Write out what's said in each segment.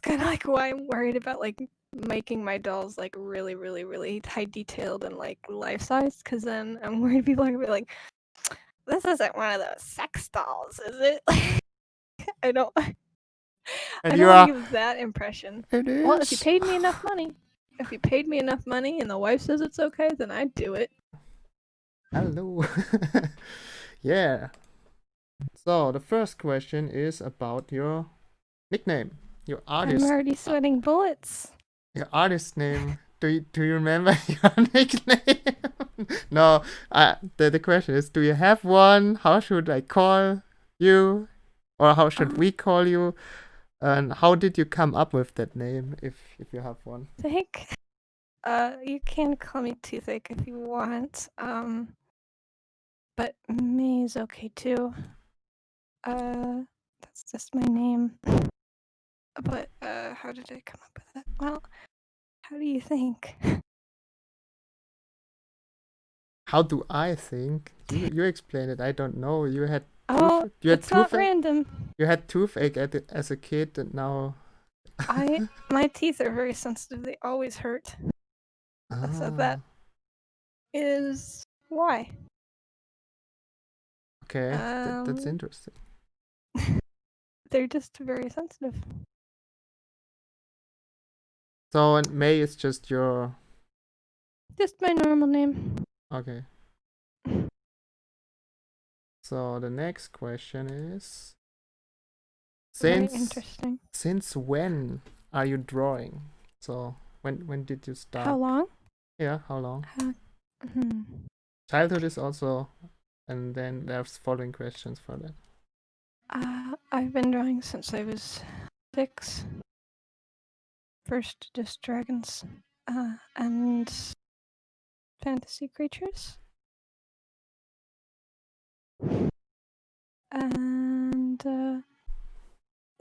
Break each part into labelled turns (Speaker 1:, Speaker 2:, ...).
Speaker 1: kind of like why I'm worried about like making my dolls like really, really, really high detailed and like life size. Because then I'm worried people are gonna be like, "This isn't one of those sex dolls, is it?" I don't.
Speaker 2: And
Speaker 1: I
Speaker 2: you
Speaker 1: don't want
Speaker 2: are.
Speaker 1: to give that impression.
Speaker 2: It
Speaker 1: Well, if you
Speaker 2: is.
Speaker 1: paid me enough money, and the wife says it's okay, then I'd do it.
Speaker 2: Hello. Yeah. So the first question is about your nickname, your
Speaker 1: I'm
Speaker 2: artist,
Speaker 1: already sweating bullets.
Speaker 2: your artist name. Do you remember your nickname? No. The question is, do you have one? How should I call you, or how should we call you? And how did you come up with that name, if you have one?
Speaker 1: Think. You can call me Toothache if you want. But May is okay too. That's just my name. But how did I come up with it? Well, how do you think?
Speaker 2: How do I think? You explain it. I don't know. You had
Speaker 1: Oh, it's not random.
Speaker 2: You had toothache as a kid, and now.
Speaker 1: My teeth are very sensitive. They always hurt. So that is why.
Speaker 2: Okay, that's interesting.
Speaker 1: They're just very sensitive.
Speaker 2: So, and May is just your.
Speaker 1: Just my normal name.
Speaker 2: Okay. So the next question is.
Speaker 1: Very interesting.
Speaker 2: Since when are you drawing? So when did you start?
Speaker 1: How long?
Speaker 2: Yeah, how long? Childhood is also, and then there's following questions for that.
Speaker 1: I've been drawing since I was 6. First, just dragons, and fantasy creatures, and then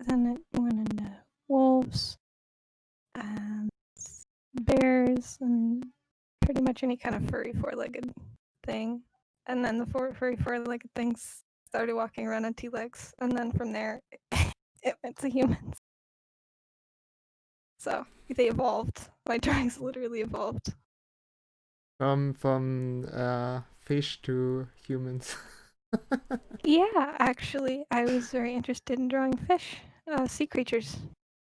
Speaker 1: it went into wolves, and bears, and pretty much any kind of furry four-legged thing. And then the furry four-legged things started walking around on 2 legs, and then from there, it went to humans. So they evolved. My drawings literally evolved.
Speaker 2: From fish to humans.
Speaker 1: Yeah, actually, I was very interested in drawing fish, sea creatures.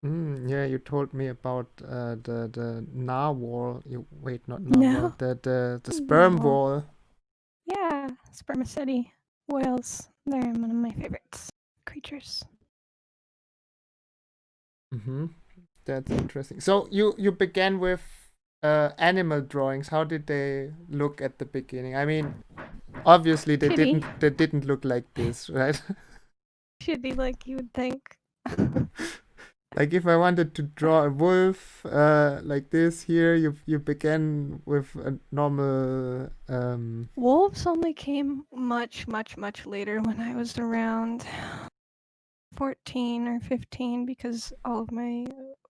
Speaker 2: Yeah, you told me about the narwhal. Not narwhal.
Speaker 1: No.
Speaker 2: The sperm
Speaker 1: No.
Speaker 2: whale.
Speaker 1: Yeah, spermaceti whales. They're one of my favorites creatures.
Speaker 2: That's interesting. So you began with animal drawings. How did they look at the beginning? I mean, obviously they didn't look like this, right?
Speaker 1: Shitty, like you would think.
Speaker 2: Like if I wanted to draw a wolf like this here, you began with a normal.
Speaker 1: Wolves only came much later, when I was around 14 or 15, because all of my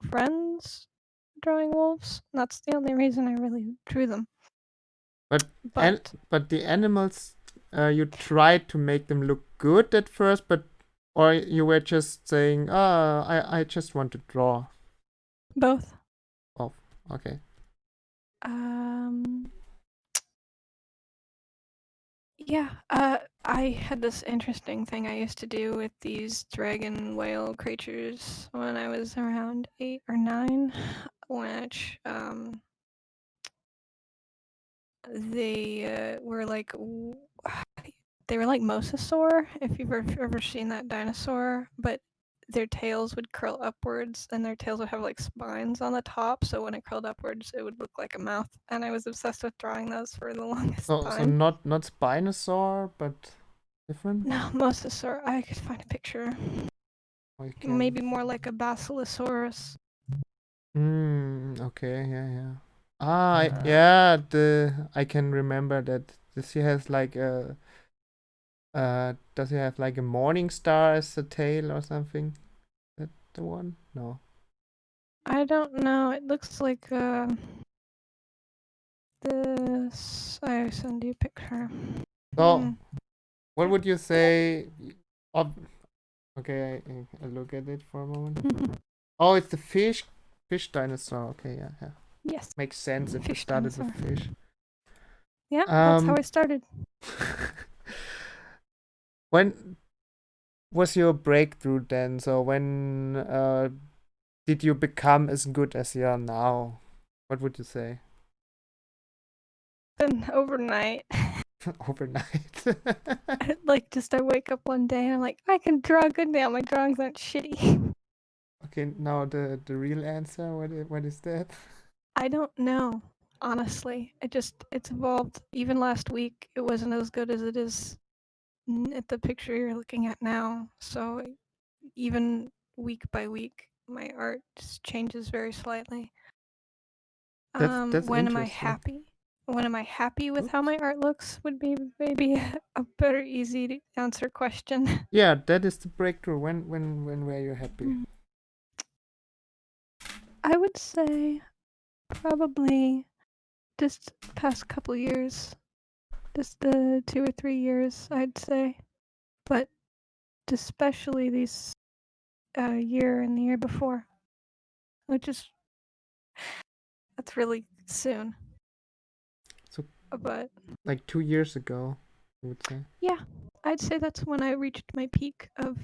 Speaker 1: friends were drawing wolves. That's the only reason I really drew them.
Speaker 2: But the animals, you tried to make them look good at first, or you were just saying, I just want to draw.
Speaker 1: Both.
Speaker 2: Oh, okay.
Speaker 1: Yeah, I had this interesting thing I used to do with these dragon whale creatures when I was around 8 or 9, which they were like mosasaur, if you've ever seen that dinosaur, but their tails would curl upwards, and their tails would have like spines on the top, so when it curled upwards it would look like a mouth, and I was obsessed with drawing those for the longest time.
Speaker 2: So not Spinosaur, but different?
Speaker 1: No, mosasaur. I could find a picture. Maybe more like a basilosaurus.
Speaker 2: Okay, yeah. Yeah, I can remember that. She has like a does he have like a morning star as a tail or something? That the one? No.
Speaker 1: I don't know. It looks like this. I send you a picture.
Speaker 2: So, what would you say? Okay, I look at it for a moment. Oh, it's the fish dinosaur. Okay, yeah.
Speaker 1: Yes,
Speaker 2: Makes sense if you
Speaker 1: fish
Speaker 2: started with
Speaker 1: dinosaur.
Speaker 2: fish.
Speaker 1: Yeah, that's how I
Speaker 2: Um,
Speaker 1: started.
Speaker 2: when was your breakthrough then? So when did you become as good as you are now? What would you say?
Speaker 1: Then overnight,
Speaker 2: Overnight.
Speaker 1: like just I wake up one day and I'm like, I can draw good now. My drawings aren't shitty.
Speaker 2: Okay, now the real answer. What is that?
Speaker 1: I don't know, honestly. It's evolved. Even last week, it wasn't as good as it is at the picture you're looking at now. So even week by week, my art just changes very slightly.
Speaker 2: That's
Speaker 1: When am I
Speaker 2: interesting.
Speaker 1: happy? When am I happy with how
Speaker 2: Oops.
Speaker 1: my art looks would be maybe a better easy to answer question.
Speaker 2: Yeah, that is the breakthrough. When were you happy?
Speaker 1: I would say probably just past couple years, just the 2 or 3 years, I'd say. But especially these year and the year before, which is that's really soon.
Speaker 2: So
Speaker 1: But
Speaker 2: like 2 years ago, I would say.
Speaker 1: yeah, I'd say that's when I reached my peak of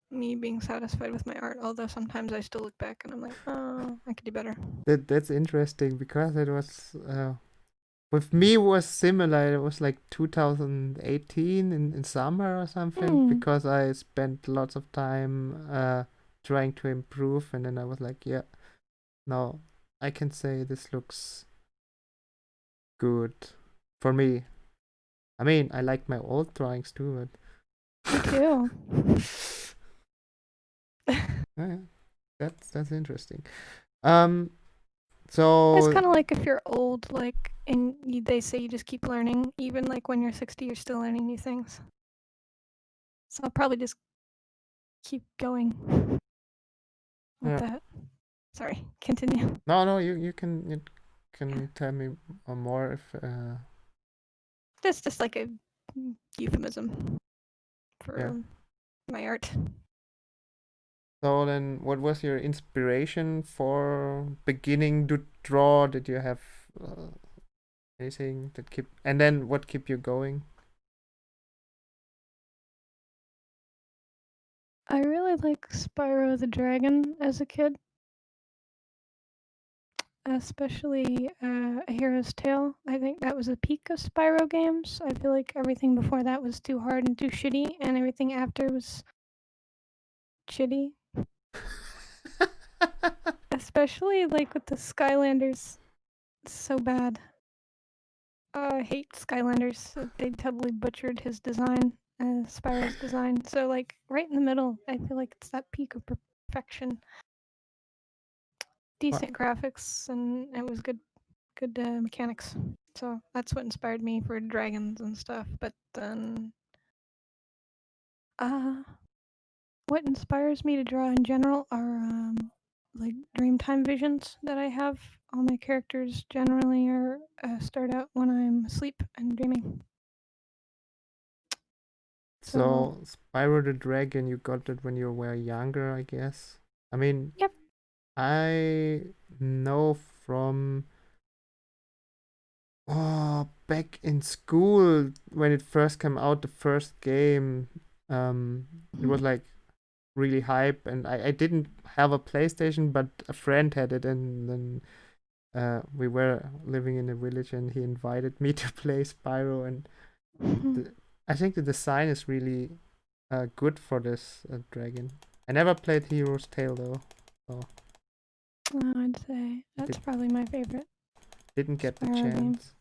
Speaker 1: me being satisfied with my art. Although sometimes I still look back and I'm like, oh, I could do better.
Speaker 2: That's interesting because it was with me was similar. It was like 2018 in summer or something
Speaker 1: Hmm.
Speaker 2: because I spent lots of time trying to improve, and then I was like, yeah, no, I can say this looks good for me. I mean, I like my old drawings too,
Speaker 1: Me too.
Speaker 2: but yeah, that's interesting.
Speaker 1: It's
Speaker 2: So
Speaker 1: kind of like if you're old, like, and they say you just keep learning. Even like when you're 60, you're still learning new things. So I'll probably just keep going with
Speaker 2: yeah,
Speaker 1: that. Sorry, continue.
Speaker 2: no, you can tell me more if
Speaker 1: That's just like a euphemism
Speaker 2: yeah.
Speaker 1: for my art.
Speaker 2: So then, what was your inspiration for beginning to draw? Did you have anything that keep, and then what keep you going?
Speaker 1: I really like Spyro the Dragon as a kid, especially A Hero's Tale. I think that was the peak of Spyro games. I feel like everything before that was too hard and too shitty, and everything after was shitty. Especially like with the Skylanders, so bad. I hate Skylanders. They totally butchered his design, Spyro's design. So like right in the middle, I feel like it's that peak of perfection.
Speaker 2: What?
Speaker 1: Decent graphics, and it was good mechanics. So that's what inspired me for dragons and stuff. But then, uh, what inspires me to draw in general are like dreamtime visions that I have. All my characters generally are start out when I'm asleep and dreaming. So
Speaker 2: So Spyro the Dragon, you got it when you were younger, I guess. I mean,
Speaker 1: yep.
Speaker 2: I know from back in school when it first came out, the first game, it was like really hype, and I didn't have a PlayStation, but a friend had it, and then we were living in a village, and he invited me to play Spyro, and the, I think the design is really good for this dragon. I never played Hero's Tale though, so
Speaker 1: I'd say that's
Speaker 2: did,
Speaker 1: probably my favorite
Speaker 2: didn't get the
Speaker 1: Spyro game.
Speaker 2: chance.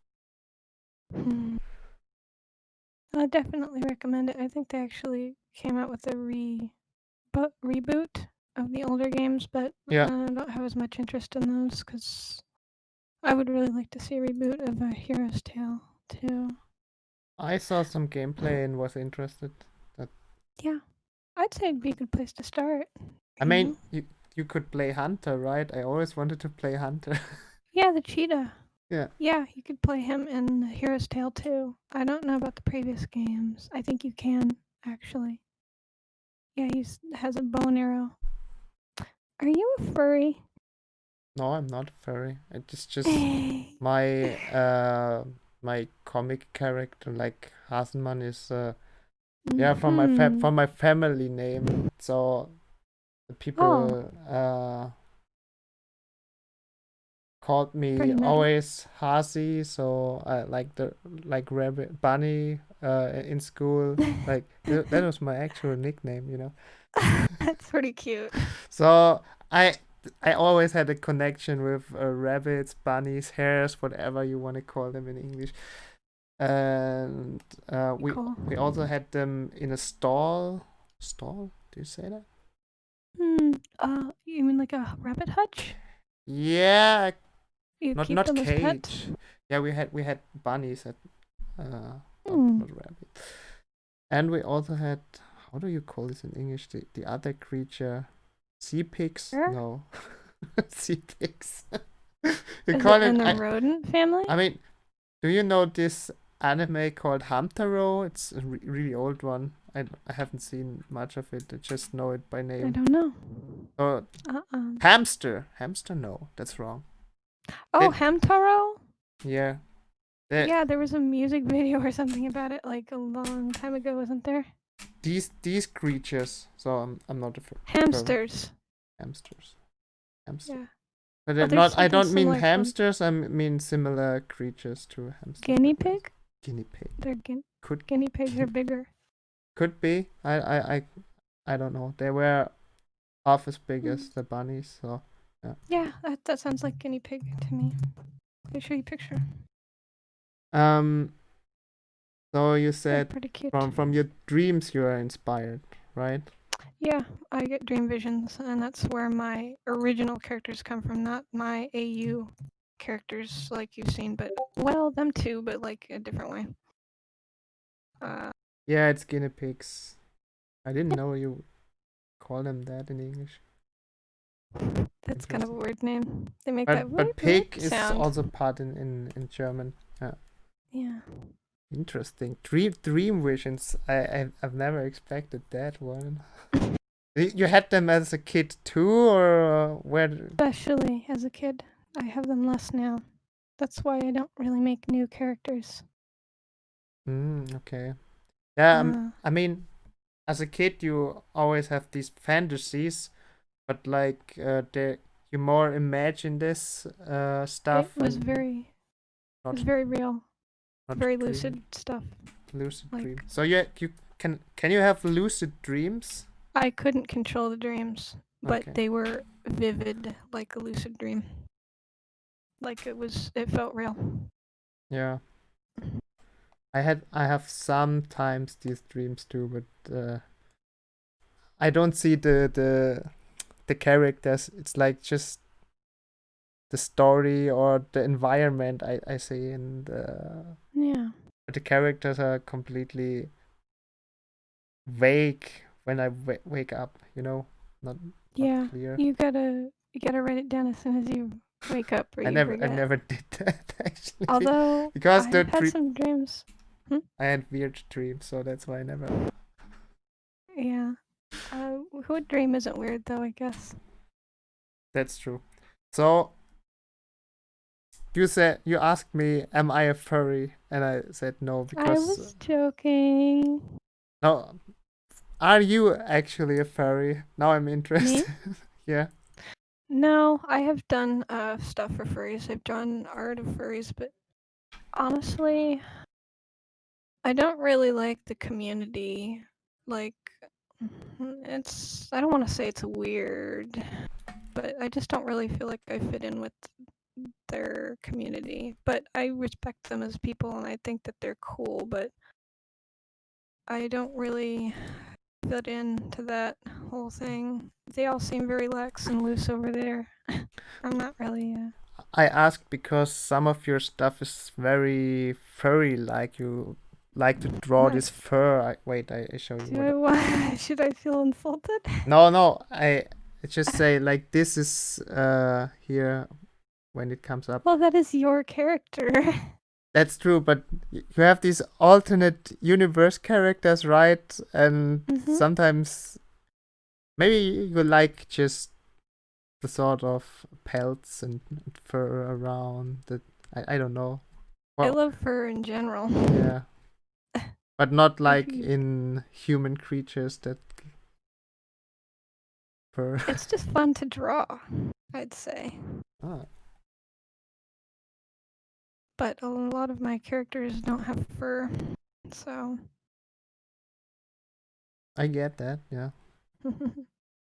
Speaker 1: I definitely recommend it. I think they actually came out with a reboot of the older games, but
Speaker 2: Yeah,
Speaker 1: I don't have as much interest in those because I would really like to see a reboot of A Hero's Tale too.
Speaker 2: I saw some gameplay and was interested. That
Speaker 1: Yeah, I'd say it'd be a good place to start.
Speaker 2: I
Speaker 1: You
Speaker 2: mean,
Speaker 1: know?
Speaker 2: you could play Hunter, right? I always wanted to play Hunter.
Speaker 1: Yeah, the cheetah.
Speaker 2: Yeah.
Speaker 1: Yeah, you could play him in Hero's Tale too. I don't know about the previous games. I think you can actually. Yeah, he has a bow and arrow. Are you a furry?
Speaker 2: No, I'm not furry. It's just my my comic character, like Hasenman, is from
Speaker 1: Mhm.
Speaker 2: my family name. So the
Speaker 1: Oh,
Speaker 2: people called me
Speaker 1: pretty metal.
Speaker 2: always Hasi, so like rabbit bunny in school. Like that was my actual nickname, you know.
Speaker 1: That's pretty cute.
Speaker 2: So I I always had a connection with rabbits, bunnies, hares, whatever you want to call them in English. And
Speaker 1: Cool.
Speaker 2: we also had them in a stall. Stall? Do you say that?
Speaker 1: You mean like a rabbit hutch?
Speaker 2: Yeah,
Speaker 1: You keep
Speaker 2: not
Speaker 1: them as pets?
Speaker 2: cage. Yeah, we had bunnies at
Speaker 1: Hmm.
Speaker 2: not rabbit. And we also had, how do you call this in English? The other creature, sea pigs?
Speaker 1: Sure.
Speaker 2: No, sea pigs. You
Speaker 1: Is
Speaker 2: call
Speaker 1: it in
Speaker 2: it?
Speaker 1: the rodent family?
Speaker 2: I mean, do you know this anime called Hamtaro? It's a really old one. I haven't seen much of it. I just know it by
Speaker 1: I
Speaker 2: name.
Speaker 1: don't know.
Speaker 2: Oh,
Speaker 1: Uh-uh.
Speaker 2: hamster. Hamster? No, that's wrong.
Speaker 1: Oh,
Speaker 2: It,
Speaker 1: Hamtaro?
Speaker 2: yeah. The,
Speaker 1: Yeah, there was a music video or something about it like a long time ago, wasn't there?
Speaker 2: these creatures. So I'm not a
Speaker 1: Hamsters.
Speaker 2: hamsters. Hamster.
Speaker 1: Yeah.
Speaker 2: But
Speaker 1: Oh, there's
Speaker 2: I
Speaker 1: something
Speaker 2: don't mean
Speaker 1: similar called
Speaker 2: hamsters. I mean similar creatures to hamsters.
Speaker 1: guinea
Speaker 2: But yes.
Speaker 1: pig.
Speaker 2: Guinea pig.
Speaker 1: They're
Speaker 2: Could
Speaker 1: guinea pigs are bigger.
Speaker 2: could be. I don't know. They were half as big
Speaker 1: Hmm.
Speaker 2: as the bunnies. So
Speaker 1: Yeah, that sounds like guinea pig to me. Let me show you a picture.
Speaker 2: um. So you
Speaker 1: They're
Speaker 2: said
Speaker 1: pretty cute.
Speaker 2: from your dreams you are inspired, right?
Speaker 1: Yeah, I get dream visions, and that's where my original characters come from, not my AU characters like you've seen, but well, them too, but like a different way.
Speaker 2: Yeah, it's guinea pigs. I didn't know you call them that in English.
Speaker 1: That's kind of a
Speaker 2: Interesting.
Speaker 1: weird name. They make that
Speaker 2: But
Speaker 1: whoop
Speaker 2: pig
Speaker 1: whoop
Speaker 2: is
Speaker 1: sound.
Speaker 2: also part in German.
Speaker 1: Yeah.
Speaker 2: Interesting. Dream visions. I've never expected that one. You had them as a kid too, or where?
Speaker 1: Especially as a kid. I have them less now. That's why I don't really make new characters.
Speaker 2: Okay. Yeah.
Speaker 1: Uh,
Speaker 2: I mean, as a kid, you always have these fantasies, but like you more imagine this
Speaker 1: it
Speaker 2: stuff
Speaker 1: was
Speaker 2: and not
Speaker 1: very real,
Speaker 2: not
Speaker 1: very
Speaker 2: dream,
Speaker 1: lucid stuff.
Speaker 2: lucid
Speaker 1: Like
Speaker 2: dream. So yeah, you can you have lucid dreams?
Speaker 1: I couldn't control the dreams, but
Speaker 2: Okay.
Speaker 1: they were vivid, like a lucid dream. Like it felt real.
Speaker 2: Yeah. I have sometimes these dreams too, but I don't see the characters. It's like just the story or the environment I see, and
Speaker 1: Yeah.
Speaker 2: the characters are completely vague when I wake up. You know, not
Speaker 1: Yeah.
Speaker 2: clear.
Speaker 1: You gotta write it down as soon as you wake up or you
Speaker 2: I
Speaker 1: forget.
Speaker 2: never did that actually,
Speaker 1: Although
Speaker 2: because
Speaker 1: I've had some dreams.
Speaker 2: I had weird dreams, so that's why I never.
Speaker 1: Yeah. Who would dream isn't weird though, I guess.
Speaker 2: That's true. So you asked me, am I a furry? And I said no
Speaker 1: I
Speaker 2: because
Speaker 1: was joking.
Speaker 2: no. Are you actually a furry? Now I'm interested.
Speaker 1: Me?
Speaker 2: Yeah.
Speaker 1: No, I have done stuff for furries. I've drawn art of furries, but honestly, I don't really like the community. Like, I don't want to say it's weird, but I just don't really feel like I fit in with their community. But I respect them as people and I think that they're cool, but I don't really fit into that whole thing. They all seem very lax and loose over there. I'm not really.
Speaker 2: I asked because some of your stuff is very furry, like you like to draw
Speaker 1: Not.
Speaker 2: this fur. I show you what.
Speaker 1: Should I feel insulted?
Speaker 2: No, I just say like this is here when it comes up.
Speaker 1: Well, that is your character.
Speaker 2: That's true, but you have these alternate universe characters, right? And
Speaker 1: Mhm.
Speaker 2: sometimes maybe you like just the sort of pelts and fur around that I don't know.
Speaker 1: I
Speaker 2: Well,
Speaker 1: love fur in general.
Speaker 2: yeah, but not like
Speaker 1: you-
Speaker 2: in human creatures that fur.
Speaker 1: It's just fun to draw, I'd say.
Speaker 2: Ah,
Speaker 1: But a lot of my characters don't have fur, so.
Speaker 2: I get that. Yeah,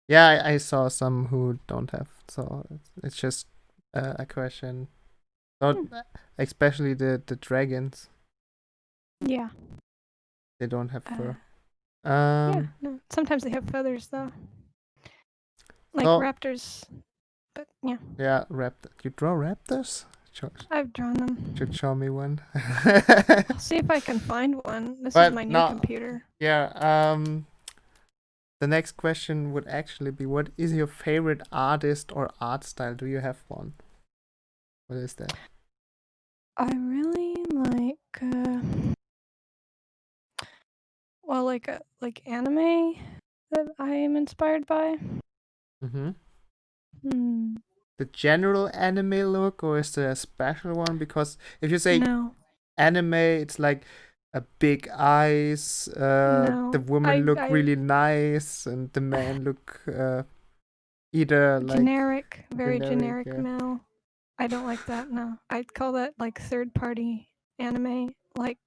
Speaker 2: yeah. I saw some who don't have, so it's just a question. Not especially the dragons.
Speaker 1: Yeah.
Speaker 2: They don't have fur.
Speaker 1: Yeah. No. Sometimes they have feathers though, like
Speaker 2: So
Speaker 1: raptors. But yeah,
Speaker 2: yeah, raptor. You draw raptors?
Speaker 1: I've drawn them.
Speaker 2: Should show me one.
Speaker 1: I'll see if I can find one. This is
Speaker 2: But
Speaker 1: my new
Speaker 2: no,
Speaker 1: computer.
Speaker 2: yeah. The next question would actually be, what is your favorite artist or art style? Do you have one? What is that?
Speaker 1: I really like, well, like anime that I am inspired by.
Speaker 2: Mm-hmm.
Speaker 1: Hmm.
Speaker 2: The general anime look, or is there a special one? Because if you say
Speaker 1: No,
Speaker 2: anime, it's like a big eyes. The
Speaker 1: no.
Speaker 2: woman look really nice, and the man look either like
Speaker 1: Generic, very
Speaker 2: generic.
Speaker 1: generic
Speaker 2: Yeah.
Speaker 1: male. I don't like that. No, I'd call that like third party anime. Like,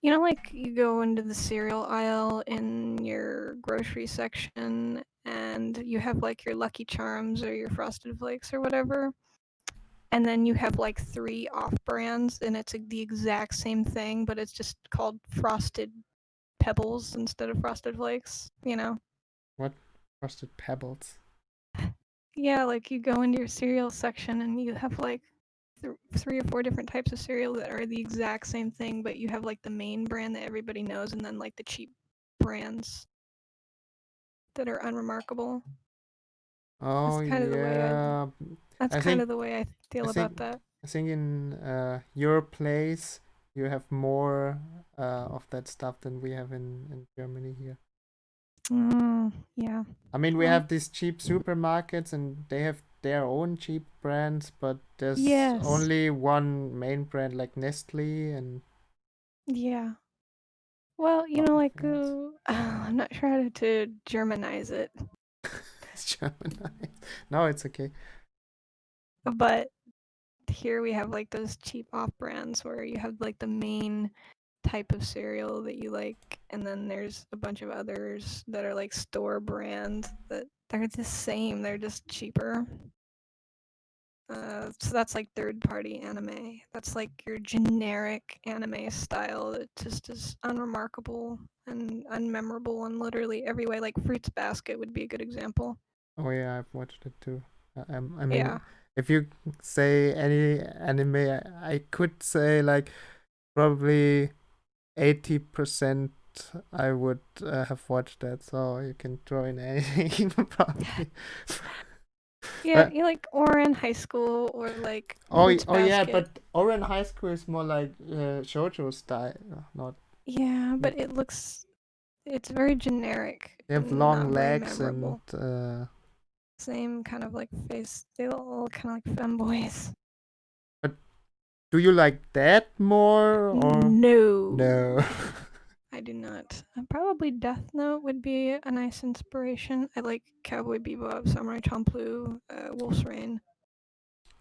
Speaker 1: you know, like you go into the cereal aisle in your grocery section and you have like your Lucky Charms or your Frosted Flakes or whatever. And then you have like 3 off brands and it's the exact same thing, but it's just called Frosted Pebbles instead of Frosted Flakes, you know?
Speaker 2: What? Frosted Pebbles.
Speaker 1: Yeah, like you go into your cereal section and you have like 3 or 4 different types of cereal that are the exact same thing, but you have like the main brand that everybody knows and then like the cheap brands that are unremarkable.
Speaker 2: Oh
Speaker 1: That's kind of the way
Speaker 2: yeah.
Speaker 1: that's
Speaker 2: I
Speaker 1: kind
Speaker 2: think
Speaker 1: of the way I
Speaker 2: I
Speaker 1: feel
Speaker 2: think
Speaker 1: about that.
Speaker 2: I think in your place you have more of that stuff than we have in Germany here.
Speaker 1: Yeah.
Speaker 2: I mean, we
Speaker 1: Well,
Speaker 2: have these cheap supermarkets and they have their own cheap brands, but there's
Speaker 1: yes.
Speaker 2: only one main brand like Nestle and
Speaker 1: Yeah. Well, you know, like,
Speaker 2: nothing else.
Speaker 1: I'm not sure how to Germanize it,
Speaker 2: It's Germanized. No, it's okay.
Speaker 1: but here we have like those cheap off brands where you have like the main type of cereal that you like, and then there's a bunch of others that are like store brand that they're the same, they're just cheaper. So that's like third party anime. That's like your generic anime style that just is unremarkable and unmemorable in literally every way. Like Fruits Basket would be a good example.
Speaker 2: Oh yeah, I've watched it too. I mean,
Speaker 1: Yeah.
Speaker 2: if you say any anime, I could say like probably 80% I would have watched that, so you can throw in anything probably.
Speaker 1: Yeah,
Speaker 2: But
Speaker 1: you like Oran High School or like
Speaker 2: oh,
Speaker 1: Fruits
Speaker 2: oh yeah,
Speaker 1: Basket.
Speaker 2: but Oran High School is more like shoujo style, not
Speaker 1: Yeah,
Speaker 2: not.
Speaker 1: but it's very generic
Speaker 2: They have
Speaker 1: and
Speaker 2: long
Speaker 1: not very
Speaker 2: legs and
Speaker 1: memorable. Same kind of like face. They all kind of like femboys.
Speaker 2: but do you like that more or no?
Speaker 1: No, I do not. Probably Death Note would be a nice inspiration. I like Cowboy Bebop, Samurai Champloo, Wolf's Rain.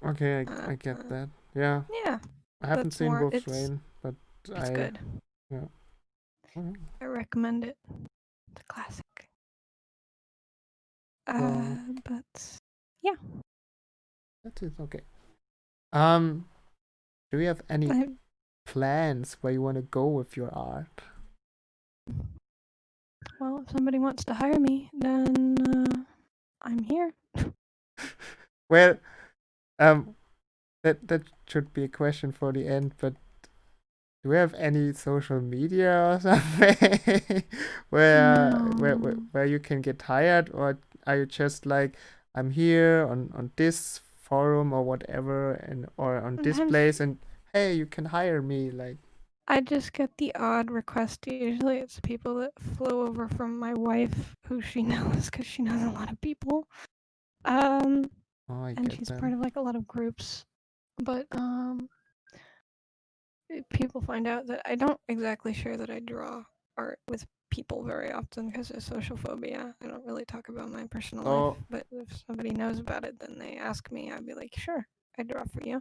Speaker 2: Okay,
Speaker 1: Uh,
Speaker 2: I get
Speaker 1: uh,
Speaker 2: that. Yeah,
Speaker 1: yeah,
Speaker 2: I haven't
Speaker 1: that's
Speaker 2: seen
Speaker 1: more.
Speaker 2: Wolf's Rain, but
Speaker 1: It's
Speaker 2: I
Speaker 1: good.
Speaker 2: yeah. Alright.
Speaker 1: I recommend it. It's a classic.
Speaker 2: So
Speaker 1: But yeah,
Speaker 2: that's it. Okay. Do you have any
Speaker 1: I,
Speaker 2: plans where you want to go with your art?
Speaker 1: well, if somebody wants to hire me, then I'm here.
Speaker 2: Well, um, that should be a question for the end. But do we have any social media or something
Speaker 1: No.
Speaker 2: where you can get hired, or are you just like, I'm here on this forum or whatever, and or on this
Speaker 1: Sometimes
Speaker 2: place, and hey, you can hire me, like.
Speaker 1: I just get the odd request. Usually it's people that flow over from my wife who she knows because she knows a lot of people. Um,
Speaker 2: Oh, I
Speaker 1: and
Speaker 2: get
Speaker 1: she's
Speaker 2: that.
Speaker 1: part of like a lot of groups, but people find out that I don't exactly share that I draw art with people very often because of social phobia. I don't really talk about my personal life,
Speaker 2: So,
Speaker 1: but if somebody knows about it, then they ask me. I'd be like, sure, I draw for you.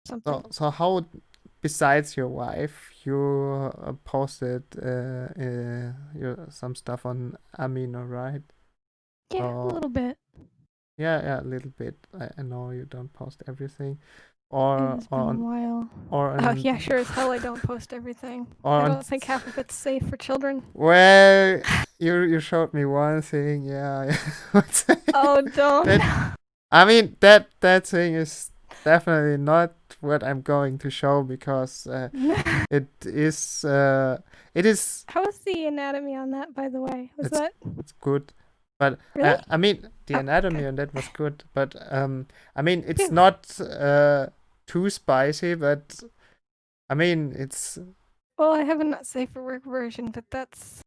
Speaker 2: so,
Speaker 1: Something.
Speaker 2: so how, besides your wife, you posted some stuff on Amino, right?
Speaker 1: Yeah, a
Speaker 2: So,
Speaker 1: little bit.
Speaker 2: yeah, a little bit. I know you don't post everything,
Speaker 1: It
Speaker 2: or
Speaker 1: has
Speaker 2: or
Speaker 1: been a
Speaker 2: on
Speaker 1: while.
Speaker 2: or
Speaker 1: Oh,
Speaker 2: on
Speaker 1: yeah, sure as hell I don't post everything.
Speaker 2: or
Speaker 1: I
Speaker 2: on.
Speaker 1: don't think half of it's safe for children.
Speaker 2: Well, you showed me one thing. Yeah, I would say
Speaker 1: Oh, don't.
Speaker 2: that. I mean that thing is definitely not what I'm going to show because it is it is
Speaker 1: How was the anatomy on that, by the way? Was
Speaker 2: it's
Speaker 1: that
Speaker 2: it's good, but
Speaker 1: really?
Speaker 2: I mean the
Speaker 1: Oh,
Speaker 2: anatomy
Speaker 1: okay.
Speaker 2: on that was good, but I mean it's
Speaker 1: Phew.
Speaker 2: not too spicy, but I mean it's
Speaker 1: Well, I have a not safe for work version, but that's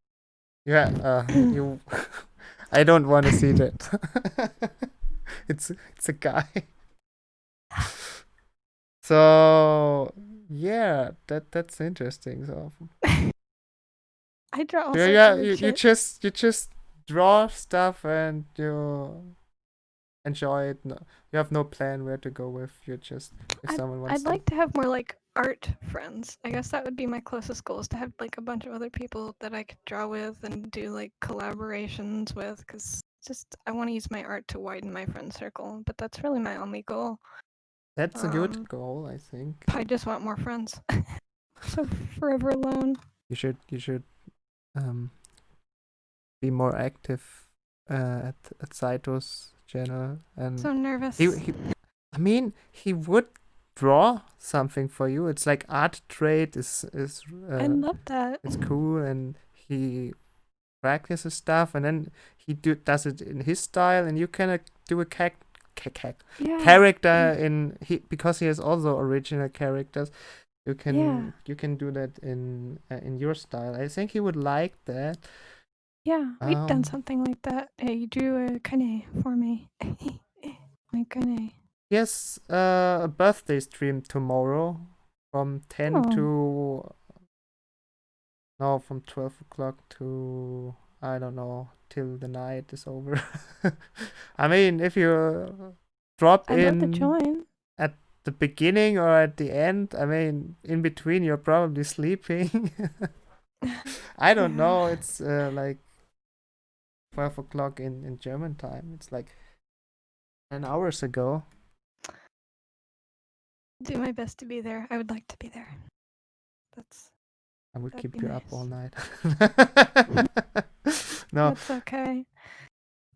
Speaker 2: yeah you I don't want to see that. It's a guy. So yeah, that's interesting. So
Speaker 1: I draw all
Speaker 2: yeah,
Speaker 1: sorts of
Speaker 2: yeah,
Speaker 1: weird shit.
Speaker 2: you just draw stuff and you enjoy it. No, you have no plan where to go with. You just if someone wants
Speaker 1: I'd
Speaker 2: to.
Speaker 1: like to have more like art friends. I guess that would be my closest goal is to have like a bunch of other people that I could draw with and do like collaborations with because just I want to use my art to widen my friend circle, but that's really my only goal.
Speaker 2: That's a good goal, I think.
Speaker 1: I just want more friends. So forever alone.
Speaker 2: You should um be more active at Saito's channel and
Speaker 1: So nervous.
Speaker 2: he I mean he would draw something for you. It's like art trade is
Speaker 1: I love that.
Speaker 2: it's cool and he practices stuff and then does it in his style and you can do a
Speaker 1: Yeah.
Speaker 2: character in he because he has also original characters. You
Speaker 1: Yeah.
Speaker 2: can do that in your style. I think he would like that.
Speaker 1: Yeah. We've done something like that. You drew a kane for me. My kane.
Speaker 2: Yes, a birthday stream tomorrow from 10
Speaker 1: Oh.
Speaker 2: to no, from 12 o'clock to I don't know till the night is over. I mean, if you drop
Speaker 1: I'd love to
Speaker 2: in
Speaker 1: join.
Speaker 2: at the beginning or at the end, I mean, in between you're probably sleeping. I don't
Speaker 1: Yeah.
Speaker 2: know. It's like 12 o'clock in German time. It's like 10 hours ago.
Speaker 1: Do my best to be there. I would like to be there.
Speaker 2: I would
Speaker 1: That'd be
Speaker 2: keep you up all
Speaker 1: nice.
Speaker 2: night. No.
Speaker 1: That's okay.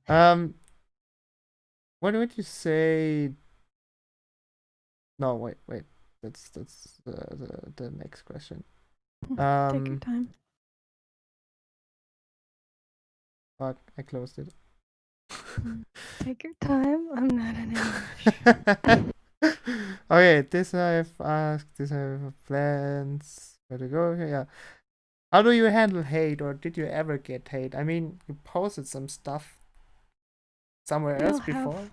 Speaker 2: Um, what would you say? No, wait. That's the next question.
Speaker 1: Take your time.
Speaker 2: Fuck, I closed it.
Speaker 1: Take your time. I'm not in any rush.
Speaker 2: Okay, this I've asked. This I have plans. Where to go? Yeah. How do you handle hate, or did you ever get hate? I mean, you posted some stuff somewhere
Speaker 1: We
Speaker 2: else
Speaker 1: all have.
Speaker 2: before.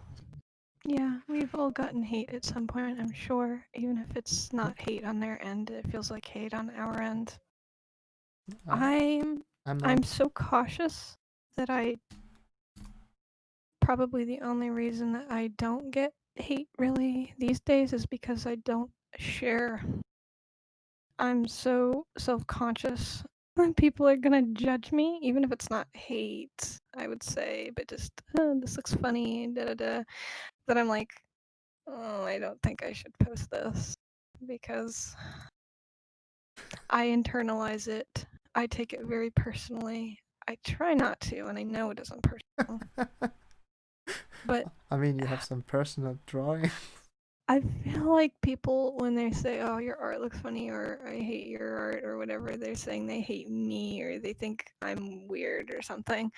Speaker 1: Yeah, we've all gotten hate at some point, I'm sure. Even if it's not hate on their end, it feels like hate on our end.
Speaker 2: I'm
Speaker 1: I'm
Speaker 2: not.
Speaker 1: so cautious that I probably the only reason that I don't get hate really these days is because I don't share. I'm so self-conscious when people are gonna judge me, even if it's not hate, I would say, but just oh, this looks funny, da da da. That I'm like, oh, I don't think I should post this because I internalize it. I take it very personally. I try not to, and I know it isn't personal. But
Speaker 2: I mean, you have some personal drawing.
Speaker 1: I feel like people, when they say, oh, your art looks funny, or I hate your art, or whatever, they're saying they hate me, or they think I'm weird, or something.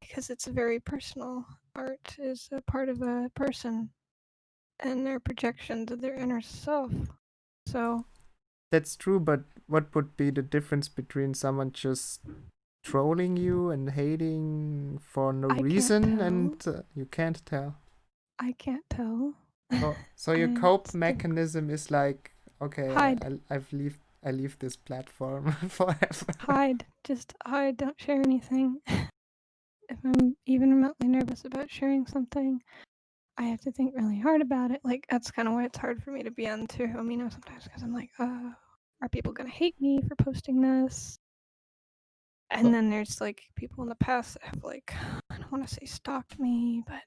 Speaker 1: Because it's very personal. Art is a part of a person and their projections of their inner self. So
Speaker 2: That's true, but what would be the difference between someone just trolling you and hating for no
Speaker 1: I can't
Speaker 2: reason,
Speaker 1: tell.
Speaker 2: and you can't tell.
Speaker 1: I can't tell.
Speaker 2: So your
Speaker 1: And
Speaker 2: cope
Speaker 1: it's
Speaker 2: mechanism is like, okay,
Speaker 1: hide,
Speaker 2: I leave this platform forever.
Speaker 1: hide, just hide. Don't share anything. If I'm even remotely nervous about sharing something, I have to think really hard about it. Like that's kind of why it's hard for me to be on to Amino sometimes because I'm like, are people gonna hate me for posting this? And
Speaker 2: But
Speaker 1: then there's like people in the past that have like, I don't want to say stalked me, but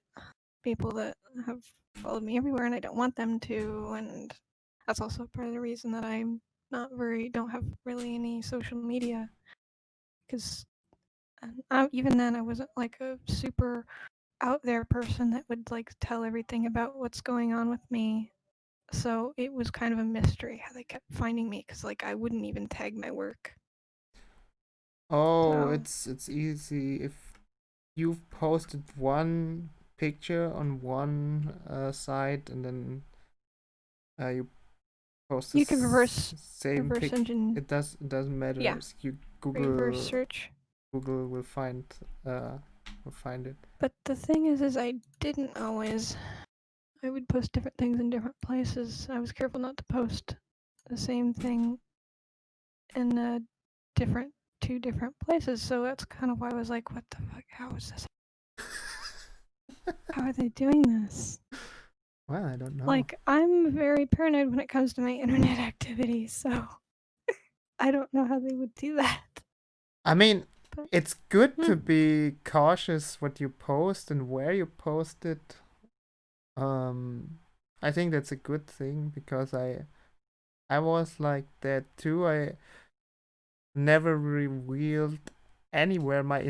Speaker 1: people that have followed me everywhere and I don't want them to. And that's also part of the reason that I'm don't have really any social media because even then I wasn't like a super out there person that would like tell everything about what's going on with me. So it was kind of a mystery how they kept finding me because like I wouldn't even tag my work.
Speaker 2: oh,
Speaker 1: So
Speaker 2: it's easy if you've posted one picture on one site and then you post the
Speaker 1: you could
Speaker 2: same
Speaker 1: reverse
Speaker 2: pic.
Speaker 1: engine,
Speaker 2: It doesn't matter.
Speaker 1: yeah,
Speaker 2: You
Speaker 1: reverse
Speaker 2: Google
Speaker 1: search.
Speaker 2: will find it.
Speaker 1: But the thing is I didn't always. I would post different things in different places. I was careful not to post the same thing in different two different places. So that's kind of why I was like, what the fuck? How is this? How are they doing this?
Speaker 2: Well, I don't know.
Speaker 1: Like, I'm very paranoid when it comes to my internet activity, so I don't know how they would do that.
Speaker 2: I mean,
Speaker 1: But
Speaker 2: it's good to be cautious what you post and where you post it. I think that's a good thing because I was like that too. I never revealed anywhere my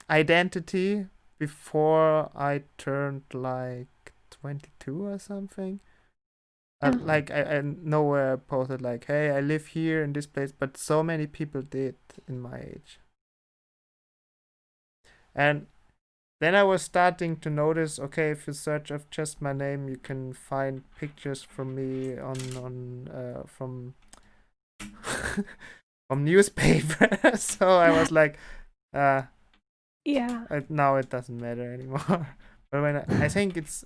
Speaker 2: identity before I turned like 22 or something. Like I nowhere posted like, hey, I live here in this place, but so many people did in my age. And then I was starting to notice, okay, if you search of just my name, you can find pictures from me on from from newspapers. So I was like,
Speaker 1: yeah,
Speaker 2: now it doesn't matter anymore. But when I think it's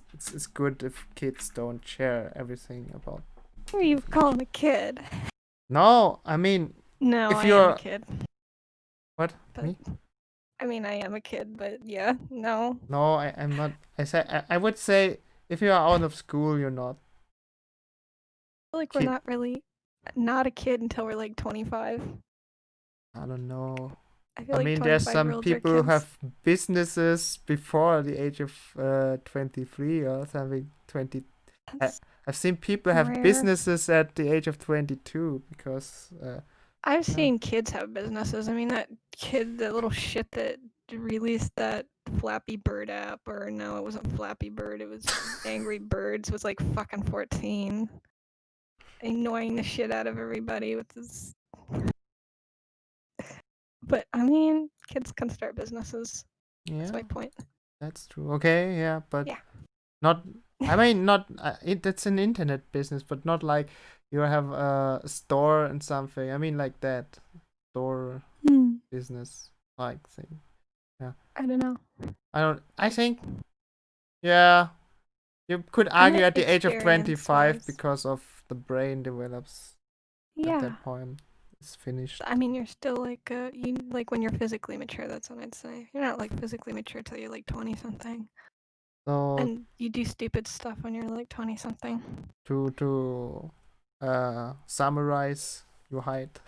Speaker 2: good if kids don't share everything about.
Speaker 1: who are you calling a kid?
Speaker 2: No, I mean,
Speaker 1: No,
Speaker 2: if
Speaker 1: I am a
Speaker 2: you're
Speaker 1: kid.
Speaker 2: what
Speaker 1: But
Speaker 2: me?
Speaker 1: I mean, I am a kid, but yeah, no.
Speaker 2: No, I'm not. I would say if you are out of school, you're not
Speaker 1: I feel like we're
Speaker 2: kid.
Speaker 1: not really not a kid until we're like 25.
Speaker 2: I don't know.
Speaker 1: I feel
Speaker 2: I
Speaker 1: like
Speaker 2: mean, there's some
Speaker 1: 25-year-olds are
Speaker 2: people who
Speaker 1: kids.
Speaker 2: have businesses before the age of 23 or something. 20. I,
Speaker 1: That's
Speaker 2: I've seen people have
Speaker 1: rare.
Speaker 2: businesses at the age of 22 because
Speaker 1: I've
Speaker 2: yeah.
Speaker 1: seen kids have businesses. I mean, that kid, that little shit that released that Flappy Bird app, or no, it wasn't Flappy Bird, it was Angry Birds, was like fucking 14, annoying the shit out of everybody with this. But I mean, kids can start businesses. That's
Speaker 2: Yeah,
Speaker 1: my point.
Speaker 2: that's true. Okay, yeah, but
Speaker 1: Yeah.
Speaker 2: not. I mean, not. It's an internet business, but not like you have a store and something. I mean, like that store business like thing. Yeah,
Speaker 1: I don't know.
Speaker 2: I don't. I think yeah, you could
Speaker 1: I
Speaker 2: argue
Speaker 1: meant
Speaker 2: at the age of 25
Speaker 1: experience-wise.
Speaker 2: because of the brain develops at
Speaker 1: Yeah.
Speaker 2: that point. It's finished.
Speaker 1: I mean, you're still like, you like when you're physically mature, that's what I'd say. You're not like physically mature till you're like 20 something.
Speaker 2: So
Speaker 1: And you do stupid stuff when you're like 20 something.
Speaker 2: to summarize your height.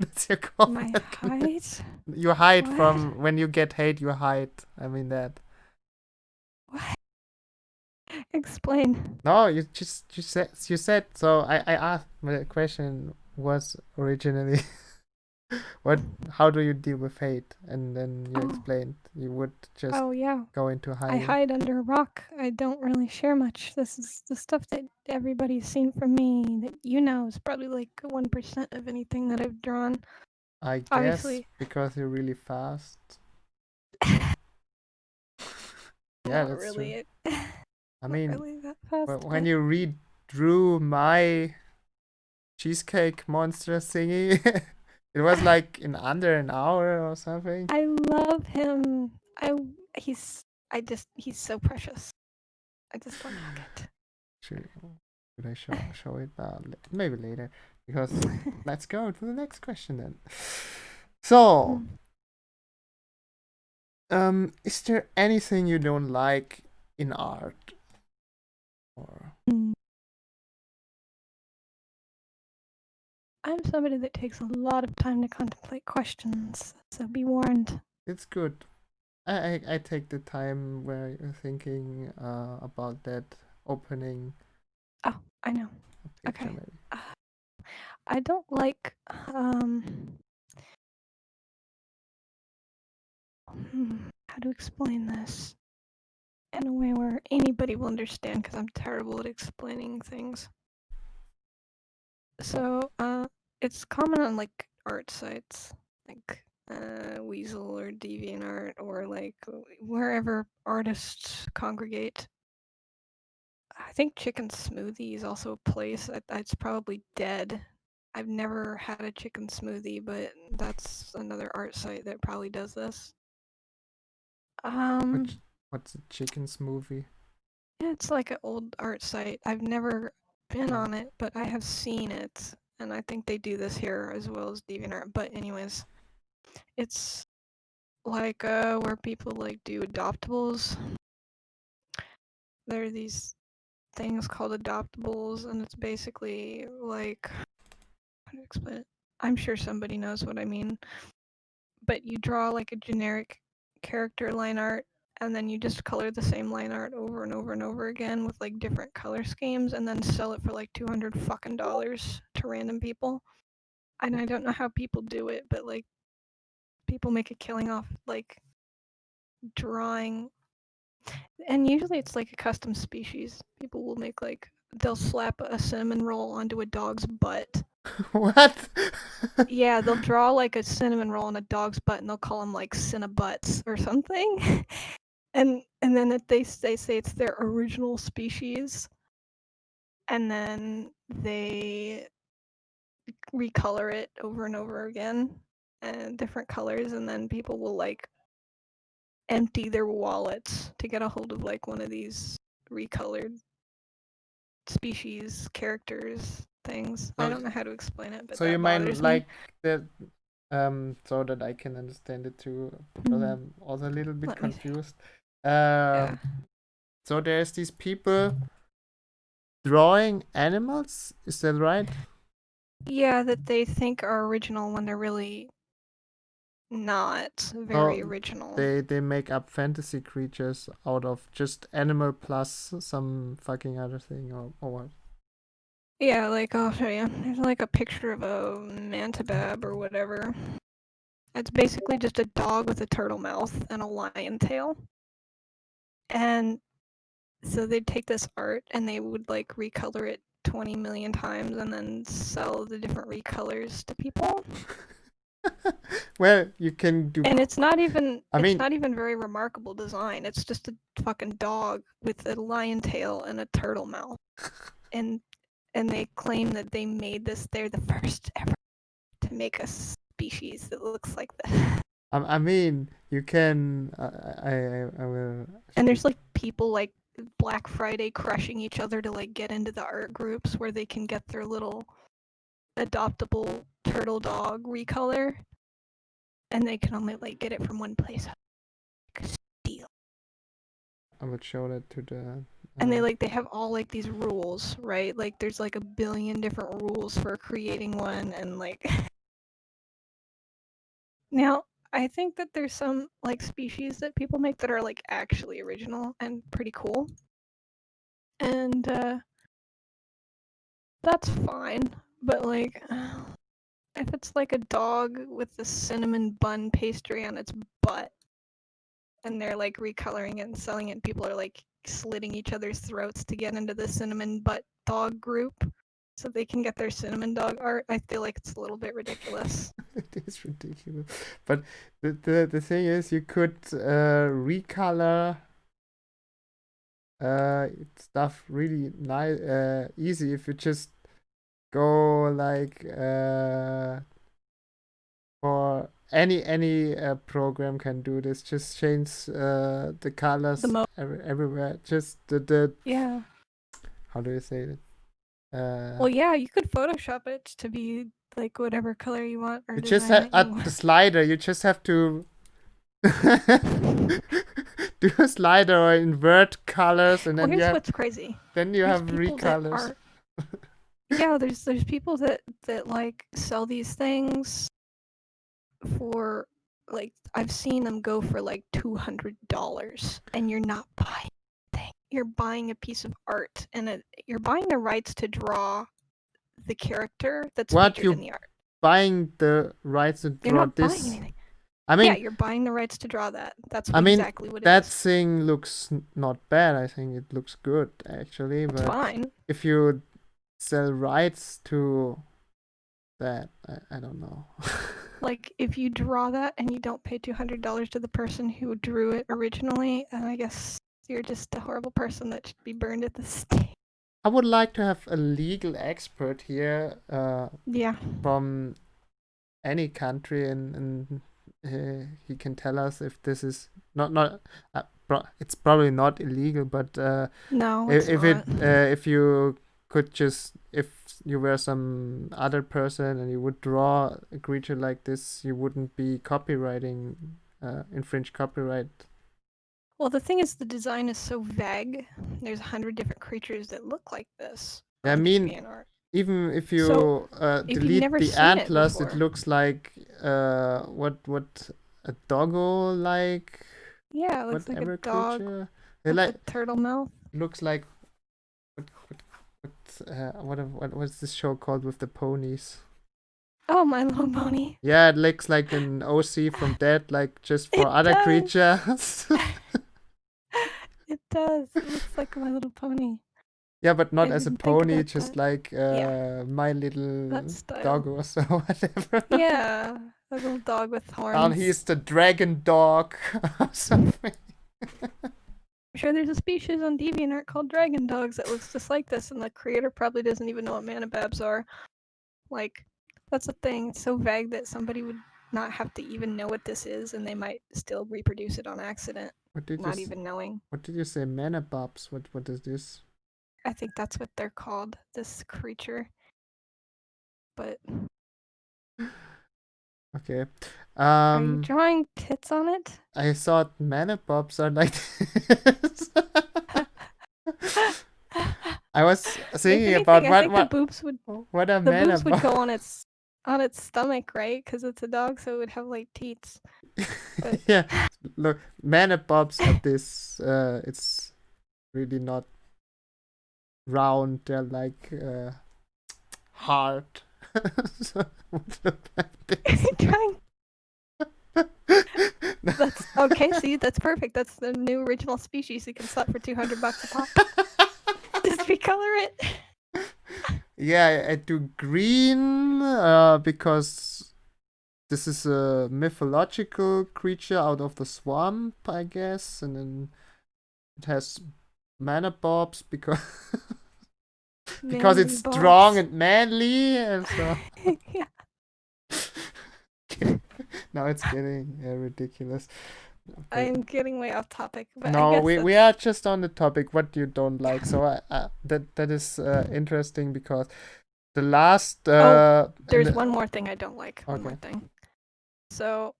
Speaker 2: That's your
Speaker 1: My
Speaker 2: comment.
Speaker 1: height?
Speaker 2: Your height
Speaker 1: What?
Speaker 2: from when you get hate your height. I mean that.
Speaker 1: What? Explain.
Speaker 2: No, you said so. I asked. My question was originally what? How do you deal with hate? And then you
Speaker 1: Oh.
Speaker 2: explained you would just
Speaker 1: Oh, yeah.
Speaker 2: go into
Speaker 1: I
Speaker 2: hiding.
Speaker 1: hide under a rock. I don't really share much. This is the stuff that everybody's seen from me that you know is probably like 1% of anything that I've drawn.
Speaker 2: I guess
Speaker 1: Obviously.
Speaker 2: because you're really fast. Yeah,
Speaker 1: Not
Speaker 2: that's true.
Speaker 1: really.
Speaker 2: I
Speaker 1: Not
Speaker 2: mean,
Speaker 1: really that fast.
Speaker 2: when
Speaker 1: But
Speaker 2: you redrew my cheesecake monster thingy, It was like in under an hour or something.
Speaker 1: I love him. He's he's so precious. I just don't knock it.
Speaker 2: Should I show it? Maybe later. Because let's go to the next question then. So, is there anything you don't like in art? Or
Speaker 1: I'm somebody that takes a lot of time to contemplate questions, so be warned.
Speaker 2: it's good. I take the time where you're thinking about that opening.
Speaker 1: Oh, I know.
Speaker 2: A picture,
Speaker 1: Okay.
Speaker 2: maybe.
Speaker 1: I don't like how to explain this in a way where anybody will understand, because I'm terrible at explaining things. So, it's common on like art sites, like Weasel or DeviantArt or like wherever artists congregate. I think Chicken Smoothie is also a place. It's probably dead. I've never had a chicken smoothie, but that's another art site that probably does this.
Speaker 2: What's a chicken smoothie?
Speaker 1: Yeah, it's like an old art site. I've never been on it, but I have seen it, and I think they do this here as well as DeviantArt. But anyways, it's like where people like do adoptables. There are these things called adoptables, and it's basically like, how to explain it? I'm sure somebody knows what I mean. But you draw like a generic character line art, and then you just color the same line art over and over and over again with like different color schemes, and then sell it for like $200 fucking to random people. And I don't know how people do it, but like people make a killing off like drawing, and usually it's like a custom species. People will make like, they'll slap a cinnamon roll onto a dog's butt.
Speaker 2: What?
Speaker 1: Yeah, they'll draw like a cinnamon roll on a dog's butt, and they'll call them like Cinnabutts or something. and then if they say it's their original species, and then they recolor it over and over again and different colors, and then people will like empty their wallets to get a hold of like one of these recolored species characters things. I don't know how to explain it, but
Speaker 2: So you
Speaker 1: that
Speaker 2: mean
Speaker 1: bothers me.
Speaker 2: like that, so that I can understand it too, because I'm also a little bit
Speaker 1: Let me see.
Speaker 2: confused.
Speaker 1: Yeah.
Speaker 2: So there's these people drawing animals, is that right?
Speaker 1: Yeah, that they think are original when they're really not very original.
Speaker 2: They make up fantasy creatures out of just animal plus some fucking other thing, or what?
Speaker 1: Yeah, like I'll show you. There's like a picture of a mantabab or whatever. It's basically just a dog with a turtle mouth and a lion tail. And so they'd take this art and they would like recolor it 20 million times and then sell the different recolors to people.
Speaker 2: Well, you can do.
Speaker 1: And it's not even
Speaker 2: I mean,
Speaker 1: not even very remarkable design. It's just a fucking dog with a lion tail and a turtle mouth. And they claim that they made this. They're the first ever to make a species that looks like this.
Speaker 2: I mean, you can. I will.
Speaker 1: And there's like people like Black Friday crushing each other to like get into the art groups where they can get their little adoptable turtle dog recolor, and they can only like get it from one place. Like, steal.
Speaker 2: I would show that to the.
Speaker 1: And they have all like these rules, right? Like there's like a billion different rules for creating one, and like now I think that there's some like species that people make that are like actually original and pretty cool. And that's fine. But like if it's like a dog with the cinnamon bun pastry on its butt and they're like recoloring it and selling it, and people are like slitting each other's throats to get into the cinnamon butt dog group so they can get their cinnamon dog art, I feel like it's a little bit ridiculous.
Speaker 2: It is ridiculous, but the thing is, you could recolor stuff really nice, easy if you just go like or any program can do this. Just change the colors everywhere. Just the
Speaker 1: Yeah.
Speaker 2: how do you say it?
Speaker 1: Well, yeah, you could Photoshop it to be like whatever color you want or
Speaker 2: You just
Speaker 1: design
Speaker 2: have
Speaker 1: that you
Speaker 2: at
Speaker 1: want.
Speaker 2: the slider. You just have to do a slider or invert colors, and
Speaker 1: Well,
Speaker 2: then you
Speaker 1: here's
Speaker 2: have
Speaker 1: what's crazy.
Speaker 2: then you
Speaker 1: There's
Speaker 2: have
Speaker 1: people that
Speaker 2: recolors.
Speaker 1: are yeah, there's people that like sell these things for like I've seen them go for like $200 and you're not buying anything. You're buying a piece of art and you're buying the rights to draw the character that's
Speaker 2: What
Speaker 1: featured in
Speaker 2: you
Speaker 1: the art.
Speaker 2: buying the rights to
Speaker 1: You're
Speaker 2: draw
Speaker 1: not buying
Speaker 2: this?
Speaker 1: anything.
Speaker 2: I
Speaker 1: Yeah,
Speaker 2: mean,
Speaker 1: you're buying the rights to draw that. That's
Speaker 2: I mean
Speaker 1: exactly what it
Speaker 2: that
Speaker 1: is.
Speaker 2: thing looks not bad. I think it looks good actually.
Speaker 1: It's
Speaker 2: But
Speaker 1: fine.
Speaker 2: if you sell rights to that, I don't know.
Speaker 1: Like if you draw that and you don't pay $200 to the person who drew it originally, then I guess you're just a horrible person that should be burned at the stake.
Speaker 2: I would like to have a legal expert here
Speaker 1: Yeah.
Speaker 2: from any country, and he can tell us if this is not it's probably not illegal, but
Speaker 1: No, it's not.
Speaker 2: if you could just, if you were some other person and you would draw a creature like this, you wouldn't be copywriting infringe copyright.
Speaker 1: Well, the thing is, the design is so vague. There's 100 different creatures that look like this
Speaker 2: I
Speaker 1: on
Speaker 2: mean,
Speaker 1: DeviantArt.
Speaker 2: even if you
Speaker 1: So, if you've
Speaker 2: delete
Speaker 1: never
Speaker 2: the
Speaker 1: seen it
Speaker 2: antlers, it
Speaker 1: before,
Speaker 2: looks like what a doggo like
Speaker 1: yeah, it looks like a
Speaker 2: whatever
Speaker 1: dog
Speaker 2: creature. It
Speaker 1: with
Speaker 2: like
Speaker 1: a turtle mouth.
Speaker 2: looks like what's this show called with the ponies?
Speaker 1: Oh, My Little Pony.
Speaker 2: Yeah, it looks like an OC from Dead, like just for
Speaker 1: It
Speaker 2: other
Speaker 1: does.
Speaker 2: creatures.
Speaker 1: It does. It looks like My Little Pony.
Speaker 2: Yeah, but not
Speaker 1: I
Speaker 2: as a
Speaker 1: didn't think
Speaker 2: pony,
Speaker 1: about
Speaker 2: just
Speaker 1: that.
Speaker 2: like
Speaker 1: Yeah,
Speaker 2: my little
Speaker 1: that style.
Speaker 2: dog or so, whatever.
Speaker 1: Yeah, a little dog with horns.
Speaker 2: And he's the dragon dog or something.
Speaker 1: I'm sure there's a species on DeviantArt called dragon dogs that looks just like this, and the creator probably doesn't even know what manababs are. Like, that's the thing. It's so vague that somebody would not have to even know what this is, and they might still reproduce it on accident, not even knowing.
Speaker 2: What did you say? Manabobs? What is this?
Speaker 1: I think that's what they're called, this creature. But
Speaker 2: Okay.
Speaker 1: are you drawing tits on it?
Speaker 2: I thought manabobs are like this. I was thinking about
Speaker 1: the boobs would
Speaker 2: what are
Speaker 1: the boobs would
Speaker 2: manabobs?
Speaker 1: go on its stomach, right? Because it's a dog, so it would have like teats. But
Speaker 2: Yeah, look, manabobs are this. It's really not round. They're like hard. So it would look like this.
Speaker 1: trying. That's okay. See, that's perfect. That's the new original species. You can sell it for $200 a pop. Just recolor it.
Speaker 2: Yeah, I do green because this is a mythological creature out of the swamp, I guess, and then it has manabobs because it's strong and manly, and so.
Speaker 1: Yeah.
Speaker 2: Okay. Now it's getting ridiculous.
Speaker 1: I'm getting way off topic, but
Speaker 2: No,
Speaker 1: I guess
Speaker 2: we are just on the topic what you don't like. So that is interesting because the last
Speaker 1: there's one more thing I don't like.
Speaker 2: Okay.
Speaker 1: One more thing. So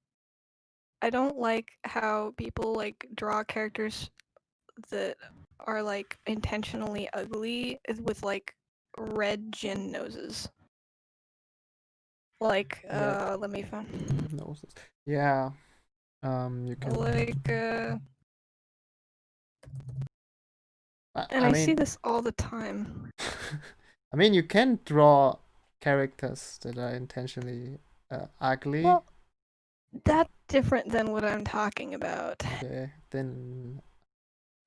Speaker 1: I don't like how people like draw characters that are like intentionally ugly with like red gin noses. Like let me find
Speaker 2: noses. Yeah. You can
Speaker 1: like and
Speaker 2: I
Speaker 1: I
Speaker 2: mean,
Speaker 1: see this all the time.
Speaker 2: I mean, you can draw characters that are intentionally ugly.
Speaker 1: Well, that's different than what I'm talking about.
Speaker 2: Okay, then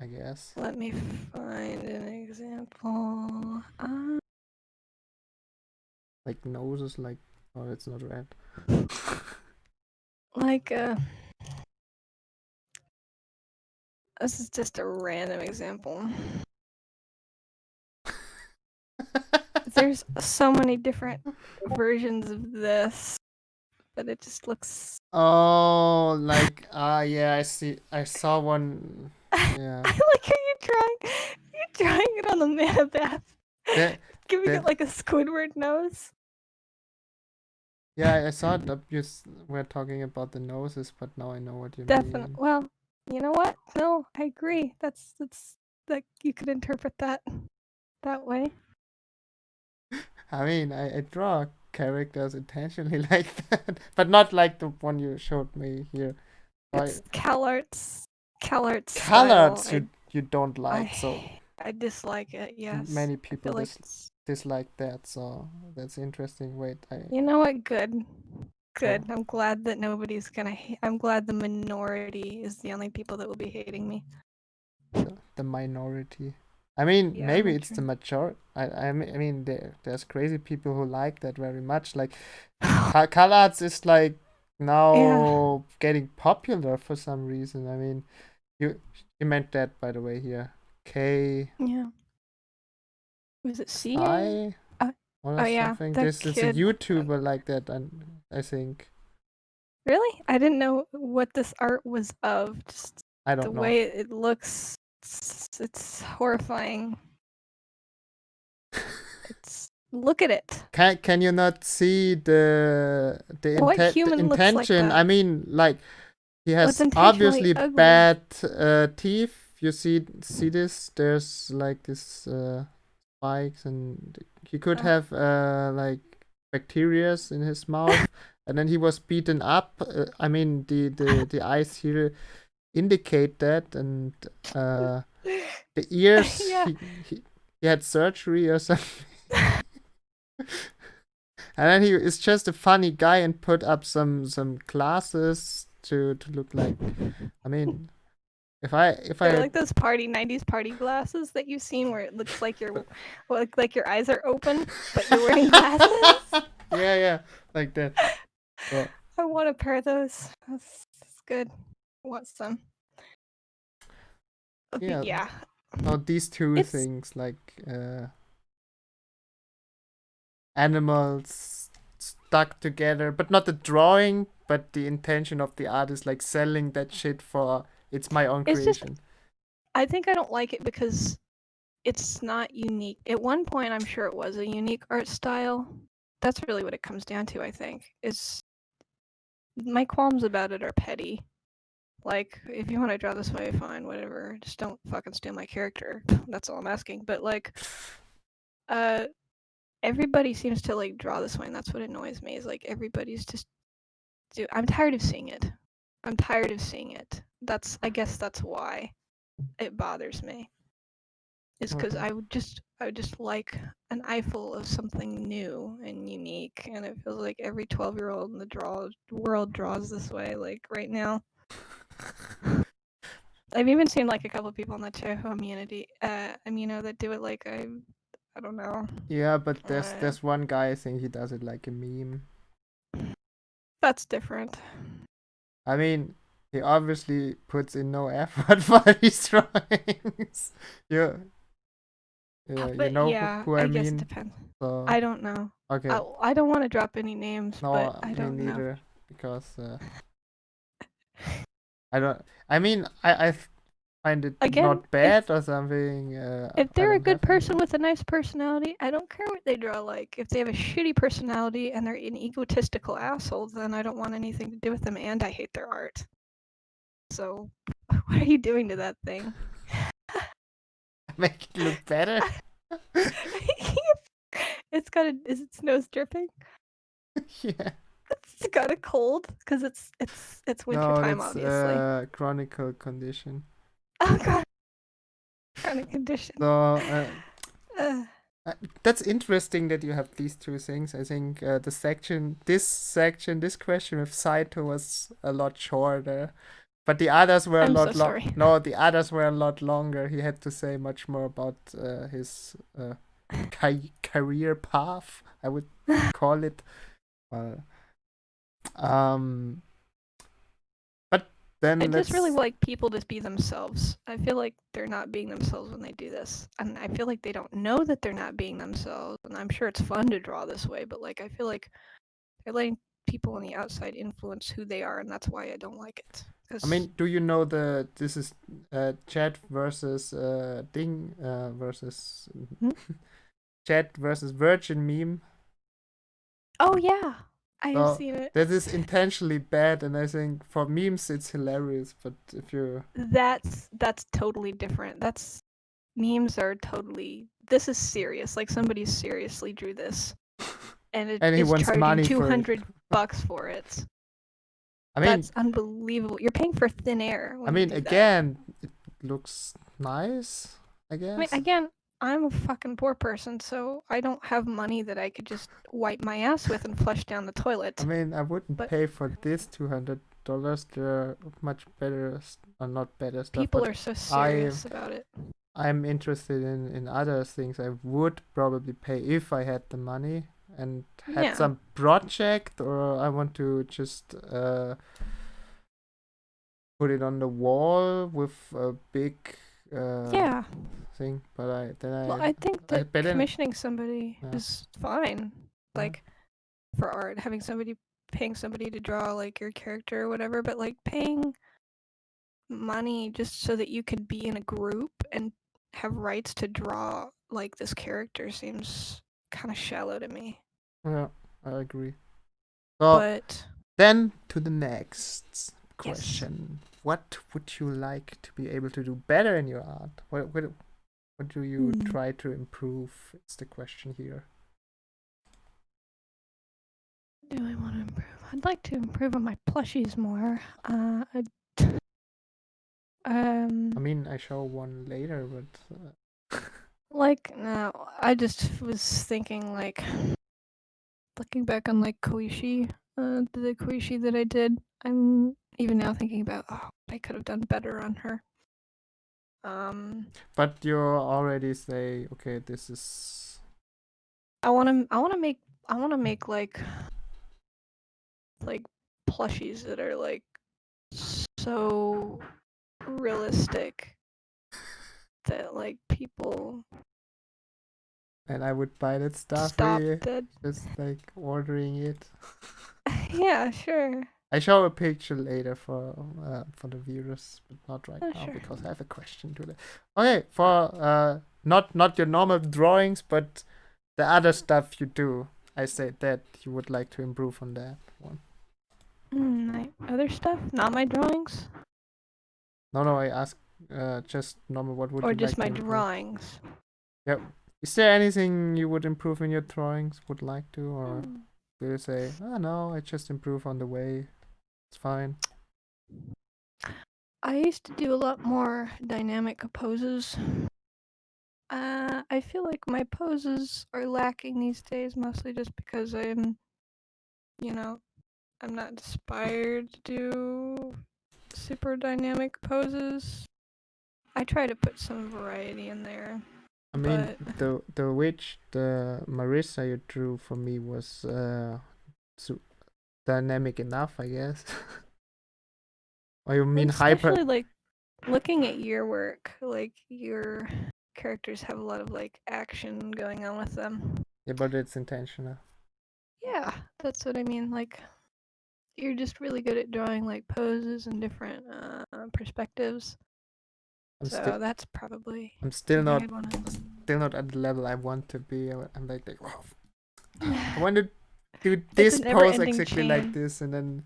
Speaker 2: I guess.
Speaker 1: Let me find an example.
Speaker 2: Like noses, like oh, it's not red.
Speaker 1: Like this is just a random example. There's so many different versions of this, but it just looks.
Speaker 2: Oh, like yeah, I see. I saw one.
Speaker 1: I
Speaker 2: Yeah,
Speaker 1: like how you're drawing it on the mana bath,
Speaker 2: that
Speaker 1: giving it
Speaker 2: that
Speaker 1: like a Squidward nose.
Speaker 2: yeah, I saw that we're talking about the noses, but now I know what you
Speaker 1: Definitely.
Speaker 2: mean.
Speaker 1: Well, you know what? No, I agree. That's that you could interpret that way.
Speaker 2: I mean, I draw characters intentionally like that, but not like the one you showed me here.
Speaker 1: It's CalArts style.
Speaker 2: Colors you don't like, so
Speaker 1: I dislike it. Yes,
Speaker 2: many
Speaker 1: I feel
Speaker 2: people
Speaker 1: like it's.
Speaker 2: dislike that. So that's interesting. Wait,
Speaker 1: You know what? Good.
Speaker 2: oh,
Speaker 1: I'm glad that nobody's gonna. I'm glad the minority is the only people that will be hating me.
Speaker 2: the minority. I mean,
Speaker 1: Yeah,
Speaker 2: maybe
Speaker 1: I'm
Speaker 2: it's the majority. I mean, there's crazy people who like that very much. Like, colors is like
Speaker 1: Yeah.
Speaker 2: now getting popular for some reason. I mean, you meant that, by the way, here. K
Speaker 1: Yeah. Was it CA?
Speaker 2: I
Speaker 1: Uh,
Speaker 2: or
Speaker 1: oh yeah,
Speaker 2: something.
Speaker 1: that
Speaker 2: This is a
Speaker 1: kid.
Speaker 2: YouTuber like that, and I think
Speaker 1: Really? I didn't know what this art was of. Just
Speaker 2: I
Speaker 1: the
Speaker 2: don't know.
Speaker 1: way it looks. It's horrifying. It's look at it.
Speaker 2: Can you not see the
Speaker 1: What human looks like
Speaker 2: intention? I
Speaker 1: that?
Speaker 2: mean, like he
Speaker 1: Well, it's
Speaker 2: has
Speaker 1: intentionally
Speaker 2: obviously
Speaker 1: ugly.
Speaker 2: bad teeth. You see this? There's like this spikes, and he could have like bacterias in his mouth, and then he was beaten up. I mean, the eyes here indicate that, and the ears
Speaker 1: Yeah.
Speaker 2: he had surgery or something. And then he is just a funny guy and put up some glasses to look like. I mean, if I
Speaker 1: They're like those 90s party glasses that you've seen where it looks like like your eyes are open, but you're wearing glasses.
Speaker 2: yeah, like that. So,
Speaker 1: I want a pair of those. That's good. Want some?
Speaker 2: yeah.
Speaker 1: Yeah.
Speaker 2: So these two
Speaker 1: It's
Speaker 2: things, like animals stuck together, but not the drawing, but the intention of the artist, like selling that shit for it's my own
Speaker 1: it's just
Speaker 2: creation.
Speaker 1: I think I don't like it because it's not unique. At one point, I'm sure it was a unique art style. That's really what it comes down to, I think. Is my qualms about it are petty. Like, if you want to draw this way, fine, whatever. Just don't fucking steal my character. That's all I'm asking. But like, everybody seems to like draw this way, and that's what annoys me. Is like everybody's just. I'm tired of seeing it. I guess that's why it bothers me. Is because
Speaker 2: Okay.
Speaker 1: I would just like an eyeful of something new and unique, and it feels like every 12-year-old in the world draws this way. Like right now, I've even seen like a couple people in the Toho Amino that do it. Like I don't know.
Speaker 2: Yeah, but
Speaker 1: Uh,
Speaker 2: there's one guy I think he does it like a meme.
Speaker 1: that's different.
Speaker 2: I mean, he obviously puts in no effort for his drawings. Yeah, you
Speaker 1: But
Speaker 2: know
Speaker 1: yeah,
Speaker 2: who
Speaker 1: I
Speaker 2: I
Speaker 1: guess it
Speaker 2: mean.
Speaker 1: depends.
Speaker 2: So
Speaker 1: I don't know.
Speaker 2: okay,
Speaker 1: I don't want to drop any names, but
Speaker 2: no,
Speaker 1: I
Speaker 2: me
Speaker 1: don't know.
Speaker 2: neither, because I don't. I mean, I find it
Speaker 1: Again,
Speaker 2: not bad or something.
Speaker 1: if
Speaker 2: I
Speaker 1: they're a
Speaker 2: don't
Speaker 1: good
Speaker 2: have
Speaker 1: person
Speaker 2: anything.
Speaker 1: with a nice personality, I don't care what they draw like. If they have a shitty personality and they're an egotistical asshole, then I don't want anything to do with them, and I hate their art. So, what are you doing to that thing?
Speaker 2: Make it look better.
Speaker 1: Is its nose dripping?
Speaker 2: Yeah.
Speaker 1: It's got a cold because it's winter
Speaker 2: No,
Speaker 1: time,
Speaker 2: that's
Speaker 1: obviously.
Speaker 2: chronic condition.
Speaker 1: Oh god, chronic condition.
Speaker 2: So
Speaker 1: Uh,
Speaker 2: that's interesting that you have these two things. I think this question with Saito was a lot shorter, but the others were a
Speaker 1: I'm so
Speaker 2: lot
Speaker 1: sorry.
Speaker 2: No, the others were a lot longer. He had to say much more about his career path, I would call it. Um, but then
Speaker 1: I just really
Speaker 2: let's.
Speaker 1: like people to be themselves. I feel like they're not being themselves when they do this. And I feel like they don't know that they're not being themselves. And I'm sure it's fun to draw this way, but like I feel like they're letting people on the outside influence who they are, and that's why I don't like it.
Speaker 2: I mean, do you know this is chat versus thing versus chat versus virgin meme?
Speaker 1: Oh yeah, I have
Speaker 2: So
Speaker 1: seen it.
Speaker 2: that is intentionally bad, and I think for memes it's hilarious. But if you
Speaker 1: That's totally different. That's memes are totally. This is serious. Like somebody seriously drew this, and it
Speaker 2: and he
Speaker 1: is
Speaker 2: wants
Speaker 1: charging
Speaker 2: money for it.
Speaker 1: $200 for it.
Speaker 2: I mean,
Speaker 1: That's unbelievable. You're paying for thin air.
Speaker 2: I mean, again, it looks nice. I guess.
Speaker 1: I mean, again, I'm a fucking poor person, so I don't have money that I could just wipe my ass with and flush down the toilet.
Speaker 2: I mean, I wouldn't
Speaker 1: But
Speaker 2: pay for this $200. There are much better, or not better stuff.
Speaker 1: people
Speaker 2: but
Speaker 1: are so serious about it.
Speaker 2: I'm interested in other things. I would probably pay if I had the money and had some project, or I want to just put it on the wall with a big thing. But I think
Speaker 1: that commissioning somebody is fine. Like for art, paying somebody to draw like your character or whatever, but like paying money just so that you could be in a group and have rights to draw like this character seems kind of shallow to me.
Speaker 2: Yeah, I agree. So,
Speaker 1: but
Speaker 2: then to the next question. Yes. What would you like to be able to do better in your art? What do you try to improve? It's the question here.
Speaker 1: What do I want to improve? I'd like to improve on my plushies more.
Speaker 2: I mean, I show one later, but
Speaker 1: like no, I just was thinking like looking back on like Koishi, the Koishi that I did. I'm even now thinking about I could have done better on her.
Speaker 2: But you already say, okay, this is.
Speaker 1: I want to make like plushies that are like so realistic that like people.
Speaker 2: And I would buy that stuff. Just like ordering it.
Speaker 1: Yeah, sure.
Speaker 2: I show a picture later for the viewers, but not right now
Speaker 1: sure.
Speaker 2: because I have a question to that. Okay, for not your normal drawings, but the other stuff you do. I say that you would like to improve on that one.
Speaker 1: My other stuff, not my drawings.
Speaker 2: No, I ask just normal. What would you like to improve?
Speaker 1: Or just my drawings.
Speaker 2: Yep. Is there anything you would improve in your drawings? Would like to, or do you say, oh no, I just improve on the way? It's fine.
Speaker 1: I used to do a lot more dynamic poses. I feel like my poses are lacking these days, mostly just because I'm not inspired to do super dynamic poses. I try to put some variety in there.
Speaker 2: I mean, the Marissa you drew for me was so dynamic enough, I guess. Or you mean
Speaker 1: especially like looking at your work, like your characters have a lot of like action going on with them.
Speaker 2: Yeah, but it's intentional.
Speaker 1: Yeah, that's what I mean. Like you're just really good at drawing like poses and different perspectives. That's probably.
Speaker 2: I'm still not at the level I want to be. I'm like wow. I want to do this pose exactly like this, and then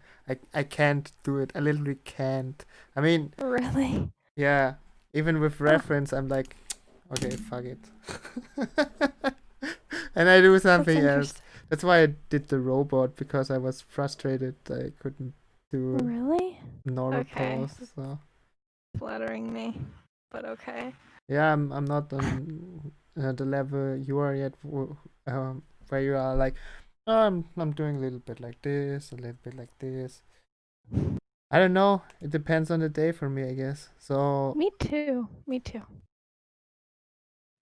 Speaker 2: I can't do it. I literally can't. I mean,
Speaker 1: really?
Speaker 2: Yeah. Even with reference, I'm like, okay, fuck it, and I do something else. That's why I did the robot, because I was frustrated. I couldn't do normal pose. So
Speaker 1: flattering me, but okay.
Speaker 2: Yeah, I'm not on the level you are yet, where you are like, oh, I'm doing a little bit like this, a little bit like this. I don't know. It depends on the day for me, I guess. So.
Speaker 1: Me too.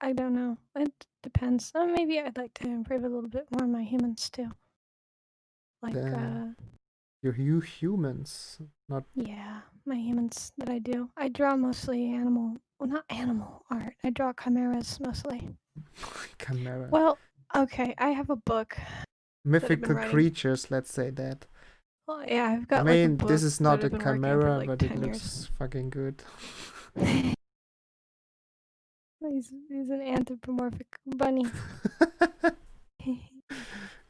Speaker 1: I don't know. It depends. Maybe I'd like to improve a little bit more on my humans too. Like
Speaker 2: your humans, not.
Speaker 1: Yeah, my humans that I do. I draw mostly not animal art. I draw chimeras mostly.
Speaker 2: Chimera.
Speaker 1: Well, okay. I have a book.
Speaker 2: Mythical creatures. Let's say that.
Speaker 1: Well, yeah, I've
Speaker 2: I
Speaker 1: got like a
Speaker 2: mean,
Speaker 1: book
Speaker 2: this is
Speaker 1: that
Speaker 2: not a
Speaker 1: I've been working on for
Speaker 2: camera,
Speaker 1: like
Speaker 2: but it
Speaker 1: 10 years.
Speaker 2: looks fucking good.
Speaker 1: He's an anthropomorphic bunny.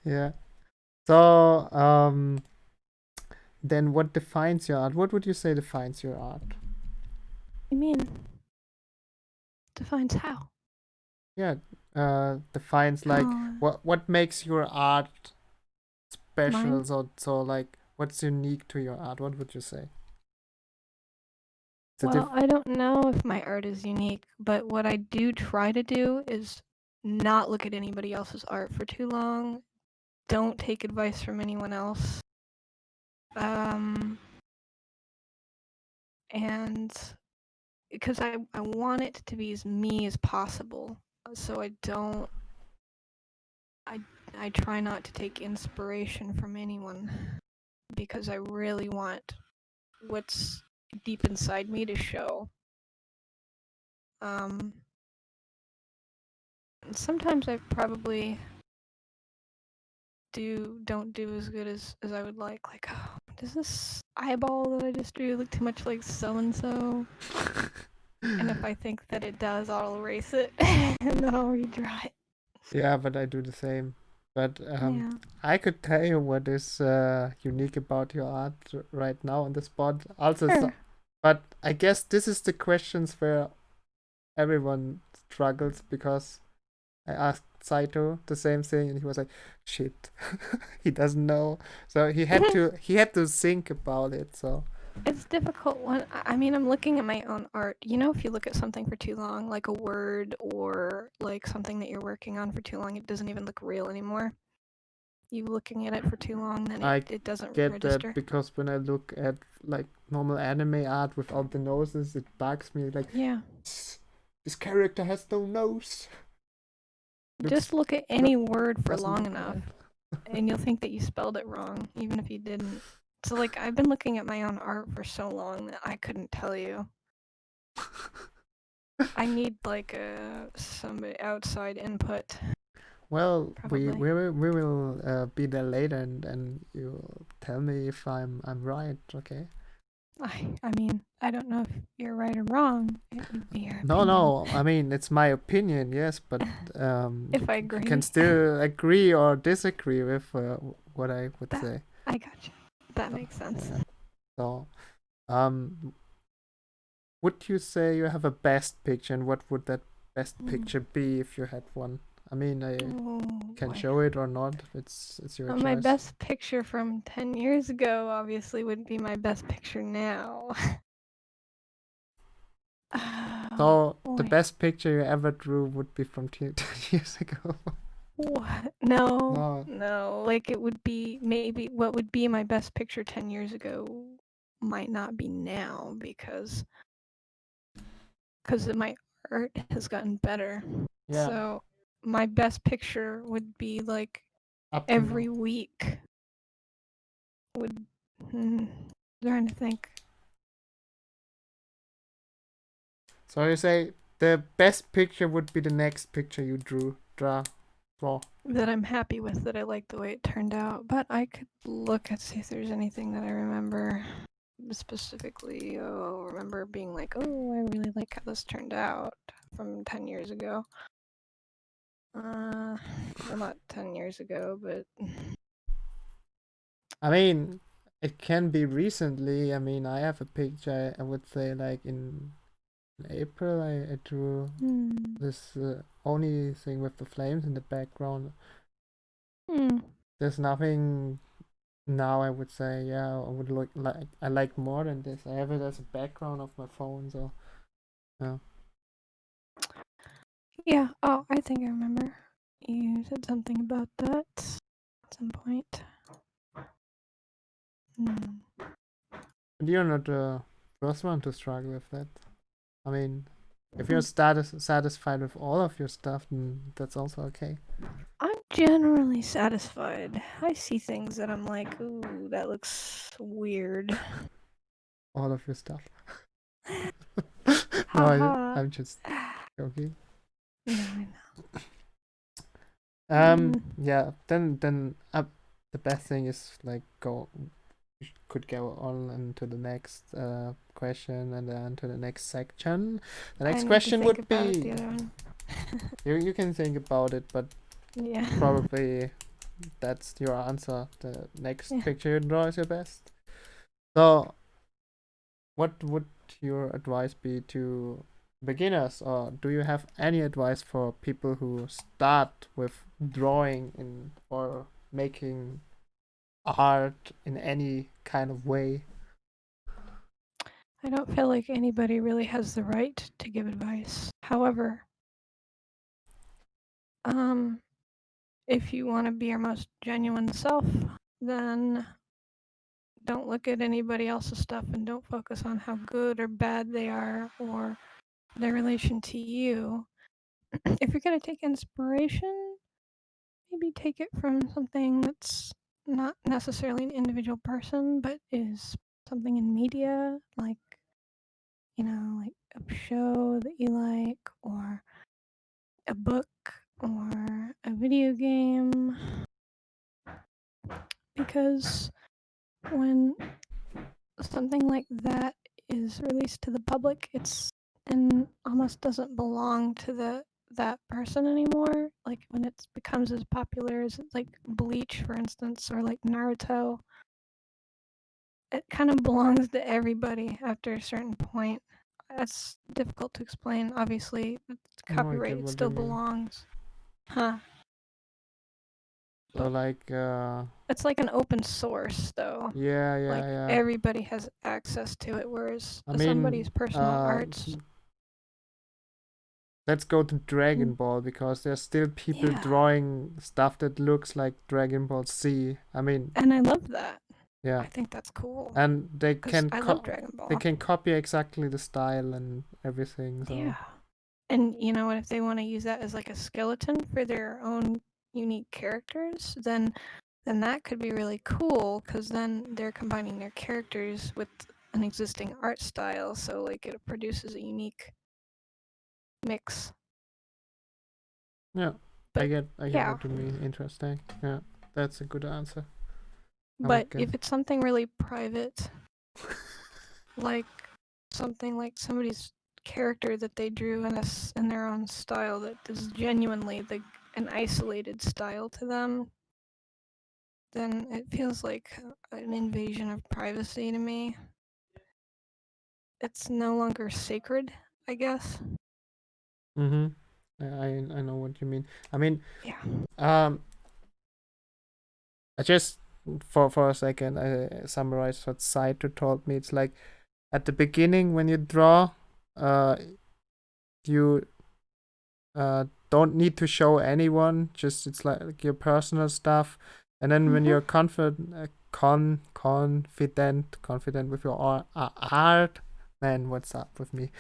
Speaker 2: Yeah. So, then what defines your art? What would you say defines your art?
Speaker 1: You mean defines how?
Speaker 2: Yeah, defines like
Speaker 1: How
Speaker 2: what makes your art special.
Speaker 1: mine?
Speaker 2: So like what's unique to your art? What would you say? It's a
Speaker 1: Well, I don't know if my art is unique, but what I do try to do is not look at anybody else's art for too long. Don't take advice from anyone else. And because I want it to be as me as possible. So I try not to take inspiration from anyone because I really want what's deep inside me to show. Sometimes I probably don't do as good as I would like. Like, oh, does this eyeball that I just drew look too much like so and so? And if I think that it does, I'll erase it and then I'll redraw it.
Speaker 2: Yeah, but I do the same. But
Speaker 1: Yeah.
Speaker 2: I could tell you what is unique about your art right now on the spot. Also,
Speaker 1: Sure.
Speaker 2: but I guess this is the questions where everyone struggles because I asked Saito the same thing and he was like, "Shit, he doesn't know." So he had to think about it. So
Speaker 1: It's difficult when I mean I'm looking at my own art. You know, if you look at something for too long, like a word or like something that you're working on for too long, it doesn't even look real anymore. You looking at it for too long, then
Speaker 2: I
Speaker 1: it doesn't
Speaker 2: get that
Speaker 1: register.
Speaker 2: because when I look at like normal anime art without the noses, it bugs me. Like,
Speaker 1: Yeah.
Speaker 2: this character has no nose.
Speaker 1: Just look at any word for long enough,
Speaker 2: right.
Speaker 1: and you'll think that you spelled it wrong, even if you didn't. So, like, I've been looking at my own art for so long that I couldn't tell you. I need like somebody outside input.
Speaker 2: Well,
Speaker 1: Probably.
Speaker 2: we will be there later, and you tell me if I'm right. Okay.
Speaker 1: I mean, I don't know if you're right or wrong. It would be your
Speaker 2: No,
Speaker 1: opinion.
Speaker 2: no. I mean, it's my opinion, yes, but
Speaker 1: If I
Speaker 2: you
Speaker 1: agree.
Speaker 2: can still agree or disagree with what I would say.
Speaker 1: I got you. That makes sense.
Speaker 2: Yeah. So, would you say you have a best picture, and what would that best picture be if you had one? I mean, I can show it or not. It's your choice.
Speaker 1: My best picture from 10 years ago obviously wouldn't be my best picture now.
Speaker 2: So the best picture you ever drew would be from 10 years ago.
Speaker 1: What? No. Like it would be maybe what would be my best picture 10 years ago might not be now because my art has gotten better.
Speaker 2: Yeah.
Speaker 1: So my best picture would be like every week would trying to think.
Speaker 2: So you say the best picture would be the next picture you draw.
Speaker 1: That I'm happy with, that I like the way it turned out. But I could look and see if there's anything that I remember specifically. Remember being like, oh, I really like how this turned out from 10 years ago. Well, not 10 years ago, but
Speaker 2: I mean, it can be recently. I mean, I have a picture. I would say like in April, I drew this only thing with the flames in the background. There's nothing now. I would say, yeah, I would look like I like more than this. I have it as a background of my phone, so yeah.
Speaker 1: Yeah. Oh, I think I remember. You said something about that at some point.
Speaker 2: You're not the first one to struggle with that. I mean, if you're satisfied with all of your stuff, then that's also okay.
Speaker 1: I'm generally satisfied. I see things that I'm like, ooh, that looks weird.
Speaker 2: All of your stuff. No, I'm just joking.
Speaker 1: No, I know.
Speaker 2: Yeah. Then the best thing is like go could go on into the next question and then to the next section. The next
Speaker 1: I need
Speaker 2: question
Speaker 1: to think
Speaker 2: would
Speaker 1: about
Speaker 2: be
Speaker 1: the other one.
Speaker 2: you can think about it, but
Speaker 1: Yeah.
Speaker 2: probably that's your answer. The next
Speaker 1: Yeah.
Speaker 2: picture you draw is your best. So, what would your advice be to beginners, or do you have any advice for people who start with drawing in or making art in any kind of way?
Speaker 1: I don't feel like anybody really has the right to give advice. However, if you want to be your most genuine self, then don't look at anybody else's stuff and don't focus on how good or bad they are or their relation to you. If you're going to take inspiration, maybe take it from something that's not necessarily an individual person, but is something in media, like, like a show that you like, or a book, or a video game. Because when something like that is released to the public, it's and almost doesn't belong to that person anymore. Like when it becomes as popular as like Bleach, for instance, or like Naruto, it kind of belongs to everybody after a certain point. That's difficult to explain. Obviously, it's
Speaker 2: No, I
Speaker 1: copyright;
Speaker 2: get
Speaker 1: it
Speaker 2: what you
Speaker 1: still
Speaker 2: mean.
Speaker 1: belongs. Huh?
Speaker 2: So
Speaker 1: But
Speaker 2: like,
Speaker 1: it's like an open source, though.
Speaker 2: yeah,
Speaker 1: Like
Speaker 2: yeah, yeah.
Speaker 1: everybody has access to it, whereas
Speaker 2: I
Speaker 1: somebody's
Speaker 2: mean,
Speaker 1: personal arts.
Speaker 2: let's go to Dragon
Speaker 1: Mm,
Speaker 2: Ball because there's still people
Speaker 1: yeah,
Speaker 2: drawing stuff that looks like Dragon Ball Z. I mean,
Speaker 1: and I love that.
Speaker 2: yeah,
Speaker 1: I think that's cool
Speaker 2: and
Speaker 1: because I love Dragon
Speaker 2: they
Speaker 1: Ball.
Speaker 2: can copy exactly the style and everything.
Speaker 1: Yeah,
Speaker 2: So
Speaker 1: and you know what? If they want to use that as like a skeleton for their own unique characters, then that could be really cool because then they're combining their characters with an existing art style, so like it produces a unique mix.
Speaker 2: yeah,
Speaker 1: But
Speaker 2: I get
Speaker 1: yeah,
Speaker 2: what you mean. Interesting. Yeah, that's a good answer. I
Speaker 1: but
Speaker 2: would get.
Speaker 1: if it's something really private, like something like somebody's character that they drew in their own style that is genuinely an isolated style to them, then it feels like an invasion of privacy to me. It's no longer sacred, I guess.
Speaker 2: Mhm. I know what you mean. I mean,
Speaker 1: Yeah.
Speaker 2: um, I just for a second I summarized what Saito told me. It's like at the beginning when you draw, uh, you don't need to show anyone. Just it's like your personal stuff, and then when
Speaker 1: Mm-hmm.
Speaker 2: you're confident with your art. Man, what's up with me?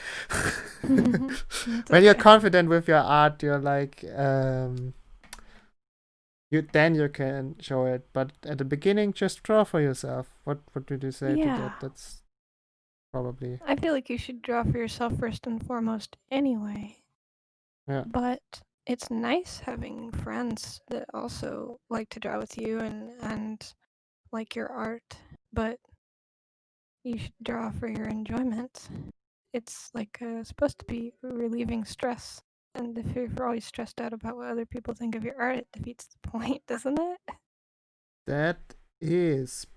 Speaker 1: It's
Speaker 2: When you're
Speaker 1: okay.
Speaker 2: confident with your art, you're like you can show it, but at the beginning just draw for yourself. What did you say to
Speaker 1: Yeah.
Speaker 2: that? That's probably
Speaker 1: I feel like you should draw for yourself first and foremost anyway.
Speaker 2: yeah.
Speaker 1: But it's nice having friends that also like to draw with you and like your art, but you should draw for your enjoyment. It's like supposed to be relieving stress. And if you're always stressed out about what other people think of your art, it defeats the point, doesn't it?
Speaker 2: That is,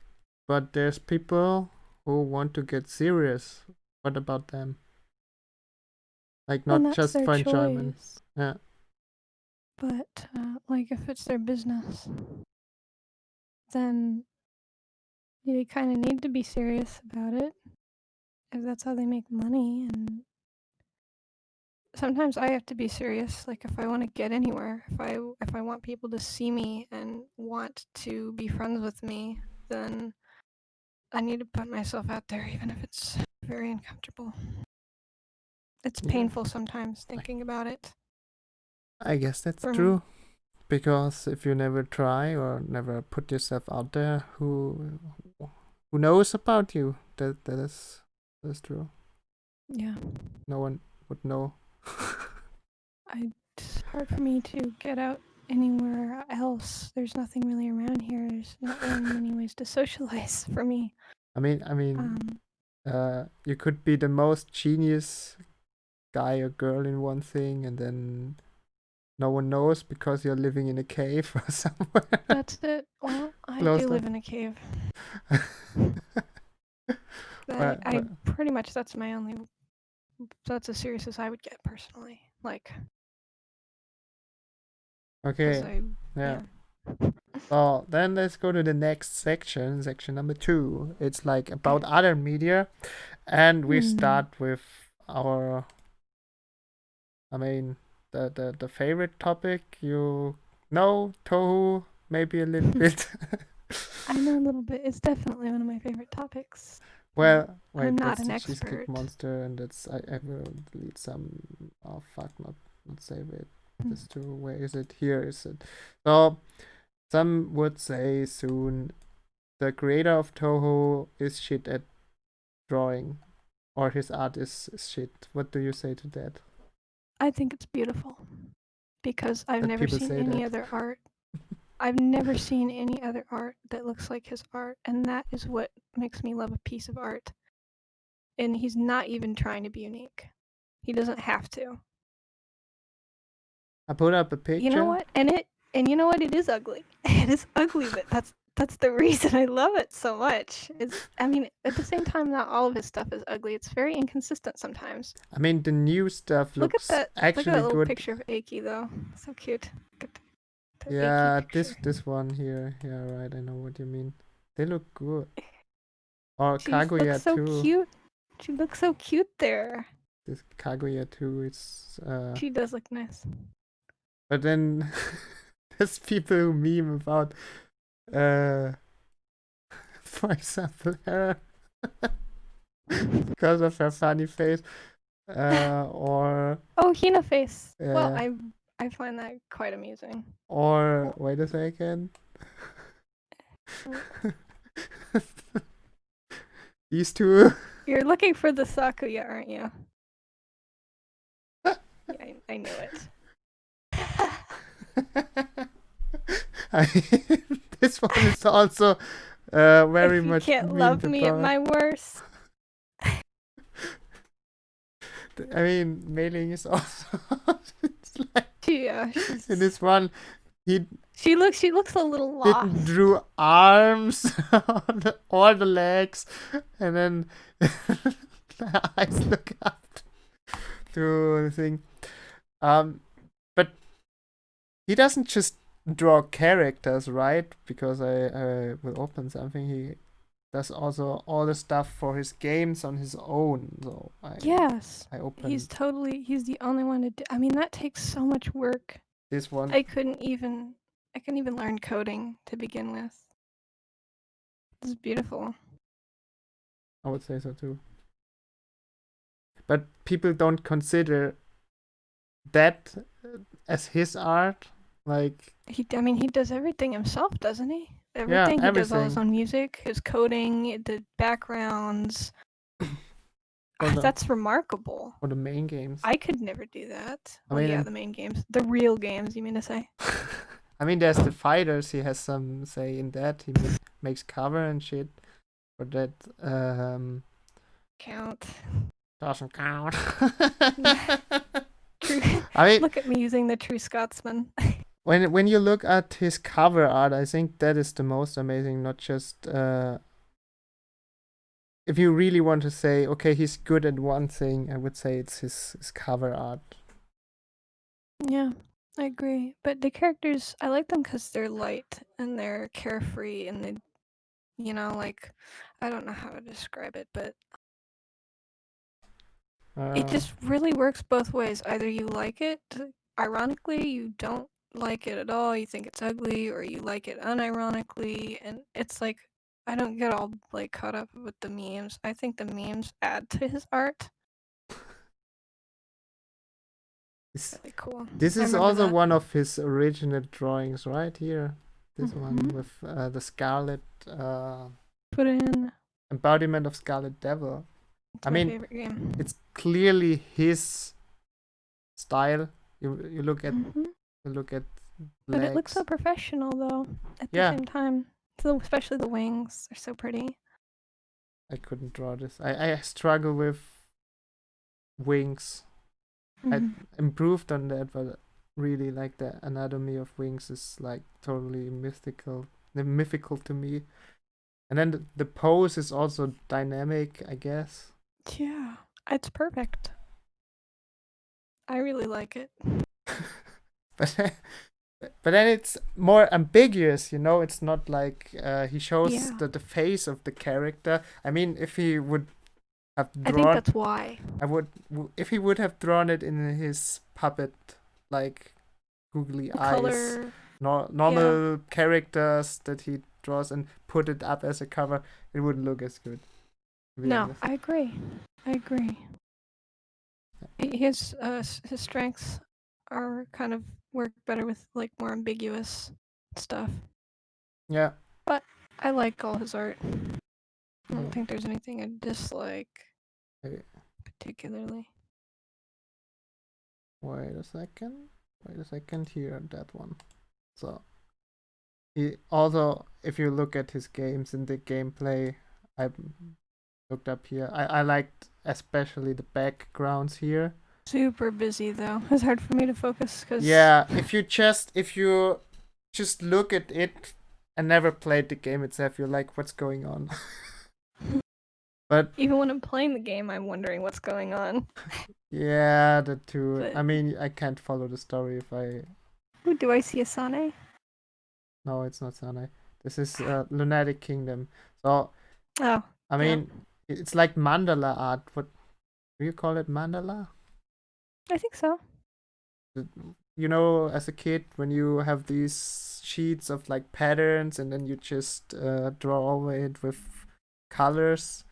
Speaker 2: but there's people who want to get serious. What about them? Like
Speaker 1: Then
Speaker 2: not
Speaker 1: that's
Speaker 2: just
Speaker 1: their
Speaker 2: for enjoyment.
Speaker 1: choice.
Speaker 2: Yeah.
Speaker 1: But like if it's their business, then they kind of need to be serious about it if that's how they make money. And sometimes I have to be serious. Like if I want to get anywhere, if I want people to see me and want to be friends with me, then I need to put myself out there, even if it's very uncomfortable. It's
Speaker 2: Yeah.
Speaker 1: painful sometimes thinking about it.
Speaker 2: I guess that's
Speaker 1: For me,
Speaker 2: true. Because if you never try or never put yourself out there, who knows about you? That's true.
Speaker 1: yeah,
Speaker 2: No one would know.
Speaker 1: it's hard for me to get out anywhere else. There's nothing really around here. There's not really many ways to socialize for me.
Speaker 2: I mean, you could be the most genius guy or girl in one thing, and then no one knows because you're living in a cave or somewhere.
Speaker 1: That's it. Well, I
Speaker 2: Closed
Speaker 1: do live
Speaker 2: up.
Speaker 1: in a cave.
Speaker 2: But-
Speaker 1: I pretty much that's as serious as I would get personally. Like, 'cause
Speaker 2: Okay. Yeah. So then let's go to the next section number 2. It's like about other media, and we start with our, I mean, the favorite topic. You know, Tohu, maybe a little bit.
Speaker 1: I know a little bit. It's definitely one of my favorite topics.
Speaker 2: Well, wait,
Speaker 1: I'm not
Speaker 2: that's
Speaker 1: an
Speaker 2: the Cheesecake
Speaker 1: expert.
Speaker 2: Monster, and that's I will delete some. Oh fuck, not save it. This too. Where is it? Here is it. So some would say soon the creator of Toho is shit at drawing, or his art is shit. What do you say to that?
Speaker 1: I think it's beautiful because I've
Speaker 2: That
Speaker 1: never
Speaker 2: people
Speaker 1: seen
Speaker 2: say
Speaker 1: any
Speaker 2: that.
Speaker 1: other art. I've never seen any other art that looks like his art, and that is what makes me love a piece of art. And he's not even trying to be unique. He doesn't have to.
Speaker 2: I put up a picture.
Speaker 1: You know what? And you know what? It is ugly. It is ugly, but that's the reason I love it so much. I mean, at the same time, not all of his stuff is ugly. It's very inconsistent sometimes.
Speaker 2: I mean, the new stuff looks
Speaker 1: Look at
Speaker 2: actually
Speaker 1: that little
Speaker 2: good.
Speaker 1: picture of Aki though. So cute.
Speaker 2: Yeah, this one here. Yeah, right. I know what you mean. They look good. Or
Speaker 1: She
Speaker 2: Kaguya
Speaker 1: looks so
Speaker 2: too.
Speaker 1: cute. She looks so cute there.
Speaker 2: This Kaguya too. It's
Speaker 1: She does look nice.
Speaker 2: But then there's people who meme about for example her because of her funny face. Or
Speaker 1: Hina face. Well,
Speaker 2: yeah.
Speaker 1: I find that quite amusing.
Speaker 2: Or wait a second. These two.
Speaker 1: You're looking for the Sakuya, aren't you? Yeah, I knew it.
Speaker 2: This one is also very
Speaker 1: if you
Speaker 2: much.
Speaker 1: Can't love me at my worst.
Speaker 2: I mean, Mei-Ling is also. It's like in this one,
Speaker 1: she looks a little lost.
Speaker 2: Didn't drew arms or the legs, and then the eyes look up to the thing. But he doesn't just draw characters, right? Because I will open something. He does also all the stuff for his games on his own. So I opened.
Speaker 1: He's the only one to do. I mean, that takes so much work.
Speaker 2: This one.
Speaker 1: I couldn't even learn coding to begin with. This is beautiful.
Speaker 2: I would say so too. But people don't consider that as his art. Like
Speaker 1: he does everything himself, doesn't he? Everything. He does all his own music, his coding, the backgrounds. That's remarkable.
Speaker 2: For the main games.
Speaker 1: I could never do that. The main games. The real games, you mean to say?
Speaker 2: I mean, there's the fighters. He has some say in that. He makes cover and shit. For that,
Speaker 1: count.
Speaker 2: Doesn't count.
Speaker 1: True.
Speaker 2: I mean,
Speaker 1: look at me using the true Scotsman.
Speaker 2: when you look at his cover art, I think that is the most amazing. Not just if you really want to say, okay, he's good at one thing, I would say it's his cover art.
Speaker 1: Yeah, I agree. But the characters, I like them because they're light and they're carefree and they, I don't know how to describe it, but it just really works both ways. Either you like it, ironically, you don't like it at all, you think it's ugly, or you like it unironically, and it's like, I don't get all caught up with the memes. I think the memes add to his art. It's really cool.
Speaker 2: This is also one of his original drawings, right here. This one with the Scarlet.
Speaker 1: Put in.
Speaker 2: Embodiment of Scarlet Devil.
Speaker 1: It's my favorite game.
Speaker 2: It's clearly his style. You look at
Speaker 1: But it looks
Speaker 2: legs.
Speaker 1: so professional though. At the
Speaker 2: Yeah,
Speaker 1: same time, so especially the wings are so pretty.
Speaker 2: I couldn't draw this. I struggle with wings. I
Speaker 1: Mhm.
Speaker 2: improved on that, but really like the anatomy of wings is like totally mythical to me. And then the pose is also dynamic, I guess.
Speaker 1: Yeah, it's perfect. I really like it.
Speaker 2: but but then it's more ambiguous, you know. It's not like he shows
Speaker 1: Yeah,
Speaker 2: the face of the character. I mean, if he would have
Speaker 1: I think
Speaker 2: drawn,
Speaker 1: that's why.
Speaker 2: if he would have drawn it in his puppet, like googly
Speaker 1: The
Speaker 2: eyes,
Speaker 1: color, yeah.
Speaker 2: normal characters that he draws and put it up as a cover, it wouldn't look as good, to be
Speaker 1: No,
Speaker 2: honest.
Speaker 1: I agree. I agree. His strengths are kind of work better with like more ambiguous stuff.
Speaker 2: Yeah.
Speaker 1: But I like all his art. I don't
Speaker 2: Yeah.
Speaker 1: think there's anything I dislike
Speaker 2: Okay.
Speaker 1: particularly.
Speaker 2: Wait a second. Wait a second. Here, that one. So he also, if you look at his games in the gameplay, I looked up here. I liked especially the backgrounds here.
Speaker 1: Super busy though. It's hard for me to focus because
Speaker 2: Yeah, if you just look at it and never played the game itself, you're like, what's going on? But
Speaker 1: even when I'm playing the game, I'm wondering what's going on.
Speaker 2: yeah, the two.
Speaker 1: But
Speaker 2: I mean, I can't follow the story if I.
Speaker 1: ooh, do I see a Sane?
Speaker 2: No, it's not Sanai. This is Lunatic Kingdom. So
Speaker 1: Oh,
Speaker 2: I
Speaker 1: yeah.
Speaker 2: mean, it's like mandala art. What do you call it? Mandala?
Speaker 1: I think so.
Speaker 2: You know, as a kid, when you have these sheets of like patterns, and then you just draw over it with colors.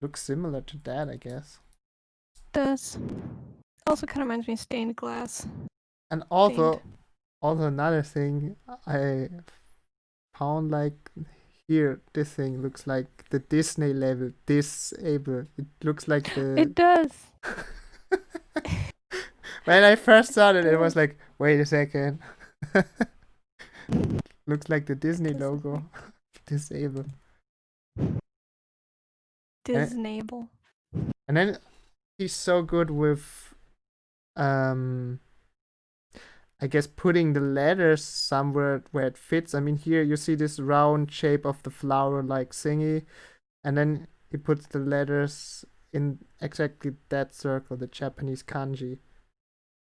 Speaker 2: Looks similar to that, I guess.
Speaker 1: Does also kind of reminds me of stained glass.
Speaker 2: And
Speaker 1: Stained.
Speaker 2: also another thing I found, like here, this thing looks like the Disney level disable. It looks like
Speaker 1: It
Speaker 2: the
Speaker 1: does.
Speaker 2: when I first saw it, it was like, wait a second. Looks like the Disney logo. Disable. And,
Speaker 1: Disnable.
Speaker 2: and then he's so good with I guess putting the letters somewhere where it fits. I mean, here you see this round shape of the flower like thingy, and then he puts the letters in exactly that circle, the Japanese kanji.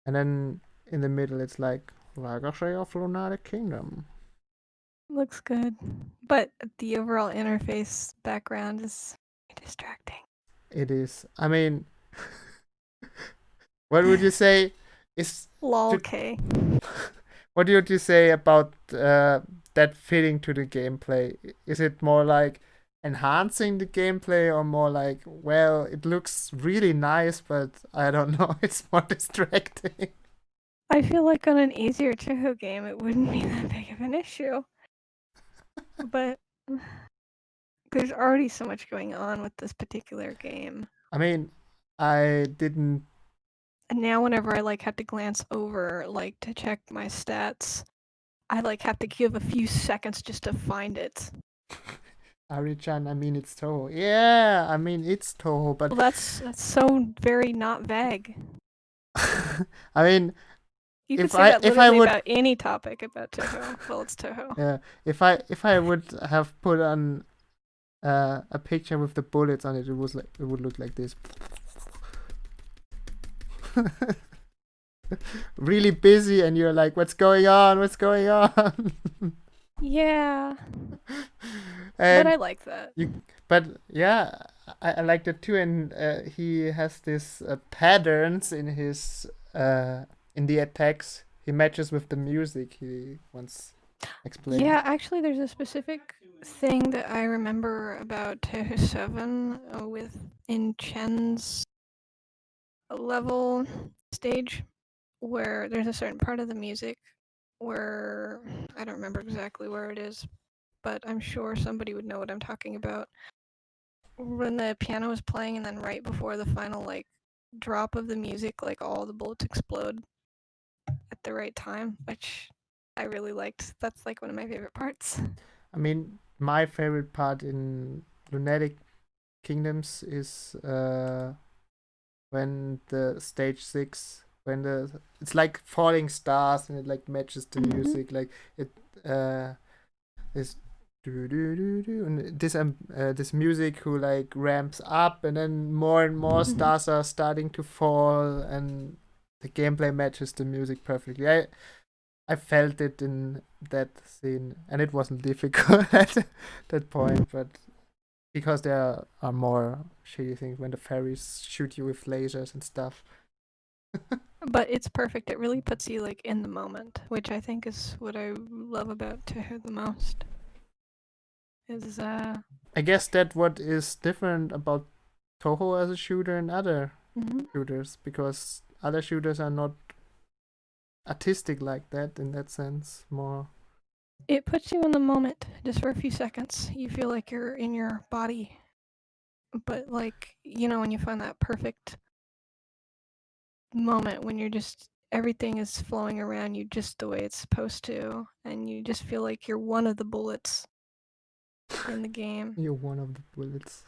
Speaker 2: And then in the middle it's like Legacy of Lunatic Kingdom.
Speaker 1: Looks good. But the overall interface background is distracting.
Speaker 2: It is. I mean, what would you say is
Speaker 1: Lol
Speaker 2: to,
Speaker 1: K.
Speaker 2: what would you say about that fitting to the gameplay? Is it more like enhancing the gameplay, or more like, well, it looks really nice, but I don't know, it's more distracting?
Speaker 1: I feel like on an easier Touhou game it wouldn't be that big of an issue. But there's already so much going on with this particular game.
Speaker 2: I mean, I didn't.
Speaker 1: And now whenever I like have to glance over like to check my stats, I like have to give a few seconds just to find it.
Speaker 2: Ari-chan, I mean, it's Toho. Yeah, I mean, it's Toho, but
Speaker 1: Well, that's so very not vague.
Speaker 2: I mean,
Speaker 1: You could
Speaker 2: if
Speaker 1: say that
Speaker 2: if I
Speaker 1: literally
Speaker 2: would,
Speaker 1: about any topic about Touhou. Well, it's Touhou.
Speaker 2: yeah, if I would have put on a picture with the bullets on it, it would look like this. Really busy, and you're like, what's going on? What's going on?
Speaker 1: Yeah.
Speaker 2: And
Speaker 1: But I like that.
Speaker 2: but yeah, I like that too. And he has this patterns in his in the attacks. He matches with the music. He once explained.
Speaker 1: Yeah, actually, there's a specific thing that I remember about Touhou 7 with in Chen's level stage, where there's a certain part of the music where I don't remember exactly where it is, but I'm sure somebody would know what I'm talking about. When the piano is playing, and then right before the final like drop of the music, like all the bullets explode. the right time, which I really liked. That's like one of my favorite parts.
Speaker 2: I mean, my favorite part in Lunatic Kingdoms is when the stage 6, when it's like falling stars and it like matches the music, like it is and this music who like ramps up and then more and more stars are starting to fall and the gameplay matches the music perfectly. I felt it in that scene, and it wasn't difficult at that point, but because there are more shitty things when the fairies shoot you with lasers and stuff.
Speaker 1: But it's perfect. It really puts you like in the moment, which I think is what I love about Toho the most. Is
Speaker 2: I guess that what is different about Toho as a shooter and other shooters, because other shooters are not artistic like that in that sense. More,
Speaker 1: it puts you in the moment just for a few seconds. You feel like you're in your body, but like when you find that perfect moment when you're just everything is flowing around you just the way it's supposed to, and you just feel like you're one of the bullets in the game.
Speaker 2: you're one of the bullets.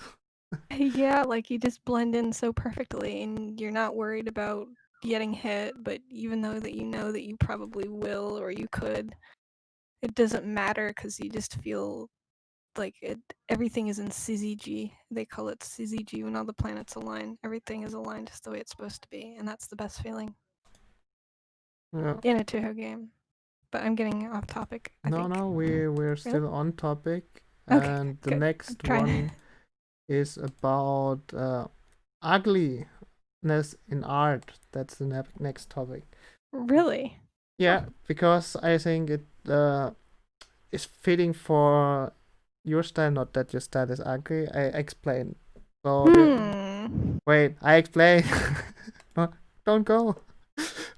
Speaker 1: Yeah, like you just blend in so perfectly, and you're not worried about getting hit. But even though that that you probably will or you could, it doesn't matter because you just feel like everything is in CZG. They call it CZG when all the planets align. Everything is aligned just the way it's supposed to be, and that's the best feeling in a Toho game. But I'm getting off topic.
Speaker 2: No, we're still on topic,
Speaker 1: okay,
Speaker 2: and the
Speaker 1: good.
Speaker 2: next one is about ugliness in art. That's the next topic.
Speaker 1: Really?
Speaker 2: Yeah, because I think it is fitting for your style. Not that your style is ugly. I explain. So wait, I explain. Don't go.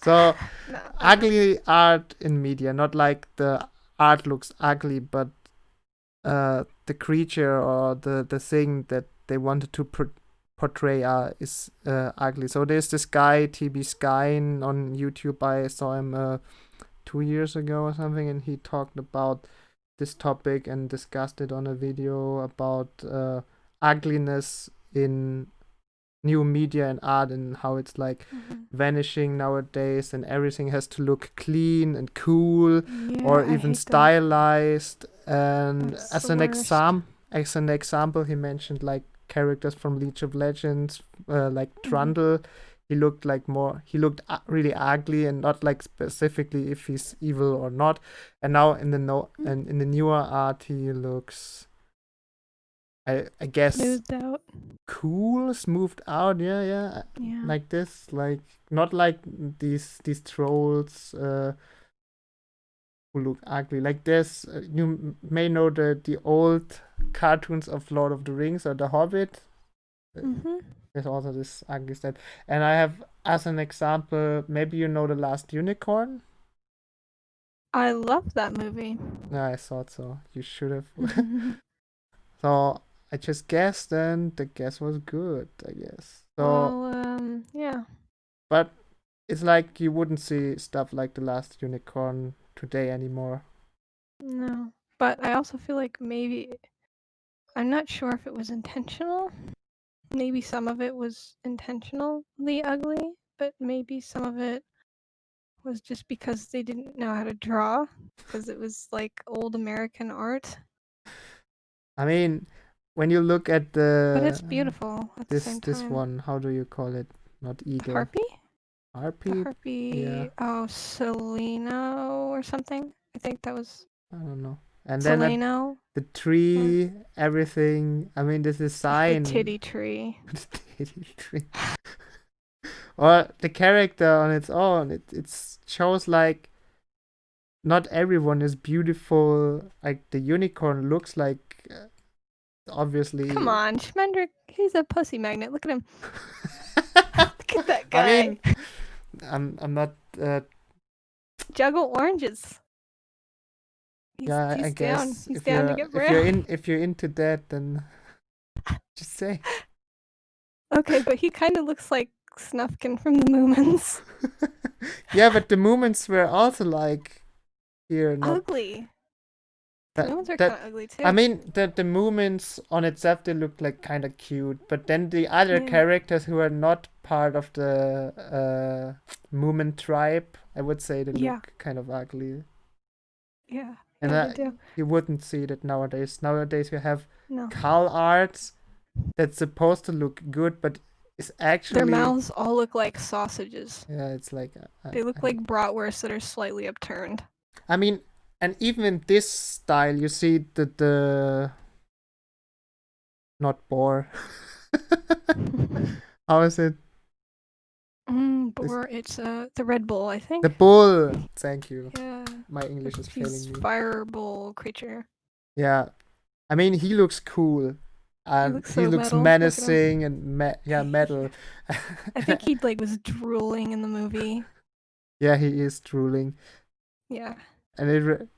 Speaker 2: So
Speaker 1: No.
Speaker 2: ugly art in media, not like the art looks ugly, but the creature or the thing that they wanted to portray is ugly. So there's this guy TB Skyn on YouTube. I saw him 2 years ago or something, and he talked about this topic and discussed it on a video about ugliness in new media and art and how it's like vanishing nowadays and everything has to look clean and cool or even stylized. And as an example, he mentioned like characters from League of Legends, like Trundle. He looked really ugly and not like specifically if he's evil or not. And now in the newer art, he looks, I guess,
Speaker 1: smoothed out.
Speaker 2: Cool, smoothed out, yeah, like this, like not like these trolls who look ugly. Like this, you may know the old cartoons of Lord of the Rings or The Hobbit. There's also this ugly stuff, and I have as an example, maybe you know The Last Unicorn.
Speaker 1: I love that movie.
Speaker 2: Yeah, I thought so. You should have. So I just guessed, and the guess was good, I guess. So,
Speaker 1: yeah.
Speaker 2: But it's like you wouldn't see stuff like The Last Unicorn today anymore.
Speaker 1: No. But I also feel like maybe, I'm not sure if it was intentional. Maybe some of it was intentionally ugly, but maybe some of it was just because they didn't know how to draw, because it was like old American art.
Speaker 2: I mean, when you look at
Speaker 1: but it's beautiful at the same time.
Speaker 2: This one, how do you call it? Not eagle.
Speaker 1: Harpy?
Speaker 2: Harpy?
Speaker 1: The harpy.
Speaker 2: Yeah.
Speaker 1: Oh, Seleno or something. I think that was.
Speaker 2: I don't know. And
Speaker 1: Seleno.
Speaker 2: Then the tree, everything. I mean, this is sign.
Speaker 1: The titty tree.
Speaker 2: The titty tree. Or the character on its own. It shows like not everyone is beautiful. Like the unicorn looks like obviously.
Speaker 1: Come on, Schmendrick, he's a pussy magnet. Look at him. Look at that guy.
Speaker 2: I mean, I'm not
Speaker 1: juggle oranges. He's
Speaker 2: I
Speaker 1: down.
Speaker 2: guess
Speaker 1: He's down to get brown.
Speaker 2: If you're into that, then just say.
Speaker 1: Okay, but he kind of looks like Snufkin from the Moomins.
Speaker 2: Yeah, but the movements were also like here not
Speaker 1: Ugly. The Moomins are
Speaker 2: that
Speaker 1: kind of ugly too.
Speaker 2: I mean the movements on itself they look like kind of cute, but then the other
Speaker 1: Yeah.
Speaker 2: characters who are not part of the Moomin tribe, I would say they
Speaker 1: Yeah.
Speaker 2: look kind of ugly.
Speaker 1: Yeah.
Speaker 2: And
Speaker 1: Yeah, they do.
Speaker 2: you wouldn't see that nowadays. Nowadays you have
Speaker 1: No.
Speaker 2: Carl arts that's supposed to look good, but it's actually
Speaker 1: Their mouths all look like sausages.
Speaker 2: yeah, it's like
Speaker 1: They look like bratwursts that are slightly upturned.
Speaker 2: I mean, and even in this style, you see the not boar. How is it?
Speaker 1: Boar, it's the Red Bull, I think.
Speaker 2: The bull. Thank you.
Speaker 1: Yeah.
Speaker 2: My English is failing me.
Speaker 1: Fireball creature.
Speaker 2: Yeah, I mean he looks cool, and
Speaker 1: looks
Speaker 2: he
Speaker 1: so
Speaker 2: looks
Speaker 1: metal. Look at him.
Speaker 2: menacing and metal.
Speaker 1: I think he was drooling in the movie.
Speaker 2: Yeah, he is drooling.
Speaker 1: Yeah.
Speaker 2: And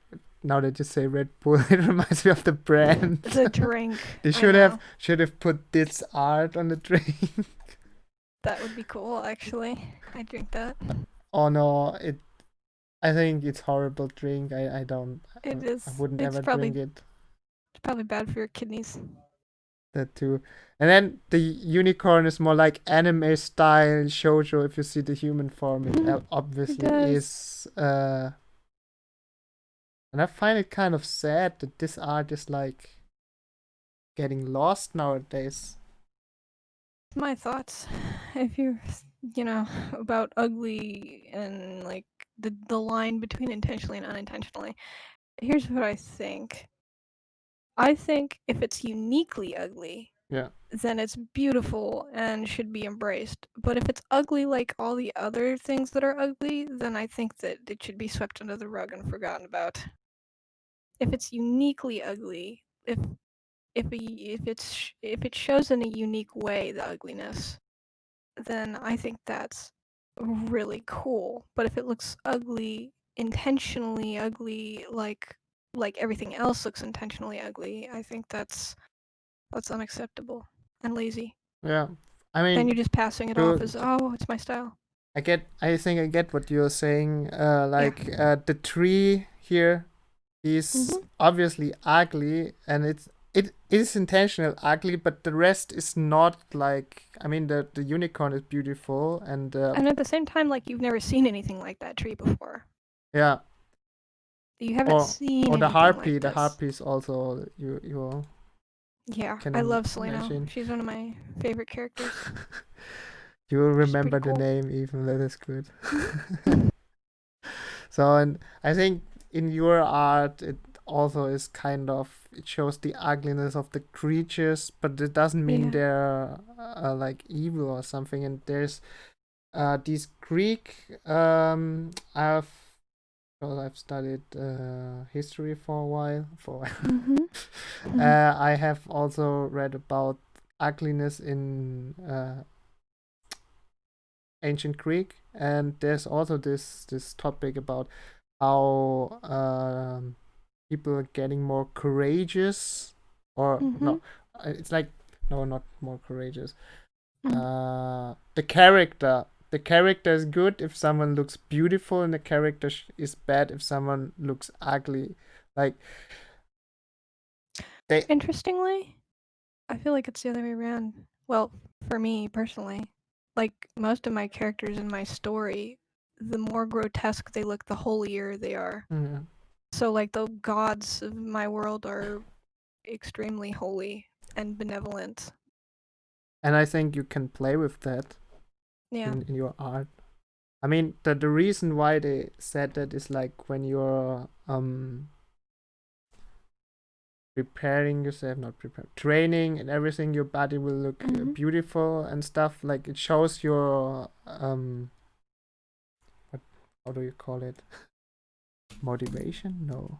Speaker 2: now that you say Red Bull, it reminds me of the brand.
Speaker 1: The drink.
Speaker 2: They should have put this art on the drink.
Speaker 1: That would be cool, actually. I drink that.
Speaker 2: Oh no, I think it's horrible drink. I don't.
Speaker 1: It is.
Speaker 2: I wouldn't
Speaker 1: It's
Speaker 2: ever
Speaker 1: probably
Speaker 2: drink it.
Speaker 1: It's probably bad for your kidneys.
Speaker 2: That too. And then the unicorn is more like anime style shoujo. If you see the human form, it obviously is. And I find it kind of sad that this art is like getting lost nowadays.
Speaker 1: My thoughts, if you're, about ugly and like the line between intentionally and unintentionally. Here's what I think. I think if it's uniquely ugly,
Speaker 2: Yeah.
Speaker 1: then it's beautiful and should be embraced. But if it's ugly like all the other things that are ugly, then I think that it should be swept under the rug and forgotten about. If it's uniquely ugly, if it shows in a unique way the ugliness, then I think that's really cool. But if it looks ugly, intentionally ugly, like everything else looks intentionally ugly, I think that's unacceptable and lazy.
Speaker 2: Yeah. I mean,
Speaker 1: then you're just passing it off as, oh, it's my style.
Speaker 2: I think I get what you're saying. The tree here is obviously ugly, and it is intentional ugly, but the rest is not like. I mean, the unicorn is beautiful, and
Speaker 1: at the same time, like you've never seen anything like that tree before.
Speaker 2: Yeah.
Speaker 1: You haven't seen.
Speaker 2: Or the harpy.
Speaker 1: Like
Speaker 2: the harpy is also you.
Speaker 1: Yeah, I love Selena. She's one of my favorite characters.
Speaker 2: You will remember the name even. That is good. So, and I think in your art it also is kind of, it shows the ugliness of the creatures, but it doesn't mean they're like evil or something. And there's these Greek I've studied history for a while. I have also read about ugliness in ancient Greek, and there's also this topic about how people are getting more courageous, or no, it's like no, not more courageous. The character is good if someone looks beautiful, and the character is bad if someone looks ugly. Like
Speaker 1: interestingly, I feel like it's the other way around. Well, for me personally, like most of my characters in my story, the more grotesque they look, the holier they are.
Speaker 2: Mm-hmm.
Speaker 1: So like the gods of my world are extremely holy and benevolent. And
Speaker 2: I think you can play with that in your art. I mean, the reason why they said that is like when you're training and everything, your body will look beautiful and stuff. Like it shows your how do you call it? Motivation? No.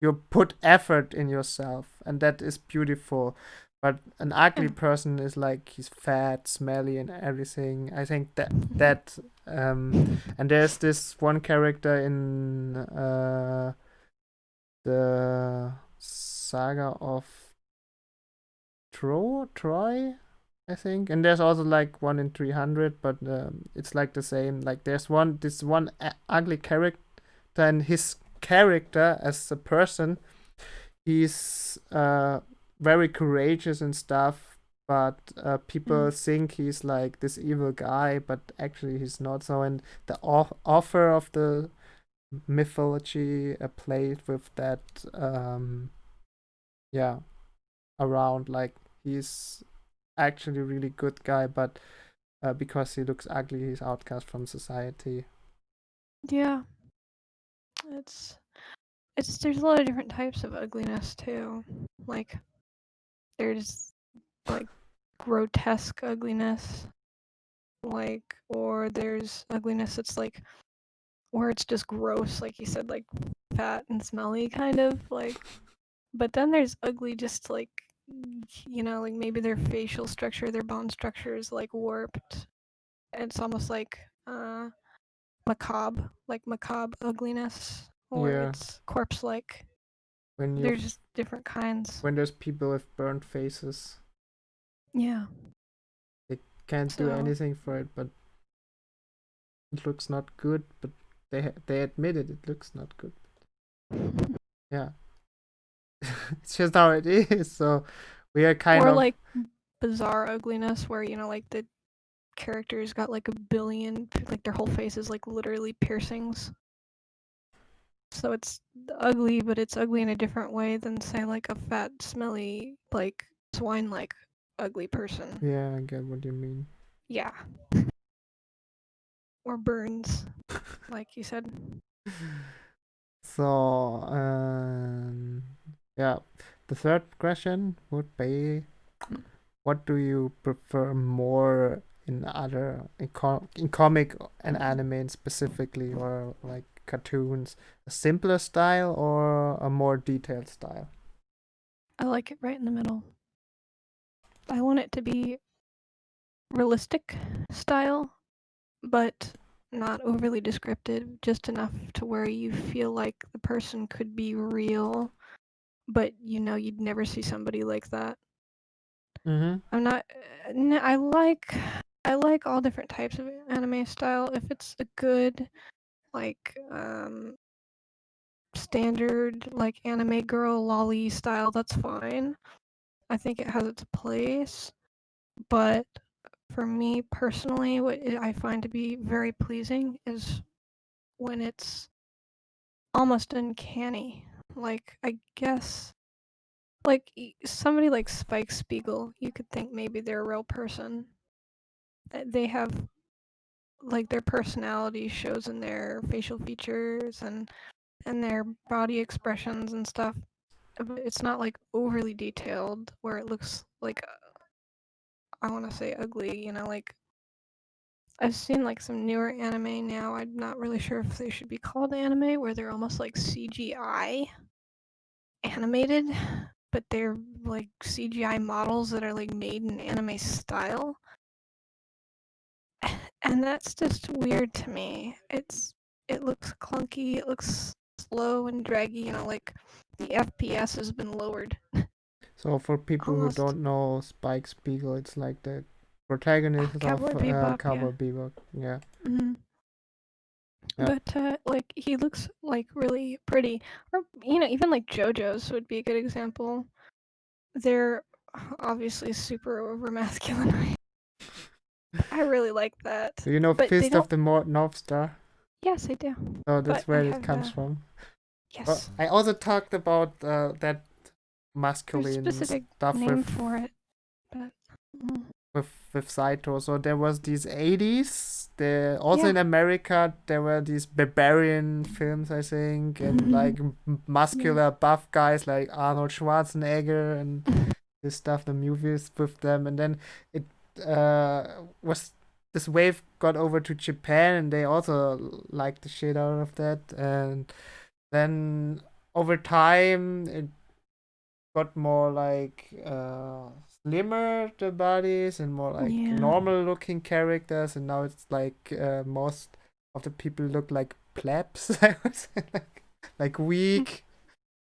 Speaker 2: You put effort in yourself, and that is beautiful. But an ugly person is like he's fat, smelly, and everything. I think that and there's this one character in the saga of Troy, I think. And there's also like 1 in 300, but it's like the same. Like there's this one ugly character, and his character as a person, he's very courageous and stuff, but people think he's like this evil guy, but actually he's not. So, and the author of the mythology played with that, yeah, around, like he's actually a really good guy, but because he looks ugly, he's outcast from society.
Speaker 1: Yeah. It's there's a lot of different types of ugliness too. Like there's like grotesque ugliness, like, or there's ugliness that's like where it's just gross, like you said, like fat and smelly kind of like. But then there's ugly just like, like maybe their facial structure, their bone structure is like warped. It's almost like macabre ugliness, or
Speaker 2: Yeah,
Speaker 1: it's corpse like.
Speaker 2: when you
Speaker 1: There's just different kinds.
Speaker 2: when there's people with burnt faces,
Speaker 1: Yeah.
Speaker 2: they can't do
Speaker 1: So
Speaker 2: anything for it, but it looks not good. But they admit it. It looks not good. Yeah, it's just how it is. So we are kind
Speaker 1: or
Speaker 2: of
Speaker 1: like bizarre ugliness where like the characters got like a billion, like their whole face is like literally piercings. So it's ugly, but it's ugly in a different way than say like a fat, smelly, like swine-like ugly person.
Speaker 2: yeah. I get what you mean.
Speaker 1: Yeah. Or burns, like you said.
Speaker 2: So yeah, the third question would be, what do you prefer more in other in comic and anime specifically, or like cartoons, a simpler style or a more detailed style?
Speaker 1: I like it right in the middle. I want it to be realistic style, but not overly descriptive, just enough to where you feel like the person could be real, but you'd never see somebody like that.
Speaker 2: Mm-hmm.
Speaker 1: I'm not. I like all different types of anime style. If it's a good like standard like anime girl lolly style, that's fine. I think it has its place, but for me personally, what I find to be very pleasing is when it's almost uncanny. Like I guess like somebody like Spike Spiegel, you could think maybe they're a real person. They have like their personality shows in their facial features and their body expressions and stuff. But it's not like overly detailed where it looks like I want to say ugly, like I've seen like some newer anime now. I'm not really sure if they should be called anime where they're almost like CGI animated, but they're like CGI models that are like made in anime style. And that's just weird to me. It looks clunky, it looks slow and draggy, like the FPS has been lowered.
Speaker 2: So for people who
Speaker 1: Almost.
Speaker 2: don't know Spike Spiegel, it's like the protagonist of
Speaker 1: Cowboy Bebop, yeah.
Speaker 2: Cowboy Bebop. Yeah.
Speaker 1: hmm
Speaker 2: Yeah.
Speaker 1: But like he looks like really pretty, or even like JoJo's would be a good example. They're obviously super over masculine. I really like that,
Speaker 2: Do you know
Speaker 1: but they
Speaker 2: Fist of
Speaker 1: don't.
Speaker 2: the North Star?
Speaker 1: Yes, I do.
Speaker 2: So
Speaker 1: But
Speaker 2: that's
Speaker 1: I
Speaker 2: where it
Speaker 1: have
Speaker 2: comes from.
Speaker 1: yes.
Speaker 2: I also talked about that
Speaker 1: There's a
Speaker 2: masculine
Speaker 1: specific
Speaker 2: stuff
Speaker 1: name for it, but
Speaker 2: with Saito. So there was these 80s. There also
Speaker 1: yeah.
Speaker 2: in America there were these barbarian films, I think, and like muscular buff guys like Arnold Schwarzenegger and this stuff. The movies with them, and then it was this wave got over to Japan, and they also liked the shit out of that, and then over time it got more like slimmer the bodies and more like
Speaker 1: Yeah.
Speaker 2: normal looking characters, and now it's like most of the people look like plebs. I would say, like weak.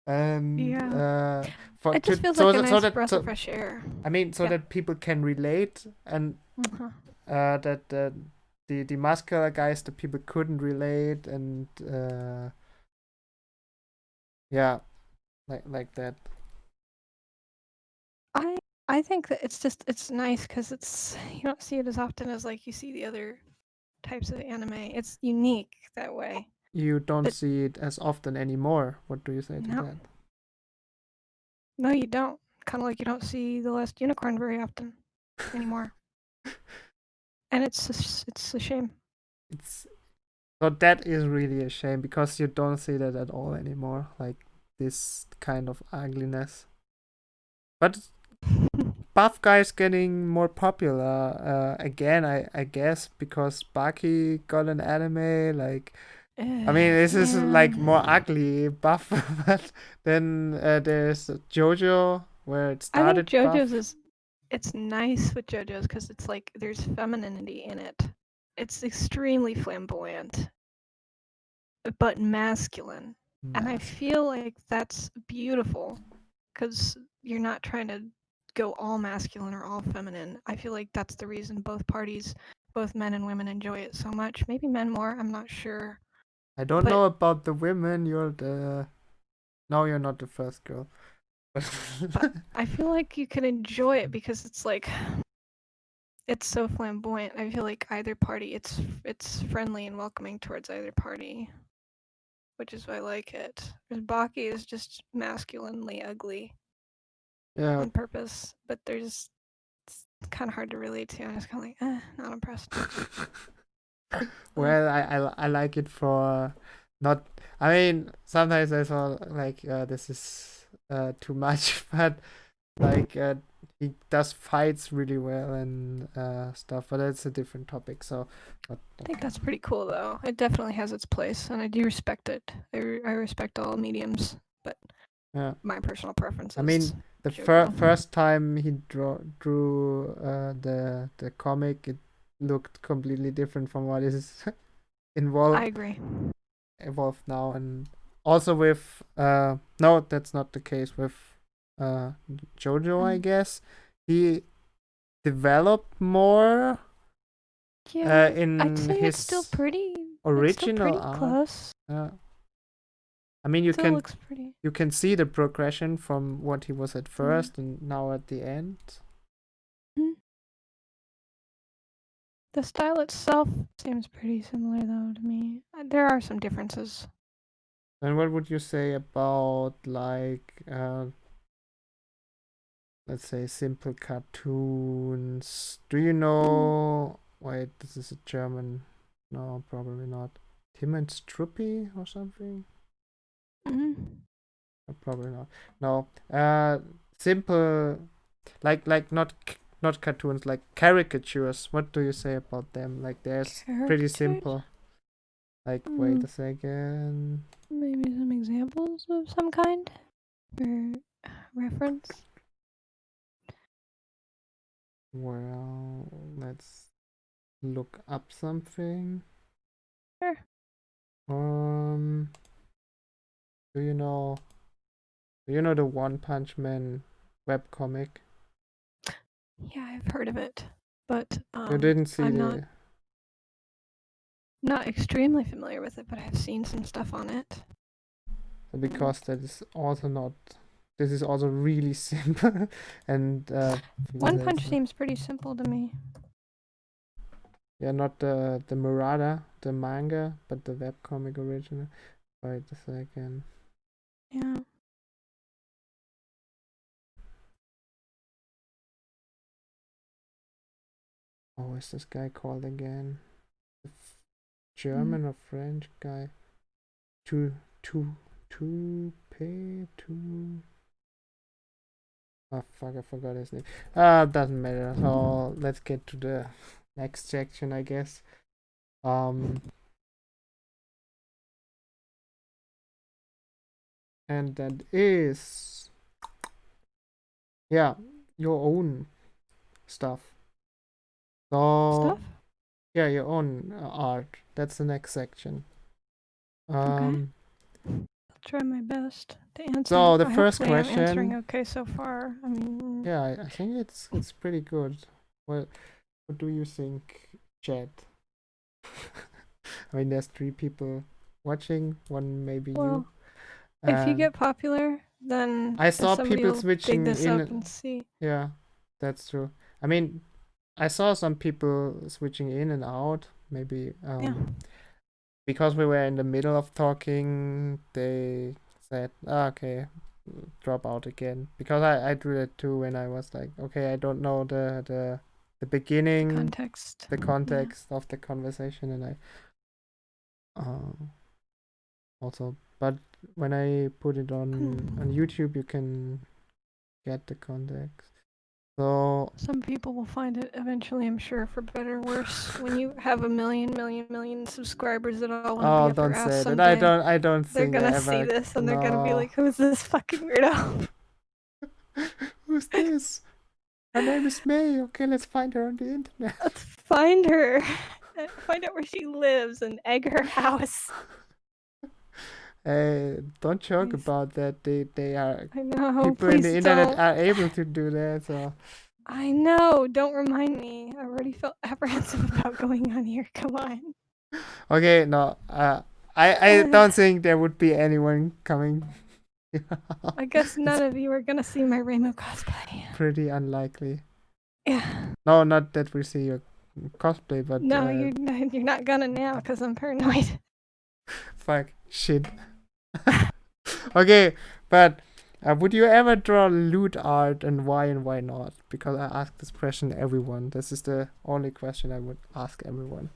Speaker 2: and
Speaker 1: Yeah.
Speaker 2: for
Speaker 1: It just feels
Speaker 2: so
Speaker 1: like a
Speaker 2: that,
Speaker 1: nice breath of fresh air.
Speaker 2: I mean, so
Speaker 1: Yeah.
Speaker 2: that people can relate, and
Speaker 1: Uh-huh.
Speaker 2: that the muscular guys, the people couldn't relate, and yeah, like that.
Speaker 1: I think that it's nice because it's you don't see it as often as like you see the other types of anime. It's unique that way.
Speaker 2: You don't
Speaker 1: But
Speaker 2: see it as often anymore. What do you say to
Speaker 1: no,
Speaker 2: that?
Speaker 1: no, you don't. Kind of like you don't see the last unicorn very often anymore, and it's a shame.
Speaker 2: It's so that is really a shame because you don't see that at all anymore. Like this kind of ugliness. But buff guys getting more popular again. I guess because Baki got an anime. Like I mean, this is
Speaker 1: Yeah.
Speaker 2: like more ugly buff, but then there's JoJo where it
Speaker 1: I think
Speaker 2: started
Speaker 1: JoJo's
Speaker 2: buff.
Speaker 1: is it's nice with JoJo's because it's like there's femininity in it. It's extremely flamboyant, but masculine. And I
Speaker 2: Mask.
Speaker 1: feel like that's beautiful because you're not trying to go all masculine or all feminine. I feel like that's the reason both parties, both men and women, enjoy it so much. Maybe men more, I'm not sure.
Speaker 2: I don't
Speaker 1: But
Speaker 2: know about the women. You're the no, you're not the first girl.
Speaker 1: but I feel like you can enjoy it because it's like it's so flamboyant. I feel like either party, it's friendly and welcoming towards either party, which is why I like it. Because Baki is just masculinely ugly
Speaker 2: Yeah.
Speaker 1: on purpose, but it's kind of hard to relate to. I'm just kind of like, not impressed.
Speaker 2: Well, I like it for not. I mean, sometimes I saw like this is too much, but like he does fights really well and stuff. But that's a different topic. So, but
Speaker 1: I think that's pretty cool, though. It definitely has its place, and I do respect it. I respect all mediums, but
Speaker 2: yeah.
Speaker 1: my personal preference
Speaker 2: I
Speaker 1: is
Speaker 2: mean, the
Speaker 1: JoJo.
Speaker 2: first time he drew the comic, it looked completely different from what is
Speaker 1: I
Speaker 2: involved
Speaker 1: agree.
Speaker 2: evolved now, and also with no, that's not the case with Jojo. I guess he developed more
Speaker 1: Yeah, I'd
Speaker 2: in
Speaker 1: say it's still
Speaker 2: his
Speaker 1: pretty. It's still
Speaker 2: original
Speaker 1: pretty
Speaker 2: art.
Speaker 1: close.
Speaker 2: I mean,
Speaker 1: Still looks pretty.
Speaker 2: you can see the progression from what he was at
Speaker 1: Yeah.
Speaker 2: first and now at the end.
Speaker 1: Mhm. The style itself seems pretty similar, though, to me. There are some differences.
Speaker 2: And what would you say about like let's say simple cartoons? Do you know? Wait, this is a German. No, probably not. Tim and Struppy or something?
Speaker 1: Mm-hmm.
Speaker 2: Probably not. No. Simple, like not cartoons, like caricatures. What do you say about them? Like there's pretty simple. Like wait a second.
Speaker 1: Maybe some examples of some kind for reference.
Speaker 2: Well, let's look up something.
Speaker 1: Sure.
Speaker 2: Um, do you know? Do you know the One Punch Man webcomic?
Speaker 1: Yeah, I've heard of it, but
Speaker 2: You didn't see
Speaker 1: I'm
Speaker 2: the
Speaker 1: not extremely familiar with it, but I've seen some stuff on it.
Speaker 2: because that is also not. This is also really simple, and
Speaker 1: One Punch seems pretty simple to me.
Speaker 2: yeah, not the Murata, the manga, but the webcomic original. Wait a second.
Speaker 1: Yeah.
Speaker 2: Oh, is this guy called again? German or French guy? Two, pay, two. Oh fuck! I forgot his name. Doesn't matter. So let's get to the next section, I guess. And that is yeah, your own stuff. So
Speaker 1: Stuff?
Speaker 2: yeah, your own art. That's the next section.
Speaker 1: Okay. try my best to answer.
Speaker 2: So the first
Speaker 1: Hopefully I'm answering
Speaker 2: question.
Speaker 1: okay so far. I mean,
Speaker 2: Yeah, I think it's pretty good. What do you think, chat? I mean, there's 3 people watching. One maybe you.
Speaker 1: well, if you get popular, then
Speaker 2: I saw
Speaker 1: somebody
Speaker 2: people
Speaker 1: will dig
Speaker 2: switching
Speaker 1: this
Speaker 2: in.
Speaker 1: up and see.
Speaker 2: Yeah, that's true. I mean, I saw some people switching in and out. Maybe
Speaker 1: Yeah.
Speaker 2: because we were in the middle of talking, they said, okay, drop out again. Because I do that too when I was like, okay, I don't know the beginning,
Speaker 1: Context.
Speaker 2: the context of the conversation, and I also, but when I put it on YouTube, you can get the context. So
Speaker 1: Some people will find it eventually, I'm sure, for better or worse. When you have a million subscribers that all want to be up
Speaker 2: don't
Speaker 1: your ass
Speaker 2: say that.
Speaker 1: someday,
Speaker 2: I don't
Speaker 1: they're
Speaker 2: think I
Speaker 1: gonna
Speaker 2: ever.
Speaker 1: see this and they're gonna be
Speaker 2: No.
Speaker 1: like, "Who's this fucking weirdo?"
Speaker 2: Who's this? Her name is May. Okay, let's find her on the internet.
Speaker 1: Let's find her, find out where she lives, and egg her house.
Speaker 2: Don't joke
Speaker 1: Please.
Speaker 2: about that. They are
Speaker 1: I know.
Speaker 2: people in
Speaker 1: Please
Speaker 2: the internet
Speaker 1: don't.
Speaker 2: are able to do that. So
Speaker 1: I know. Don't remind me. I already felt apprehensive about going on here. Come on.
Speaker 2: okay, no. I don't think there would be anyone coming.
Speaker 1: I guess none of you are gonna see my Rainbow cosplay.
Speaker 2: Pretty unlikely.
Speaker 1: Yeah.
Speaker 2: No, not that we see your cosplay, but
Speaker 1: No, you're not gonna now because I'm paranoid.
Speaker 2: fuck shit. Okay, but would you ever draw lewd art, and why not? Because I ask this question to everyone. This is the only question I would ask everyone.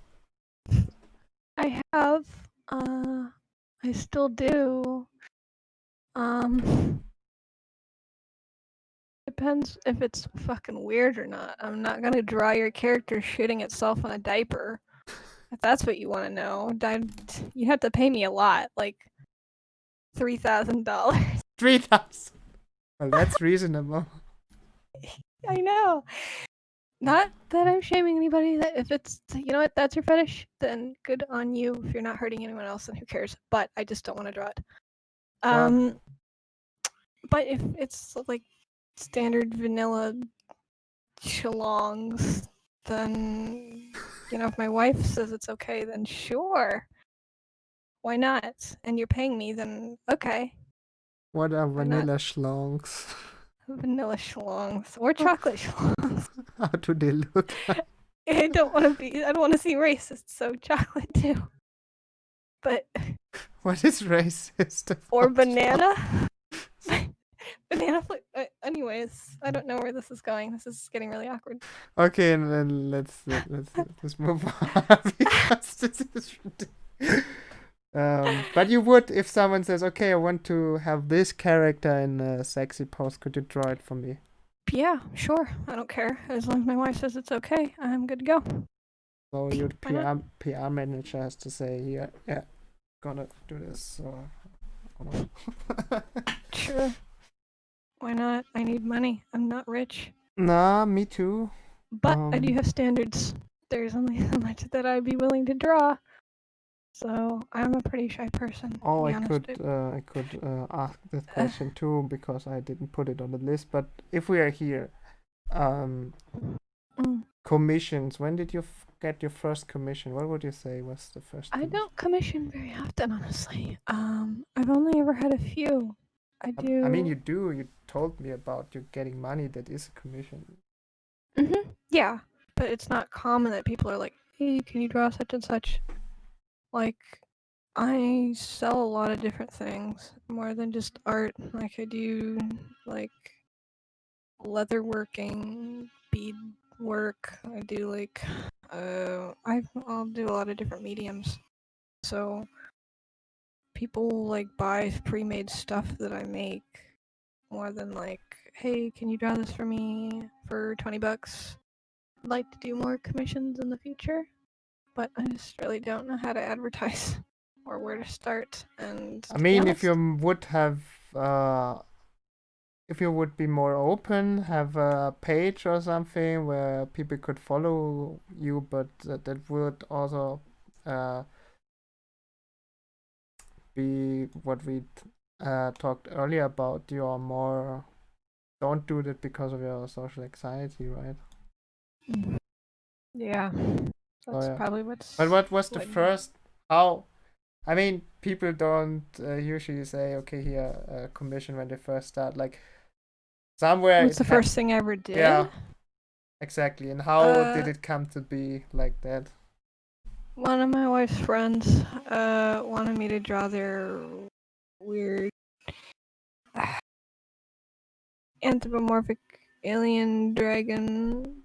Speaker 1: I have. I still do. Depends if it's fucking weird or not. I'm not gonna draw your character shitting itself in a diaper. If that's what you want to know, you have to pay me a lot, like $3,000.
Speaker 2: 3,000. Well, that's reasonable.
Speaker 1: I know. Not that I'm shaming anybody. That if it's, you know what, that's your fetish, then good on you. If you're not hurting anyone else, then who cares? But I just don't want to draw it.
Speaker 2: Well,
Speaker 1: But if it's like standard vanilla chalongs, then if my wife says it's okay, then sure. Why not? And you're paying me, then okay.
Speaker 2: what are
Speaker 1: Why not?
Speaker 2: vanilla schlongs?
Speaker 1: Vanilla schlongs or chocolate schlongs.
Speaker 2: How do they look like?
Speaker 1: I don't want to seem racist, so chocolate too. But
Speaker 2: What is racist?
Speaker 1: or banana. Banana anyways, I don't know where this is going. This is getting really awkward.
Speaker 2: Okay, and then let's move on because this is ridiculous. But you would, if someone says, "Okay, I want to have this character in a sexy pose. Could you draw it for me?"
Speaker 1: Yeah, sure. I don't care. As long as my wife says it's okay, I'm good to go.
Speaker 2: So your PR manager has to say, "Yeah, gonna do this." So,
Speaker 1: Sure. Why not? I need money. I'm not rich.
Speaker 2: nah, me too.
Speaker 1: But I do have standards. There's only so much that I'd be willing to draw. So I'm a pretty shy person.
Speaker 2: Oh,
Speaker 1: I
Speaker 2: could ask that question too because I didn't put it on the list. But if we are here, commissions. When did you get your first commission? What would you say was the first?
Speaker 1: I don't commission very often, honestly. I've only ever had a few. I do.
Speaker 2: I mean, you do. You told me about you getting money. That is a commission.
Speaker 1: Yeah, but it's not common that people are like, "Hey, can you draw such and such?" Like, I sell a lot of different things, more than just art. Like, I do, like, leatherworking, bead work. I do, like, I'll do a lot of different mediums. So, people, like, buy pre-made stuff that I make, more than, like, hey, can you draw this for me for $20? I'd like to do more commissions in the future, but I just really don't know how to advertise or where to start. And
Speaker 2: I mean, if you would have, if you would be more open, have a page or something where people could follow you, but that would also be what we talked earlier about. You're more don't do that because of your social anxiety, right?
Speaker 1: Yeah,
Speaker 2: So
Speaker 1: that's
Speaker 2: yeah.
Speaker 1: probably what's.
Speaker 2: But what was the
Speaker 1: what-
Speaker 2: first? How? I mean, people don't usually say, "Okay, here, commission" when they first start. Like somewhere
Speaker 1: What's
Speaker 2: it
Speaker 1: the first thing I ever did?
Speaker 2: Yeah, exactly. And how did it come to be like that?
Speaker 1: One of my wife's friends wanted me to draw their weird anthropomorphic alien dragon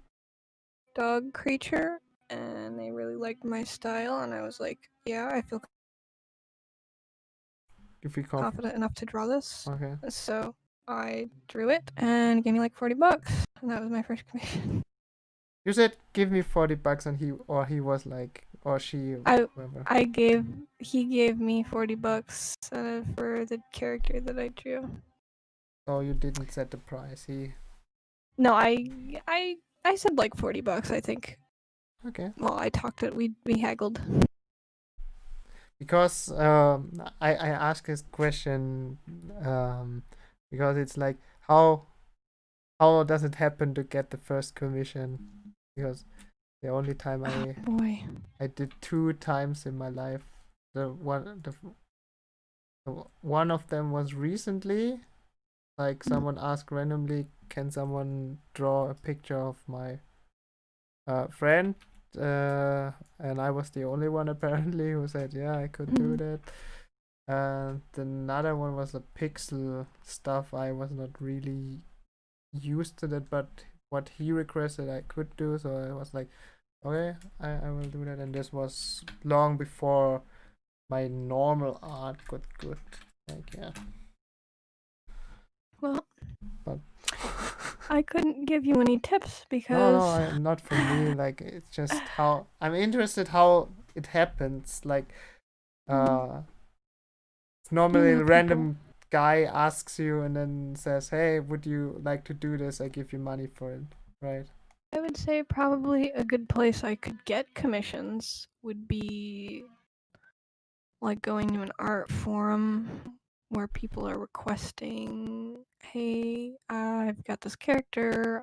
Speaker 1: dog creature, and they really liked my style, and I was like, yeah, I feel
Speaker 2: If we
Speaker 1: confident enough to draw this.
Speaker 2: Okay.
Speaker 1: So I drew it and gave me like $40, and that was my first commission.
Speaker 2: You said give me $40 and he was like or she whatever.
Speaker 1: He gave me $40 for the character that I drew.
Speaker 2: So you didn't set the price.
Speaker 1: No, I said like $40, I think.
Speaker 2: Okay.
Speaker 1: Well, I talked it. We haggled.
Speaker 2: Because I ask this question because it's like how does it happen to get the first commission? Because the only time
Speaker 1: Boy.
Speaker 2: I did 2 times in my life. The one of them was recently. Like someone asked randomly, can someone draw a picture of my friend? And I was the only one apparently who said, yeah, I could do that. And another one was the pixel stuff. I was not really used to that, but what he requested I could do, so I was like, okay, I will do that. And this was long before my normal art got good. Like, yeah.
Speaker 1: Well,
Speaker 2: But
Speaker 1: I couldn't give you any tips because
Speaker 2: no, not for me. Like it's just how I'm interested how it happens. Like it's normally a random guy asks you and then says, hey, would you like to do this? I give you money for it, right?
Speaker 1: I would say probably a good place I could get commissions would be like going to an art forum where people are requesting, hey, I've got this character,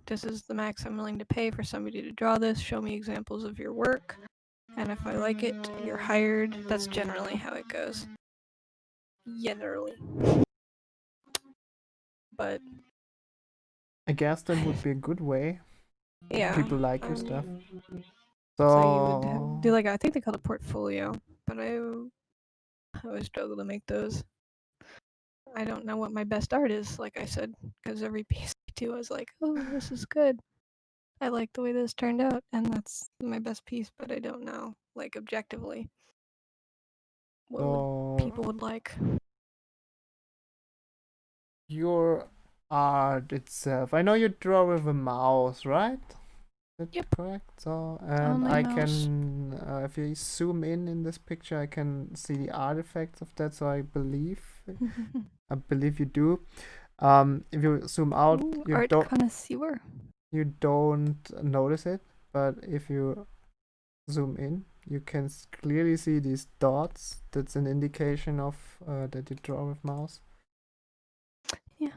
Speaker 1: this is the max I'm willing to pay for somebody to draw this, show me examples of your work, and if I like it, you're hired. That's generally how it goes. Generally. But
Speaker 2: I guess that would be a good way.
Speaker 1: yeah.
Speaker 2: People like your stuff.
Speaker 1: So you would do like, I think they call it portfolio, but I always struggle to make those. I don't know what my best art is, like I said, because every piece I do, I was like, oh, this is good. I like the way this turned out, and that's my best piece, but I don't know, like, objectively, what people would like.
Speaker 2: Your art itself. I know you draw with a mouse, right? Is that correct? So, and
Speaker 1: Only
Speaker 2: I
Speaker 1: mouse.
Speaker 2: can, if you zoom in this picture, I can see the artifacts of that. So I believe you do. If you zoom out,
Speaker 1: Ooh,
Speaker 2: you
Speaker 1: art
Speaker 2: don't
Speaker 1: connoisseur.
Speaker 2: notice it, but if you zoom in, you can clearly see these dots. That's an indication of that you draw with mouse.
Speaker 1: Yeah.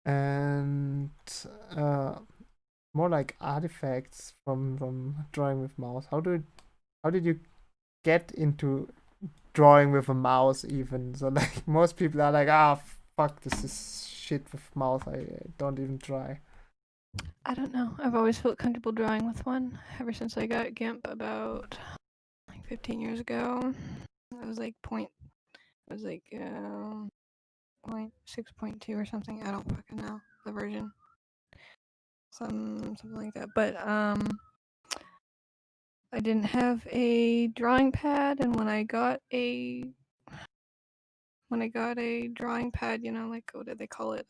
Speaker 2: And more like artifacts from drawing with mouse. How did you get into drawing with a mouse even? So like most people are like, fuck, this is shit with mouse. I don't even try.
Speaker 1: I don't know. I've always felt comfortable drawing with one ever since I got GIMP about like 15 years ago. I was like point 6.2 or something. I don't fucking know the version. Something like that. But I didn't have a drawing pad, and when I got a drawing pad, like, what did they call it?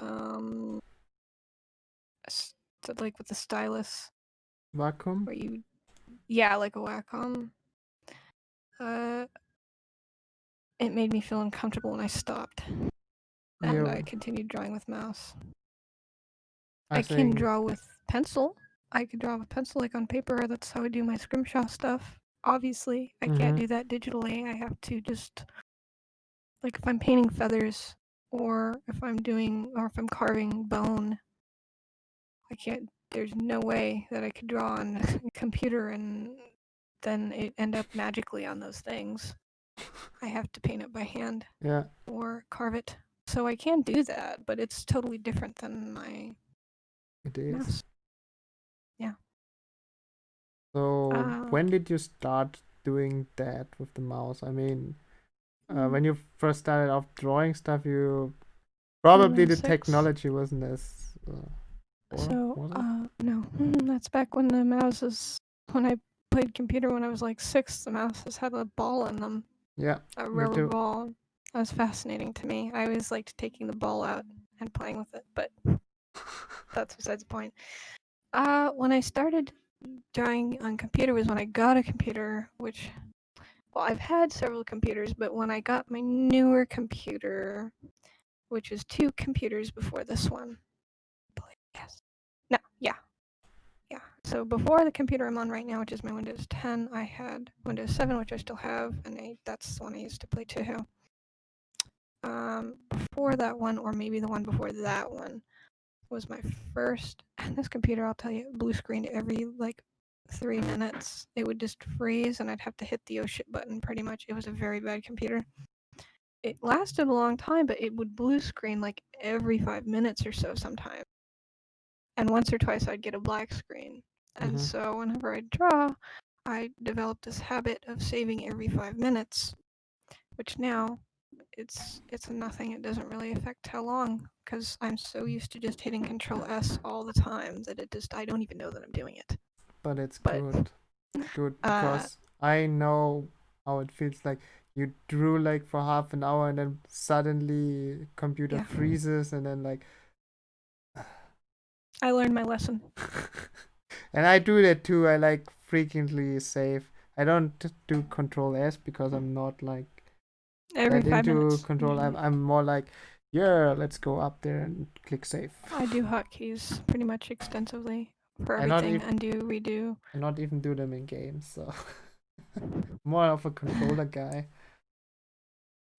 Speaker 1: Like with the stylus.
Speaker 2: Vacuum?
Speaker 1: Where yeah, like a Wacom. It made me feel uncomfortable and I stopped. And I continued drawing with mouse. I can draw with pencil. I could draw with pencil like on paper. That's how I do my scrimshaw stuff. Obviously, I can't do that digitally. I have to just like if I'm painting feathers or if I'm carving bone, I can't. There's no way that I could draw on a computer and then it end up magically on those things. I have to paint it by hand
Speaker 2: Yeah,
Speaker 1: or carve it. So I can do that, but it's totally different than my
Speaker 2: it is.
Speaker 1: mouse. Yeah.
Speaker 2: So when did you start doing that with the mouse? I mean, when you first started off drawing stuff, you probably the
Speaker 1: 2006.
Speaker 2: technology wasn't as.
Speaker 1: So,
Speaker 2: was it?
Speaker 1: no, that's back when the mouses, when I played computer when I was like 6, the mouses had a ball in them,
Speaker 2: Yeah,
Speaker 1: a
Speaker 2: me
Speaker 1: rubber
Speaker 2: too.
Speaker 1: ball. That was fascinating to me. I always liked taking the ball out and playing with it, but that's besides the point. When I started drawing on computer was when I got a computer, which, well, I've had several computers, but when I got my newer computer, which was 2 computers before this one. Yes. No, yeah. Yeah. So before the computer I'm on right now, which is my Windows 10, I had Windows 7, which I still have, and that's the one I used to play Touhou. Before that one, or maybe the one before that one, was my first. And this computer, I'll tell you, blue screened every like 3 minutes. It would just freeze, and I'd have to hit the oh shit button pretty much. It was a very bad computer. It lasted a long time, but it would blue screen like every 5 minutes or so sometimes. And once or twice I'd get a black screen. And so whenever I draw, I developed this habit of saving every 5 minutes, which now it's nothing. It doesn't really affect how long because I'm so used to just hitting Control S all the time that I don't even know that I'm doing it.
Speaker 2: But it's
Speaker 1: But
Speaker 2: good because I know how it feels like. You drew like for half an hour and then suddenly computer freezes and then like.
Speaker 1: I learned my lesson.
Speaker 2: And I do that too. I like frequently save. I don't do Control S because I'm not like
Speaker 1: Every
Speaker 2: that
Speaker 1: 5
Speaker 2: into
Speaker 1: minutes.
Speaker 2: Control. I'm more like, yeah, let's go up there and click save.
Speaker 1: I do hotkeys pretty much extensively for
Speaker 2: I not
Speaker 1: everything. Undo, redo.
Speaker 2: I not even do them in games, so more of a controller guy.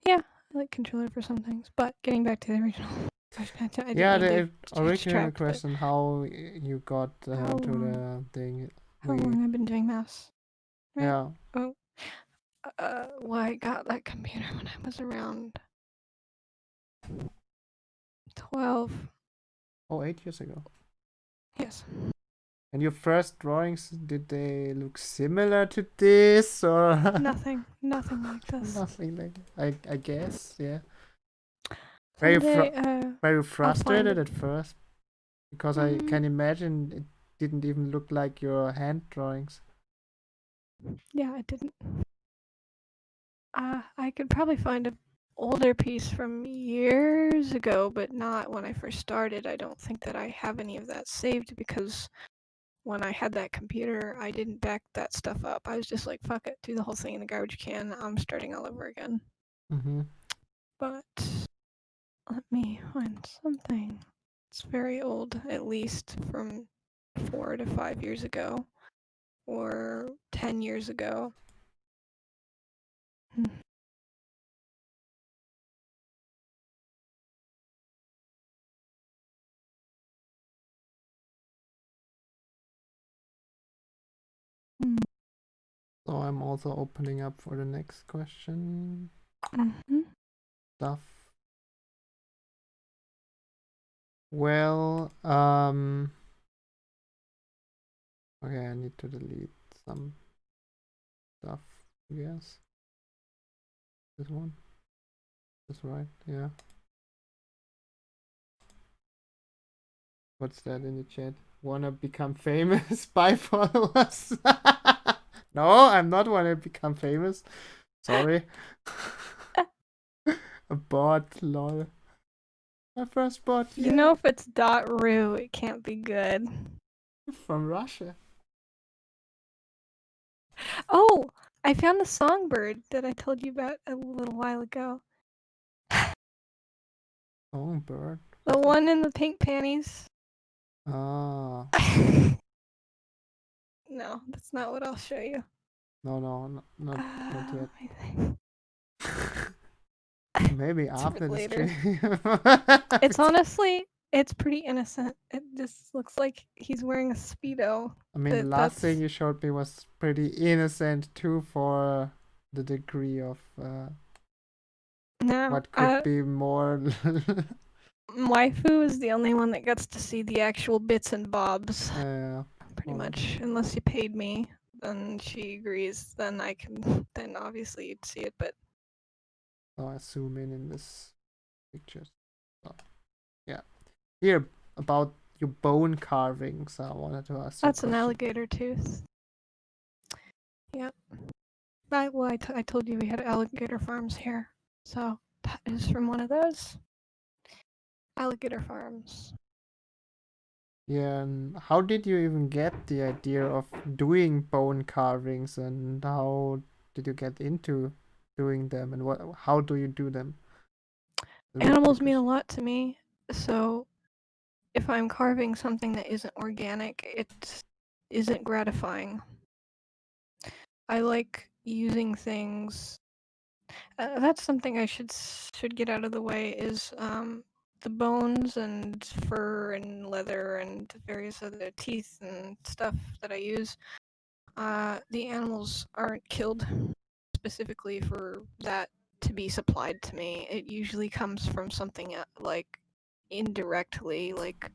Speaker 1: Yeah, I like controller for some things. But getting back to the original question, I didn't
Speaker 2: Yeah,
Speaker 1: mean
Speaker 2: the
Speaker 1: to
Speaker 2: original
Speaker 1: distract,
Speaker 2: question: how you got to the thing?
Speaker 1: How long I've been doing maths? Right?
Speaker 2: Yeah.
Speaker 1: Oh, well, I got that computer when I was around 12.
Speaker 2: Oh, 8 years ago.
Speaker 1: Yes.
Speaker 2: And your first drawings, did they look similar to this or
Speaker 1: Nothing like this.
Speaker 2: nothing like I guess, yeah.
Speaker 1: Someday,
Speaker 2: Very frustrated at first because I can imagine it didn't even look like your hand drawings.
Speaker 1: Yeah, it didn't. I could probably find an older piece from years ago, but not when I first started. I don't think that I have any of that saved because when I had that computer, I didn't back that stuff up. I was just like, fuck it, do the whole thing in the garbage can. I'm starting all over again. But let me find something. It's very old, at least from 4 to 5 years ago, or 10 years ago.
Speaker 2: So I'm also opening up for the next question. Stuff. Well, okay, I need to delete some stuff, I guess. This one. That's right, yeah. What's that in the chat? Wanna become famous? Buy followers? No, I'm not wanna become famous. Sorry. A bot, lol. My first bot, yeah.
Speaker 1: You know, if it's .ru, it can't be good.
Speaker 2: From Russia.
Speaker 1: Oh, I found the songbird that I told you about a little while ago.
Speaker 2: Songbird?
Speaker 1: The one in the pink panties.
Speaker 2: Ah.
Speaker 1: No, that's not what I'll show you.
Speaker 2: No, not yet. Maybe
Speaker 1: It's for
Speaker 2: after the
Speaker 1: later.
Speaker 2: stream.
Speaker 1: It's honestly, it's pretty innocent. It just looks like he's wearing a speedo.
Speaker 2: I mean, the last thing
Speaker 1: That's
Speaker 2: you showed me was pretty innocent too, for the degree of
Speaker 1: no.
Speaker 2: what could be more.
Speaker 1: Waifu is the only one that gets to see the actual bits and bobs, pretty
Speaker 2: Probably.
Speaker 1: much. Unless you paid me, then she agrees. Then I can. Then obviously you'd see it. But
Speaker 2: So I zoom in this picture. So, yeah. Here about your bone carvings, I wanted to ask you a
Speaker 1: that's an
Speaker 2: question.
Speaker 1: alligator tooth. Yep. I told you we had alligator farms here, so that is from one of those alligator farms.
Speaker 2: Yeah, and how did you even get the idea of doing bone carvings, and how did you get into doing them, and how do you do them?
Speaker 1: Animals mean a lot to me, so if I'm carving something that isn't organic, it isn't gratifying. I like using things. That's something I should get out of the way. Is the bones and fur and leather and various other teeth and stuff that I use. The animals aren't killed specifically for that to be supplied to me. It usually comes from something like indirectly, like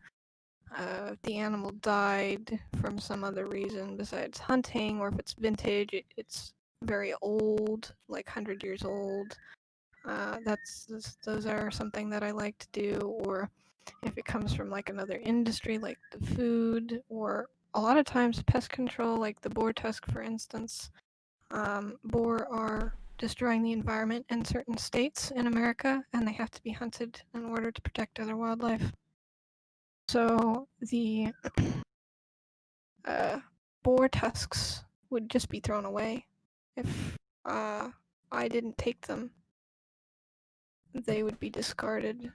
Speaker 1: the animal died from some other reason besides hunting, or if it's vintage, it's very old, like 100 years old. Those are something that I like to do, or if it comes from like another industry, like the food, or a lot of times pest control, like the boar tusk, for instance. Boar are destroying the environment in certain states in America, and they have to be hunted in order to protect other wildlife. So the boar tusks would just be thrown away if I didn't take them. They would be discarded,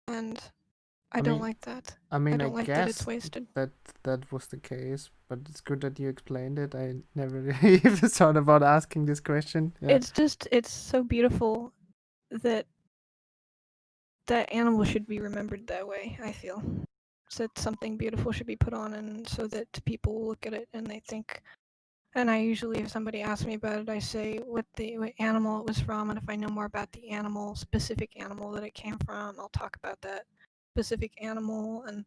Speaker 1: and I don't like that.
Speaker 2: I mean, I
Speaker 1: don't like that it's
Speaker 2: guess
Speaker 1: wasted.
Speaker 2: that was the case, but it's good that you explained it. I never really even thought about asking this question. Yeah.
Speaker 1: It's so beautiful that that animal should be remembered that way, I feel. So that something beautiful should be put on, and so that people look at it and they think. And I usually, if somebody asks me about it, I say what animal it was from, and if I know more about the animal, specific animal that it came from, I'll talk about that specific animal. And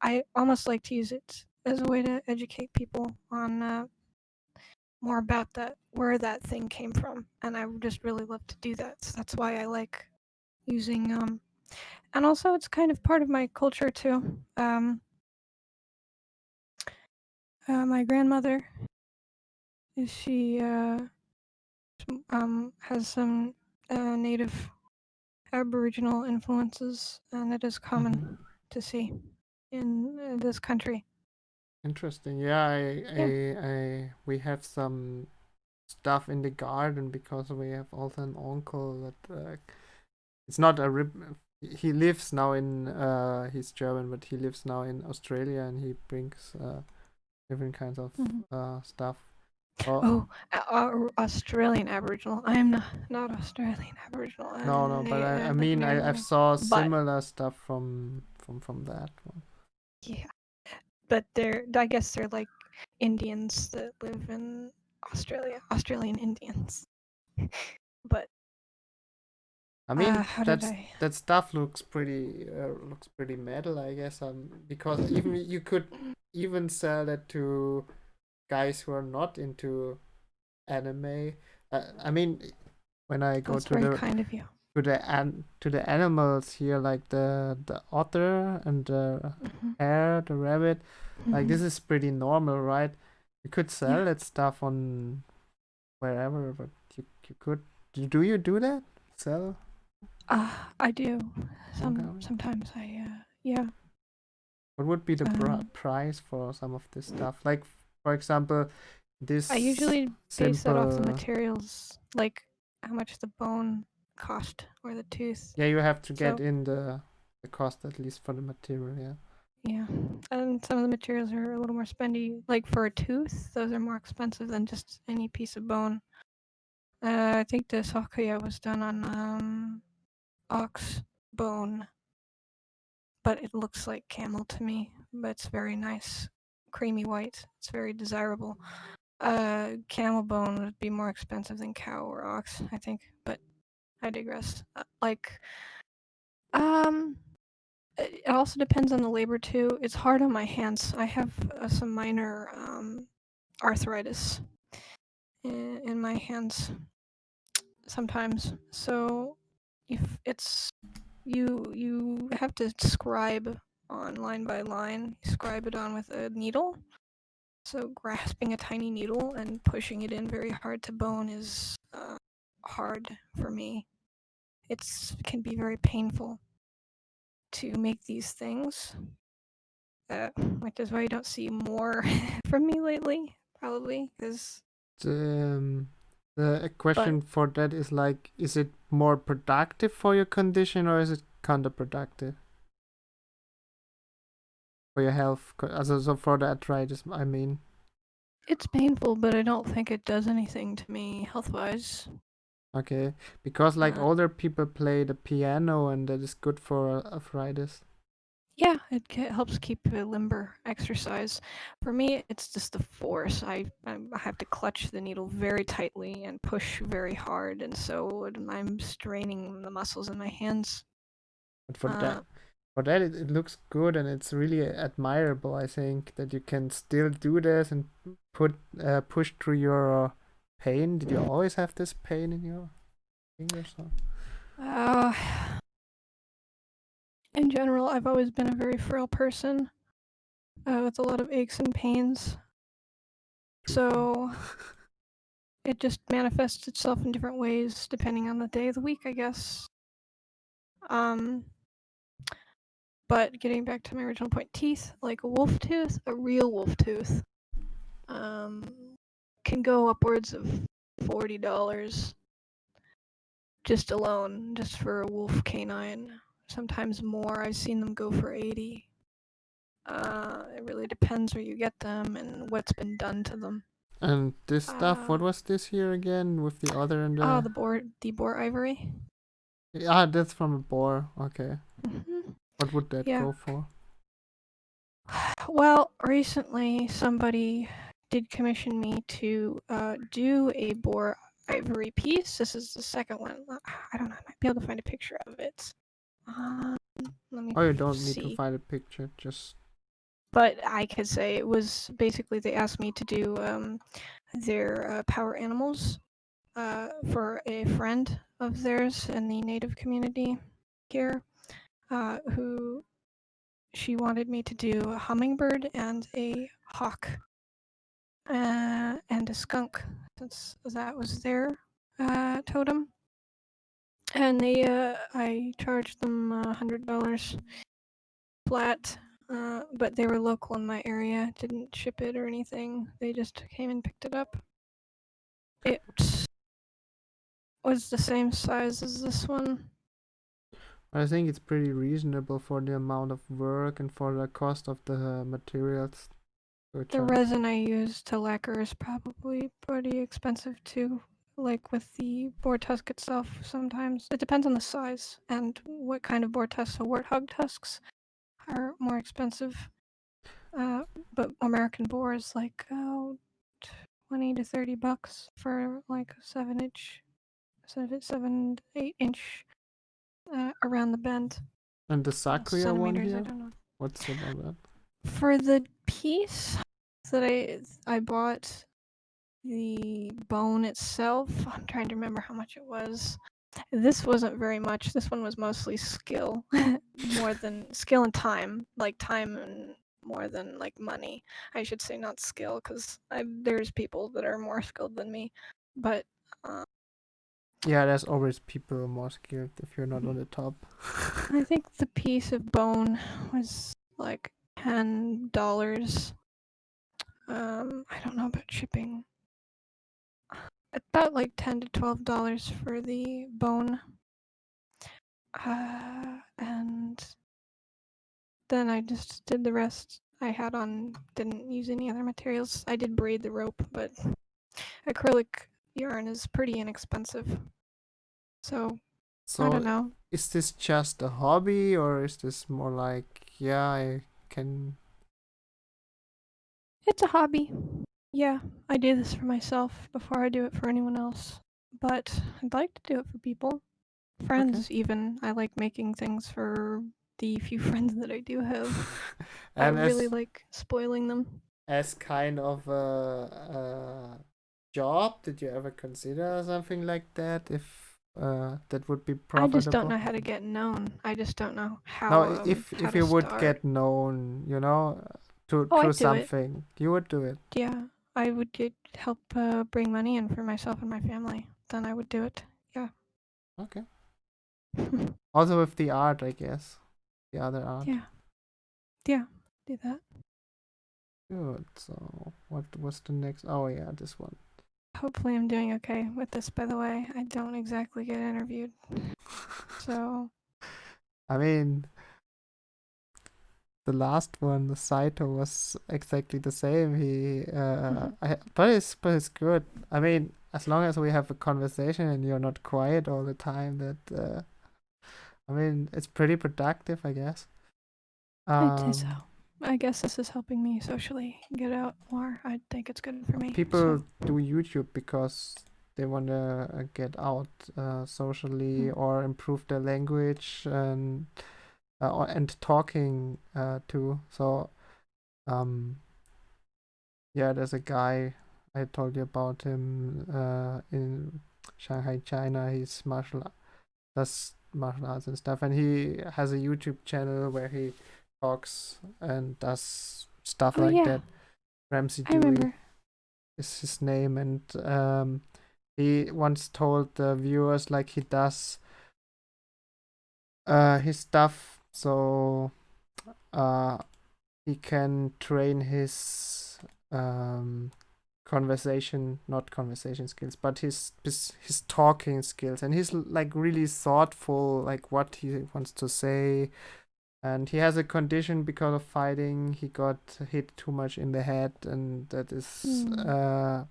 Speaker 1: I almost like to use it as a way to educate people on more about that, where that thing came from. And I just really love to do that. So that's why I like using and also it's kind of part of my culture too. My grandmother, she has some native Aboriginal influences, and it is common to see in this country.
Speaker 2: Interesting. Yeah,
Speaker 1: Yeah.
Speaker 2: we have some stuff in the garden because we have also an uncle that it's not a he lives now in he's German, but he lives now in Australia, and he brings different kinds of stuff.
Speaker 1: Oh, Australian Aboriginal. I am not Australian Aboriginal.
Speaker 2: No, but I mean I've saw
Speaker 1: But
Speaker 2: similar stuff from that one.
Speaker 1: yeah, but I guess they're like Indians that live in Australia, Australian Indians. But
Speaker 2: I mean
Speaker 1: how did I?
Speaker 2: that stuff looks pretty metal, I guess. Because even you could even sell it to guys who are not into anime. I mean, when I go
Speaker 1: That's
Speaker 2: to
Speaker 1: very
Speaker 2: the
Speaker 1: kind of you.
Speaker 2: to the animals here, like the otter and the hare, the rabbit, like this is pretty normal, right? You could sell that stuff on wherever, but you could. Do you do that? Sell?
Speaker 1: I do.
Speaker 2: Okay.
Speaker 1: Sometimes I yeah.
Speaker 2: What would be the price for some of this stuff? Like, for example, this
Speaker 1: I usually base that off the
Speaker 2: simple.
Speaker 1: materials, like how much the bone cost or the tooth.
Speaker 2: Yeah, you have to get
Speaker 1: So
Speaker 2: in the cost at least for the material. Yeah.
Speaker 1: yeah, and some of the materials are a little more spendy. Like for a tooth, those are more expensive than just any piece of bone. I think the Sakuya was done on ox bone, but it looks like camel to me. But it's very nice, creamy white. It's very desirable. Camel bone would be more expensive than cow or ox, I think. But I digress. Um, it also depends on the labor too. It's hard on my hands. I have some minor arthritis in my hands sometimes. So if it's you have to scribe on line by line. You scribe it on with a needle. So grasping a tiny needle and pushing it in very hard to bone is hard for me. It can be very painful to make these things, which is why you don't see more from me lately, probably because.
Speaker 2: The question for that is like, is it more productive for your condition or is it counterproductive for your health? So for the arthritis, I mean.
Speaker 1: It's painful, but I don't think it does anything to me health-wise.
Speaker 2: Okay, because like older people play the piano and that is good for arthritis.
Speaker 1: Yeah, it helps keep a limber exercise. For me, it's just the force. I have to clutch the needle very tightly and push very hard, and so I'm straining the muscles in my hands.
Speaker 2: But for that it looks good and it's really admirable. I think that you can still do this and push through your pain. Did you always have this pain in your fingers?
Speaker 1: In general, I've always been a very frail person with a lot of aches and pains. So it just manifests itself in different ways depending on the day of the week, I guess. But getting back to my original point, teeth, like a wolf tooth, a real wolf tooth, can go upwards of $40 just alone, just for a wolf canine. Sometimes more. I've seen them go for 80. It really depends where you get them and what's been done to them.
Speaker 2: And this stuff, what was this here again with the other and the?
Speaker 1: The boar ivory.
Speaker 2: Ah, that's from a boar. Okay.
Speaker 1: Mm-hmm.
Speaker 2: What would that go for?
Speaker 1: Well, recently somebody did commission me to do a boar ivory piece. This is the second one. I don't know. I might be able to find a picture of it. Let me.
Speaker 2: Oh, you don't
Speaker 1: see.
Speaker 2: need to find a picture. Just.
Speaker 1: But I could say it was basically they asked me to do their power animals for a friend of theirs in the native community here, who she wanted me to do a hummingbird and a hawk and a skunk, since that was their totem. And I charged them $100 flat, but they were local in my area. Didn't ship it or anything. They just came and picked it up. It was the same size as this one.
Speaker 2: I think it's pretty reasonable for the amount of work and for the cost of the materials.
Speaker 1: The resin I use to lacquer is probably pretty expensive too. Like with the boar tusk itself, sometimes it depends on the size and what kind of boar tusk. So warthog tusks are more expensive, but American boar is like $20 to $30 for like a 7-inch, 8-inch around the bend.
Speaker 2: And the Sakria one here?
Speaker 1: I don't know.
Speaker 2: What's about that?
Speaker 1: For the piece that I bought, the bone itself, I'm trying to remember how much it was. This wasn't very much. This one was mostly skill, more than skill and time, like time and more than like money. I should say not skill, because there's people that are more skilled than me, but.
Speaker 2: Yeah, there's always people more skilled if you're not on the top.
Speaker 1: I think the piece of bone was like $10. I don't know about shipping. About like $10 to $12 for the bone. And then I just did the rest. I had on, didn't use any other materials. I did braid the rope, but acrylic yarn is pretty inexpensive. So I don't know.
Speaker 2: is this just a hobby, or is this more like, yeah, I can?
Speaker 1: It's a hobby. Yeah, I do this for myself before I do it for anyone else. But I'd like to do it for people.
Speaker 2: Okay.
Speaker 1: Friends, even. I like making things for the few friends that I do have. I
Speaker 2: And
Speaker 1: really like spoiling them.
Speaker 2: as kind of a job, did you ever consider something like that? If that would be
Speaker 1: I just don't
Speaker 2: profitable?
Speaker 1: know how to get known. I just don't know
Speaker 2: Now,
Speaker 1: how
Speaker 2: if
Speaker 1: to
Speaker 2: you would
Speaker 1: start.
Speaker 2: get known, you know, to
Speaker 1: Oh,
Speaker 2: through
Speaker 1: I'd do it.
Speaker 2: something, you would do it.
Speaker 1: Yeah, I would help bring money in for myself and my family. Then I would do it. Yeah.
Speaker 2: Okay. Also with the art, I guess. The other art.
Speaker 1: Yeah. Yeah. Do that.
Speaker 2: Good. So what was the next? Oh yeah, this one.
Speaker 1: Hopefully, I'm doing okay with this, by the way. I don't exactly get interviewed. So.
Speaker 2: I mean, the last one, the Saito, was exactly the same. But it's good. I mean, as long as we have a conversation and you're not quiet all the time, I mean, it's pretty productive, I guess.
Speaker 1: I'd say so.
Speaker 2: Um,
Speaker 1: I guess this is helping me socially get out more. I think it's good for me.
Speaker 2: People
Speaker 1: So.
Speaker 2: do YouTube because they want to get out socially
Speaker 1: Mm.
Speaker 2: or improve their language and talking too. So yeah, there's a guy I told you about him in Shanghai, China. Does martial arts and stuff, and he has a YouTube channel where he talks and does stuff
Speaker 1: Oh
Speaker 2: like
Speaker 1: yeah,
Speaker 2: that. Ramsey
Speaker 1: I
Speaker 2: Dewey
Speaker 1: remember.
Speaker 2: is his name, and he once told the viewers like he does his stuff so uh, he can train his not conversation skills, but his talking skills, and he's like really thoughtful, like what he wants to say. And he has a condition because of fighting. He got hit too much in the head, and that is
Speaker 1: Mm.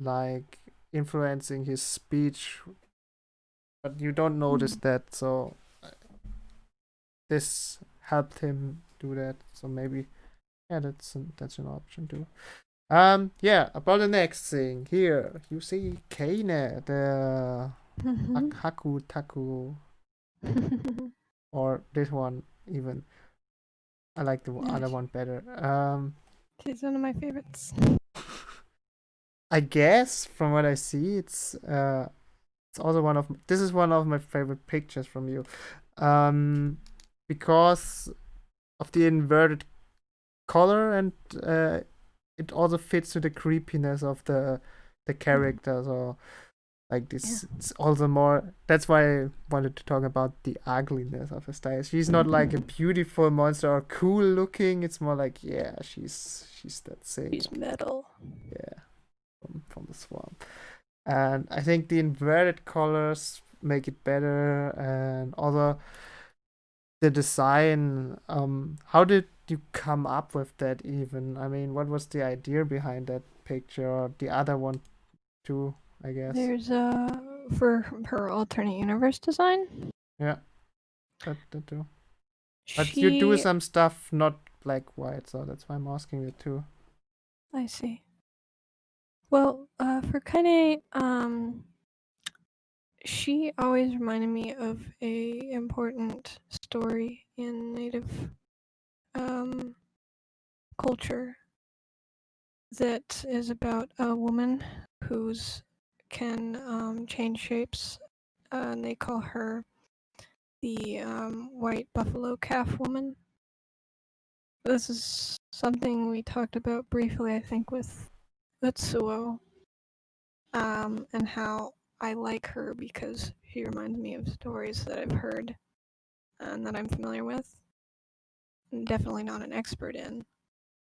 Speaker 2: like influencing his speech, but you don't notice
Speaker 1: Mm.
Speaker 2: that. So this helped him do that. So maybe yeah, that's an option too. Yeah, about the next thing here, you see Kane, the Haku Taku, or this one even. I like the other
Speaker 1: Nice.
Speaker 2: one better.
Speaker 1: She's one of my favorites.
Speaker 2: I guess from what I see, it's also this is one of my favorite pictures from you, because of the inverted color, and it also fits to the creepiness of the character. So like this,
Speaker 1: Yeah.
Speaker 2: it's also more. That's why I wanted to talk about the ugliness of her style. She's not like a beautiful monster or cool looking. It's more like, yeah, she's that thing.
Speaker 1: She's metal.
Speaker 2: Yeah, from the swamp. And I think the inverted colors make it better, and also the design. How did you come up with that even? I mean, what was the idea behind that picture, or the other one too, I guess?
Speaker 1: There's for her alternate universe design.
Speaker 2: Yeah, that too. But you do
Speaker 1: She.
Speaker 2: some stuff not black white, so that's why I'm asking you too.
Speaker 1: I see. Well, for Kaine, she always reminded me of a important story in Native um, culture that is about a woman who's can change shapes, and they call her the white buffalo calf woman. This is something we talked about briefly, I think, with Utsuo, and how I like her because she reminds me of stories that I've heard and that I'm familiar with. Definitely not an expert in,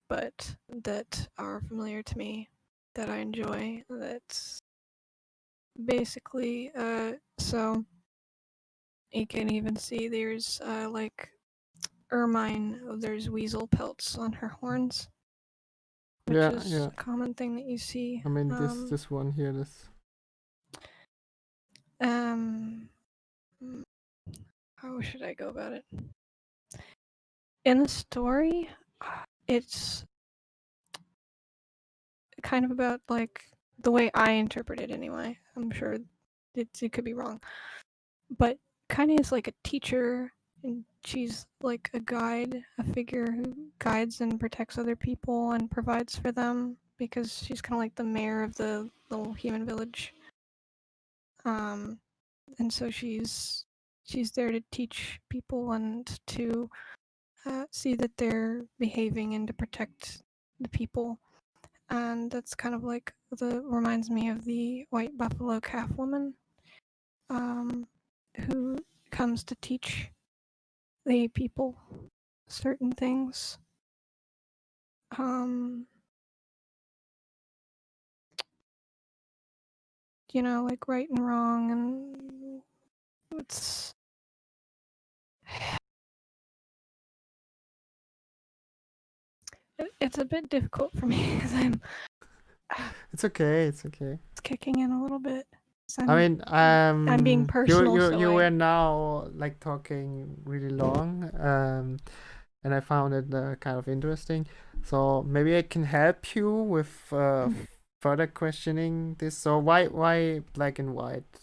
Speaker 1: but that are familiar to me, that I enjoy. That's basically so you can even see there's like ermine. There's weasel pelts on her horns, which
Speaker 2: Yeah,
Speaker 1: is
Speaker 2: yeah.
Speaker 1: a common thing that you see.
Speaker 2: I mean, this one here, this.
Speaker 1: Um, How should I go about it? In the story, it's kind of about like the way I interpret it anyway. I'm sure it could be wrong, but kind of is like a teacher, and she's like a guide, a figure who guides and protects other people and provides for them because she's kind of like the mayor of the little human village. And so she's there to teach people and to see that they're behaving and to protect the people. And that's kind of like reminds me of the white buffalo calf woman, um, who comes to teach the people certain things. Um, like right and wrong, and it's a bit difficult for me because
Speaker 2: It's okay. It's okay.
Speaker 1: it's kicking in a little bit.
Speaker 2: I mean,
Speaker 1: I'm being personal,
Speaker 2: you were now like talking really long, and I found it kind of interesting. So maybe I can help you with further questioning this. So why black and white?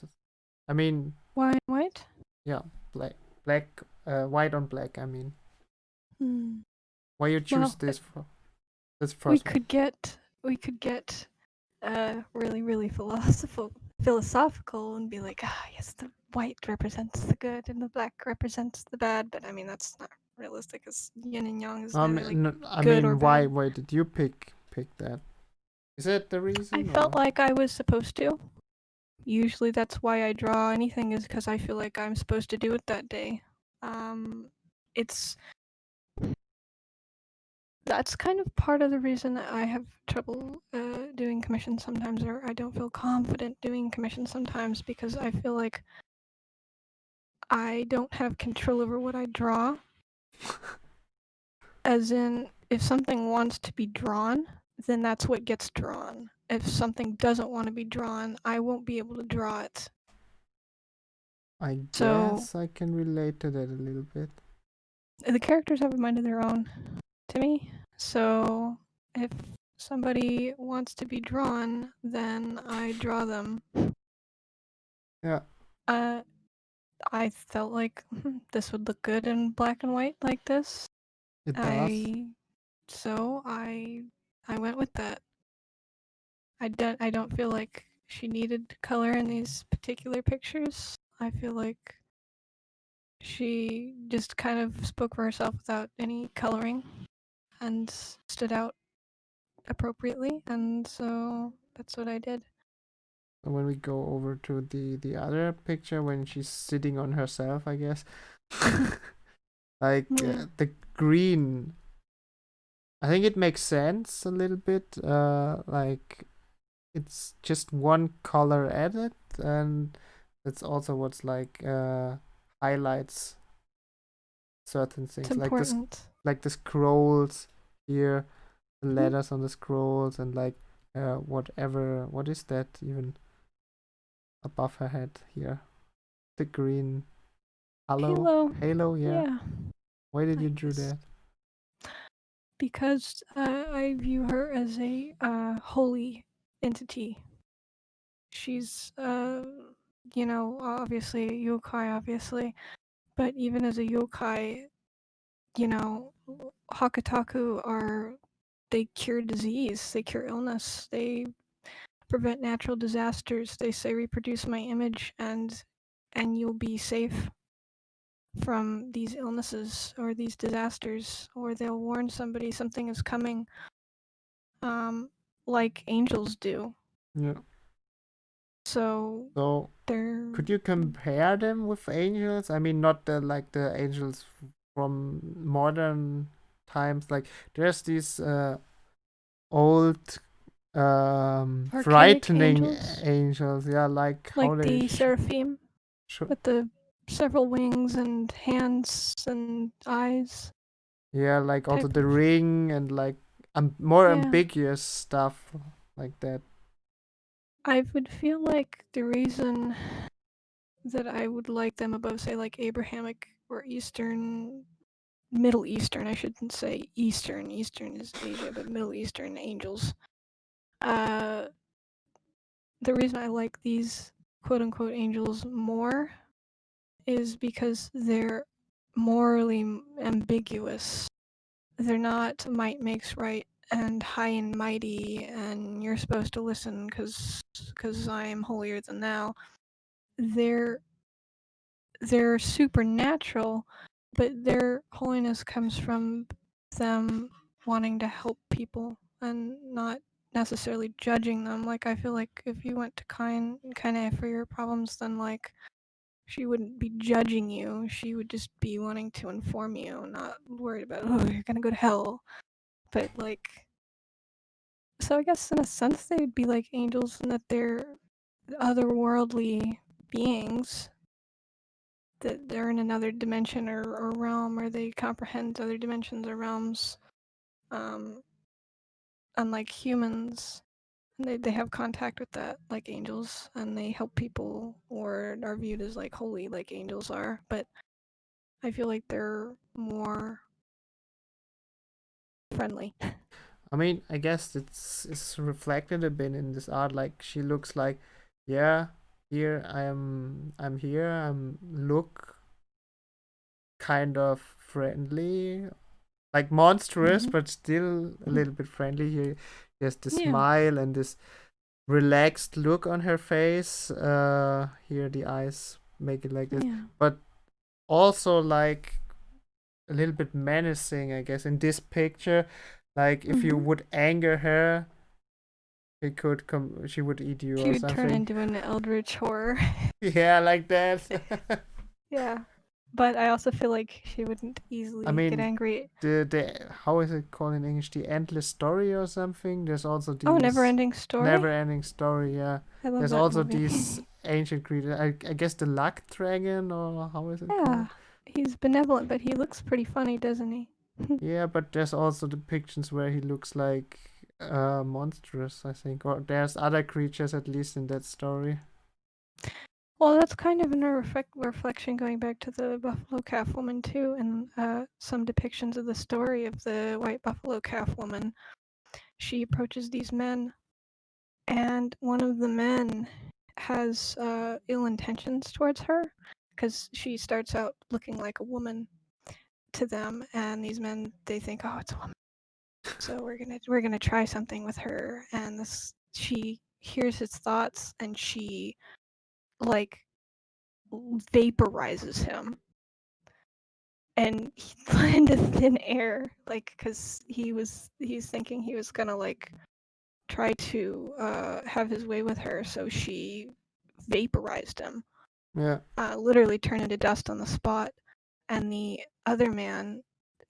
Speaker 2: I mean,
Speaker 1: why white?
Speaker 2: yeah, black, white on black. I mean,
Speaker 1: Hmm.
Speaker 2: why you choose
Speaker 1: Well,
Speaker 2: this for this
Speaker 1: we
Speaker 2: first one?
Speaker 1: could get really philosophical and be like, yes, the white represents the good and the black represents the bad. But I mean, that's not realistic, because yin and yang is neither like
Speaker 2: I
Speaker 1: good or
Speaker 2: mean, why
Speaker 1: bad.
Speaker 2: did you pick that? Is that the
Speaker 1: I
Speaker 2: reason?
Speaker 1: felt
Speaker 2: Or?
Speaker 1: like I was supposed to. Usually that's why I draw anything, is because I feel like I'm supposed to do it that day. It's That's kind of part of the reason that I have trouble doing commissions sometimes, or I don't feel confident doing commissions sometimes, because I feel like I don't have control over what I draw. As in, if something wants to be drawn, then that's what gets drawn. If something doesn't want to be drawn, I won't be able to draw it.
Speaker 2: I
Speaker 1: So
Speaker 2: guess I can relate to that a little bit.
Speaker 1: the characters have a mind of their own to me. So if somebody wants to be drawn, then I draw them.
Speaker 2: Yeah.
Speaker 1: I felt like this would look good in black and white like this.
Speaker 2: It does.
Speaker 1: So I went with that. I don't feel like she needed color in these particular pictures. I feel like she just kind of spoke for herself without any coloring and stood out appropriately, and so that's what I did.
Speaker 2: So when we go over to the other picture when she's sitting on herself, I guess. Like
Speaker 1: Yeah.
Speaker 2: the green, I think it makes sense a little bit. Like it's just one color added, and that's also what's like highlights certain
Speaker 1: It's
Speaker 2: things,
Speaker 1: important.
Speaker 2: like the scrolls here, the
Speaker 1: Mhm.
Speaker 2: letters on the scrolls, and like whatever. What is that even above her head here? The green halo. Yeah.
Speaker 1: Yeah.
Speaker 2: Why did you
Speaker 1: I
Speaker 2: draw
Speaker 1: guess
Speaker 2: that?
Speaker 1: because I view her as a holy entity. She's obviously a yokai, obviously, but even as a yokai, Hakataku they cure disease, they cure illness, they prevent natural disasters. They say reproduce my image, and you'll be safe from these illnesses or these disasters, or they'll warn somebody something is coming, like angels do.
Speaker 2: Yeah.
Speaker 1: So
Speaker 2: So
Speaker 1: they're
Speaker 2: could you compare them with angels? I mean, not the angels from modern times. Like there's these old
Speaker 1: archaic
Speaker 2: frightening
Speaker 1: angels,
Speaker 2: angels. Yeah, like how
Speaker 1: like
Speaker 2: they
Speaker 1: the seraphim
Speaker 2: show.
Speaker 1: with the several wings and hands and eyes
Speaker 2: Yeah, like also
Speaker 1: type
Speaker 2: the
Speaker 1: of.
Speaker 2: ring and like more
Speaker 1: Yeah.
Speaker 2: ambiguous stuff like that.
Speaker 1: I would feel like the reason that I would like them above, say, like Abrahamic or Middle Eastern. I shouldn't say Eastern. Eastern is Asia, but Middle Eastern angels. The reason I like these quote unquote angels more is because they're morally ambiguous. They're not might makes right and high and mighty, and you're supposed to listen because I am holier than thou. They're supernatural, but their holiness comes from them wanting to help people and not necessarily judging them. Like, I feel like if you went to kind of for your problems, then like she wouldn't be judging you. She would just be wanting to inform you, not worried about, oh, you're gonna go to hell. But like, so I guess in a sense they would be like angels in that they're otherworldly beings, that they're in another dimension or realm, or they comprehend other dimensions or realms, um, unlike humans. They have contact with that like angels, and they help people or are viewed as like holy like angels are. But I feel like they're more friendly.
Speaker 2: I mean, I guess it's reflected a bit in this art. Like she looks like, yeah, here I'm here. I'm look kind of friendly, like monstrous,
Speaker 1: Mhm.
Speaker 2: but still a little bit friendly. Here, there's the
Speaker 1: Yeah.
Speaker 2: smile and this relaxed look on her face. Here the eyes make it like this,
Speaker 1: Yeah.
Speaker 2: but also like a little bit menacing, I guess, in this picture. Like if you
Speaker 1: Mhm.
Speaker 2: would anger her, she could come. She would eat you
Speaker 1: She
Speaker 2: or
Speaker 1: would turn
Speaker 2: something.
Speaker 1: into an eldritch horror.
Speaker 2: Yeah, like that.
Speaker 1: Yeah. But I also feel like she wouldn't
Speaker 2: I
Speaker 1: easily get
Speaker 2: mean,
Speaker 1: angry.
Speaker 2: the how is it called in English? The endless story or something. There's also
Speaker 1: Oh, Never
Speaker 2: these
Speaker 1: Ending Story?
Speaker 2: never-ending story. Yeah.
Speaker 1: I love
Speaker 2: There's
Speaker 1: that
Speaker 2: also
Speaker 1: movie.
Speaker 2: these ancient creatures. I guess the luck dragon or how is it
Speaker 1: Yeah.
Speaker 2: called?
Speaker 1: He's benevolent, but he looks pretty funny, doesn't he?
Speaker 2: Yeah, but there's also depictions where he looks like monstrous, I think. Or there's other creatures at least in that story.
Speaker 1: Well, that's kind of a reflection going back to the buffalo calf woman, too, and some depictions of the story of the white buffalo calf woman. She approaches these men, and one of the men has ill intentions towards her because she starts out looking like a woman to them, and these men, they think, oh, it's a woman, so we're gonna try something with her. And this, she hears his thoughts, and she like vaporizes him and he flew into thin air, like, because he's thinking he was gonna like try to have his way with her, so she vaporized him,
Speaker 2: Yeah.
Speaker 1: literally turned into dust on the spot. And the other man,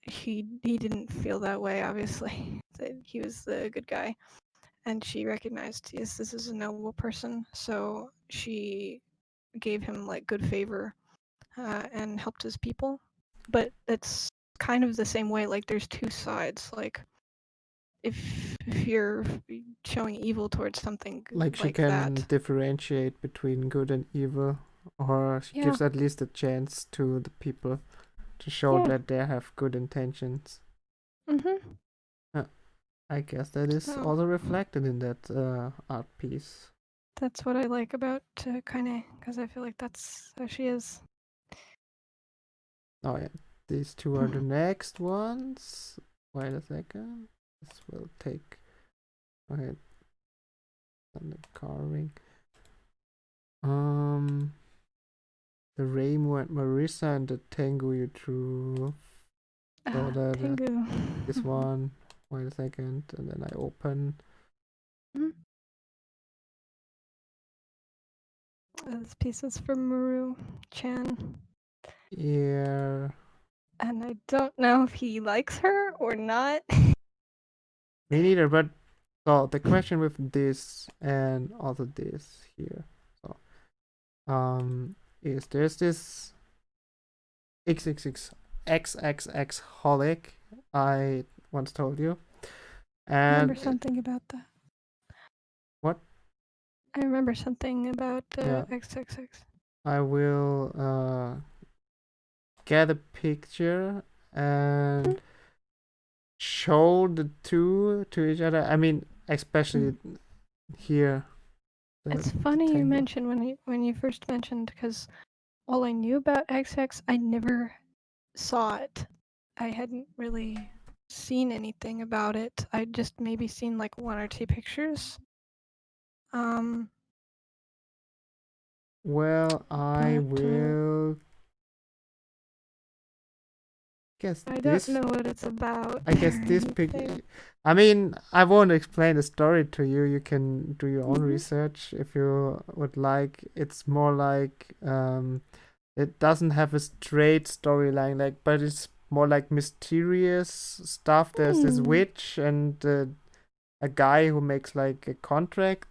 Speaker 1: he didn't feel that way, obviously. He was the good guy, and she recognized, yes, this is a noble person, so she gave him like good favor and helped his people. But it's kind of the same way. Like, there's two sides. Like, if you're showing evil towards something
Speaker 2: Like she
Speaker 1: like
Speaker 2: can
Speaker 1: that,
Speaker 2: differentiate between good and evil, or she
Speaker 1: yeah,
Speaker 2: gives at least a chance to the people to show
Speaker 1: yeah,
Speaker 2: that they have good intentions.
Speaker 1: mhm.
Speaker 2: Uh, I guess that is
Speaker 1: So
Speaker 2: also reflected in that art piece.
Speaker 1: that's what I like about Kaine, because I feel like that's how she is.
Speaker 2: Oh yeah, these two are the next ones. Wait a second. This will take. Okay, on the carving. Um, the Raimu and Marissa and the Tengu you drew. So
Speaker 1: Tengu.
Speaker 2: this one. Wait a second, and then I open.
Speaker 1: Mhm. This piece is from Maru Chan,
Speaker 2: Yeah,
Speaker 1: and I don't know if he likes her or not.
Speaker 2: me neither. But so the question with this and also this here. So is there's this XXX holic I once told you,
Speaker 1: I remember
Speaker 2: and
Speaker 1: something about that.
Speaker 2: what?
Speaker 1: I remember something about
Speaker 2: Yeah,
Speaker 1: XXX.
Speaker 2: I will get a picture and show the two to each other. I mean, especially here.
Speaker 1: It's
Speaker 2: The
Speaker 1: funny you
Speaker 2: tangle.
Speaker 1: mentioned when you first mentioned, because all I knew about XX, I never saw it. I hadn't really seen anything about it. I'd just maybe seen like one or two pictures.
Speaker 2: Well, I
Speaker 1: But
Speaker 2: will guess
Speaker 1: I don't
Speaker 2: this.
Speaker 1: know what it's about.
Speaker 2: I guess
Speaker 1: or
Speaker 2: this
Speaker 1: anything.
Speaker 2: I mean, I won't explain the story to you. You can do your own
Speaker 1: Mhm.
Speaker 2: research if you would like. It's more like it doesn't have a straight storyline, like, but it's more like mysterious stuff. There's this witch and a guy who makes like a contract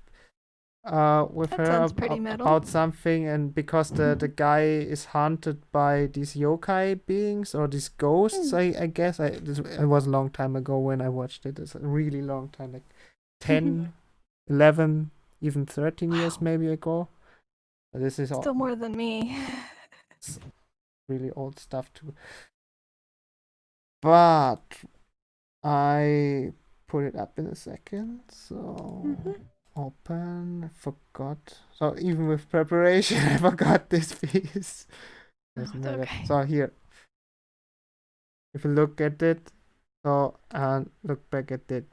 Speaker 2: with
Speaker 1: That
Speaker 2: her
Speaker 1: sounds pretty metal.
Speaker 2: about something, and because the guy is haunted by these yokai beings or these ghosts, I guess it was a long time ago when I watched it. It's a really long time, like 10, 11, even 13 years maybe ago. This is
Speaker 1: Still more than me.
Speaker 2: really old stuff too. But I put it up in a second, so open. I forgot. So even with preparation, I forgot this piece. Doesn't matter.
Speaker 1: Okay.
Speaker 2: So here, if you look at it, so and look back at it,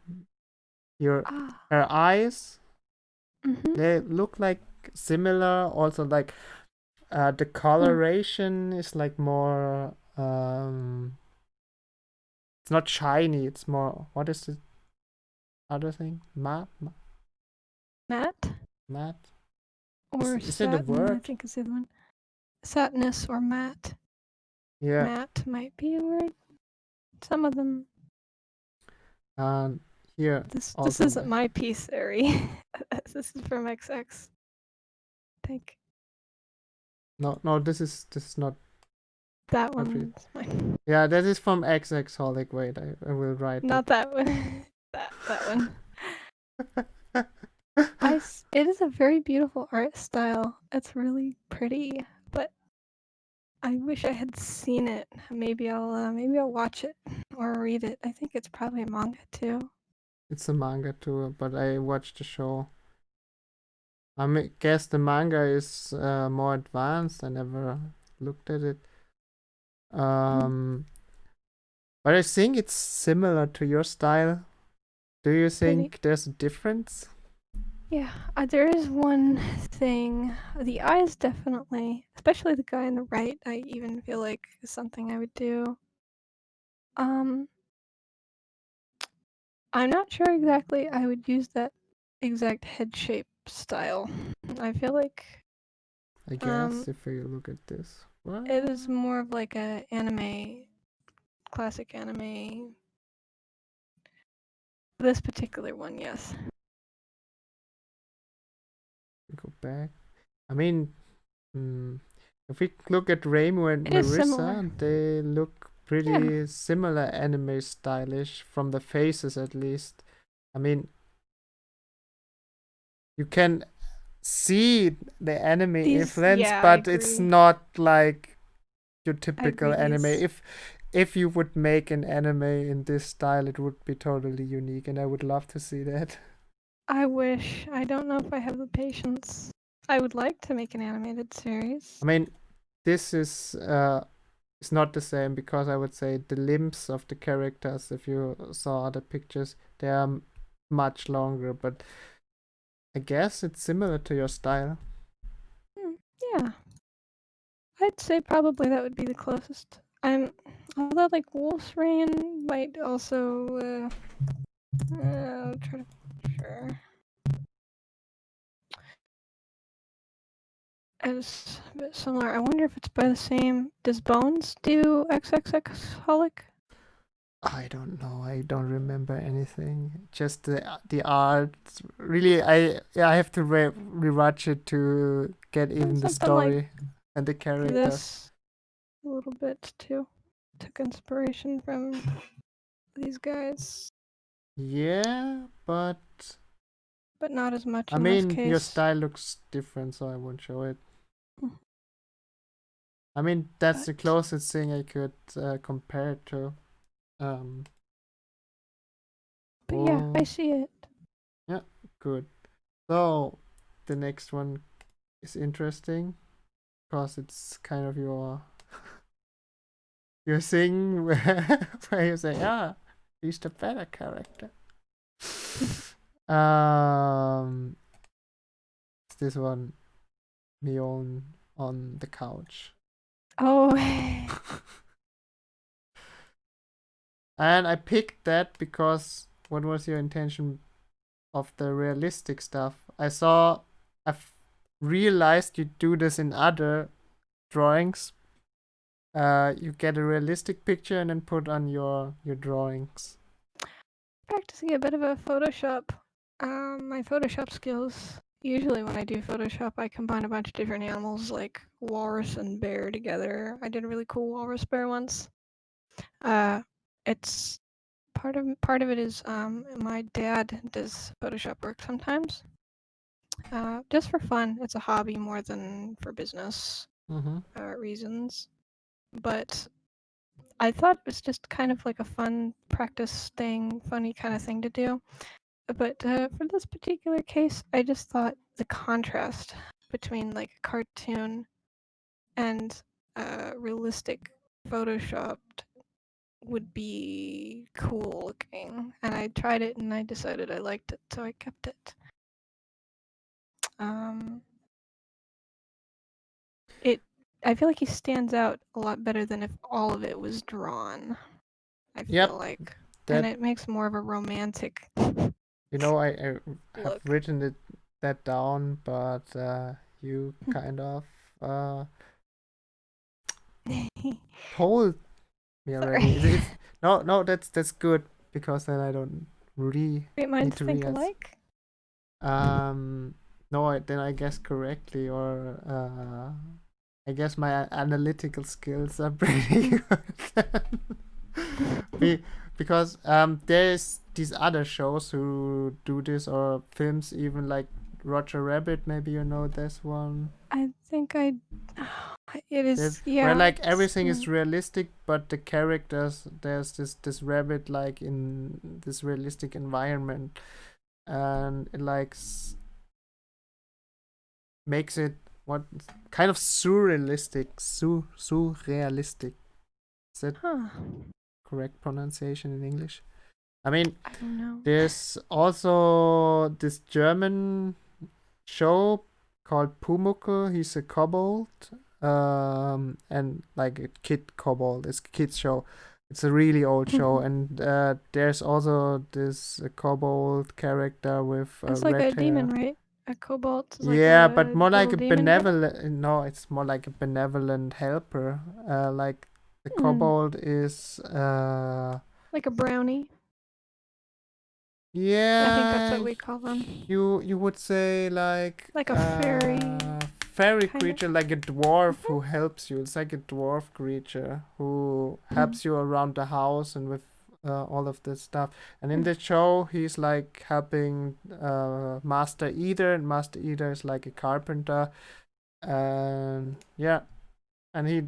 Speaker 2: your her eyes, they look like similar. Also, like the coloration is like more. It's not shiny. It's more. What is the other thing? Matte. Matte.
Speaker 1: Or
Speaker 2: Is it a
Speaker 1: satin, I
Speaker 2: word?
Speaker 1: think is the other one. Satinous or matte.
Speaker 2: Yeah.
Speaker 1: Matte might be a word. Some of them.
Speaker 2: And here
Speaker 1: This
Speaker 2: also.
Speaker 1: isn't my piece, Ari. This is from XX. I think
Speaker 2: No, this is not.
Speaker 1: that one's mine.
Speaker 2: Yeah, that is from XX Holic. Wait, I will write
Speaker 1: Not that one. that one. It is a very beautiful art style. It's really pretty, but I wish I had seen it. Maybe I'll watch it or read it. I think it's probably a manga too.
Speaker 2: It's a manga too, but I watched the show. I guess the manga is more advanced. I never looked at it. But I think it's similar to your style. Do you think there's a difference?
Speaker 1: Yeah, there is one thing. The eyes definitely, especially the guy on the right, I even feel like is something I would do. I'm not sure exactly I would use that exact head shape style. I feel like
Speaker 2: I guess if you look at this. What?
Speaker 1: it is more of like a anime, classic anime. This particular one, yes.
Speaker 2: Go back. I mean, if we look at Reimu and Marissa, they look pretty similar anime stylish from the faces at least. I mean, you can see the anime influence, but it's not like your typical anime. If you would make an anime in this style, it would be totally unique, and I would love to see that.
Speaker 1: I wish. I don't know if I have the patience. I would like to make an animated series.
Speaker 2: I mean, this is it's not the same because I would say the limbs of the characters, if you saw other pictures, they are much longer, but I guess it's similar to your style.
Speaker 1: Yeah. I'd say probably that would be the closest. Although like Wolf's Rain might also I'll try to sure. It's a bit similar. I wonder if it's by the same. Does Bones do XXX Holic?
Speaker 2: I don't know. I don't remember anything. Just the art. Really, I have to rewatch it to get even the story like and the characters.
Speaker 1: This a little bit too. Took inspiration from these guys.
Speaker 2: Yeah, but
Speaker 1: not as much.
Speaker 2: I mean, your style looks different, so I won't show it. I mean, that's the
Speaker 1: But
Speaker 2: closest thing I could compare it to. Um,
Speaker 1: yeah, I
Speaker 2: oh,
Speaker 1: see it.
Speaker 2: yeah, good. So the next one is interesting because it's kind of your thing where you say, ah, he's the better character. It's this one, me on the couch.
Speaker 1: Oh,
Speaker 2: And I picked that because what was your intention of the realistic stuff? I've realized you do this in other drawings. You get a realistic picture and then put on your drawings.
Speaker 1: practicing a bit of a Photoshop. My Photoshop skills. Usually, when I do Photoshop, I combine a bunch of different animals like walrus and bear together. I did a really cool walrus bear once. It's part of it is my dad does Photoshop work sometimes, just for fun. It's a hobby more than for business
Speaker 2: Mm-hmm.
Speaker 1: reasons. But I thought it was just kind of like a fun practice thing, funny kind of thing to do. But for this particular case, I just thought the contrast between like a cartoon and realistic photoshopped would be cool looking. And I tried it and I decided I liked it, so I kept it. Um, it I feel like he stands out a lot better than if all of it was drawn. I feel
Speaker 2: Yep,
Speaker 1: like, and
Speaker 2: that
Speaker 1: it makes more of a romantic
Speaker 2: I have
Speaker 1: look.
Speaker 2: written that down, but you kind of told me already.
Speaker 1: Sorry.
Speaker 2: It's no, that's good because then I don't
Speaker 1: Great
Speaker 2: need
Speaker 1: minds
Speaker 2: to
Speaker 1: think
Speaker 2: re-answer.
Speaker 1: alike.
Speaker 2: No, then I guess correctly, or I guess my analytical skills are pretty good. Because there's these other shows who do this, or films even, like Roger Rabbit. Maybe you know this one.
Speaker 1: I think I. It
Speaker 2: There's
Speaker 1: is,
Speaker 2: where
Speaker 1: yeah.
Speaker 2: like everything is realistic, but the characters, there's this rabbit like in this realistic environment, and it like makes it what kind of surrealistic. Is that
Speaker 1: Huh.
Speaker 2: correct pronunciation in English? I mean,
Speaker 1: I don't know.
Speaker 2: there's also this German show called Pumuckl. He's a kobold, and like a kid kobold. It's a kids show. It's a really old show, and there's also this kobold character with
Speaker 1: It's like
Speaker 2: red
Speaker 1: a
Speaker 2: hair.
Speaker 1: demon, right? A cobalt is like
Speaker 2: Yeah, but
Speaker 1: a
Speaker 2: more like
Speaker 1: little
Speaker 2: a
Speaker 1: demon guy.
Speaker 2: benevolent. No, it's more like a benevolent helper. Like the
Speaker 1: Hmm.
Speaker 2: kobold is.
Speaker 1: Like a brownie. I think that's
Speaker 2: Yeah,
Speaker 1: what we call them.
Speaker 2: you would say like
Speaker 1: Like a fairy,
Speaker 2: fairy
Speaker 1: kind of.
Speaker 2: creature, like a dwarf
Speaker 1: Mhm.
Speaker 2: who helps you. It's like a dwarf creature who
Speaker 1: Mm.
Speaker 2: helps you around the house and with all of this stuff. And in the show, he's like helping Master Eater, and Master Eater is like a carpenter, and yeah, and he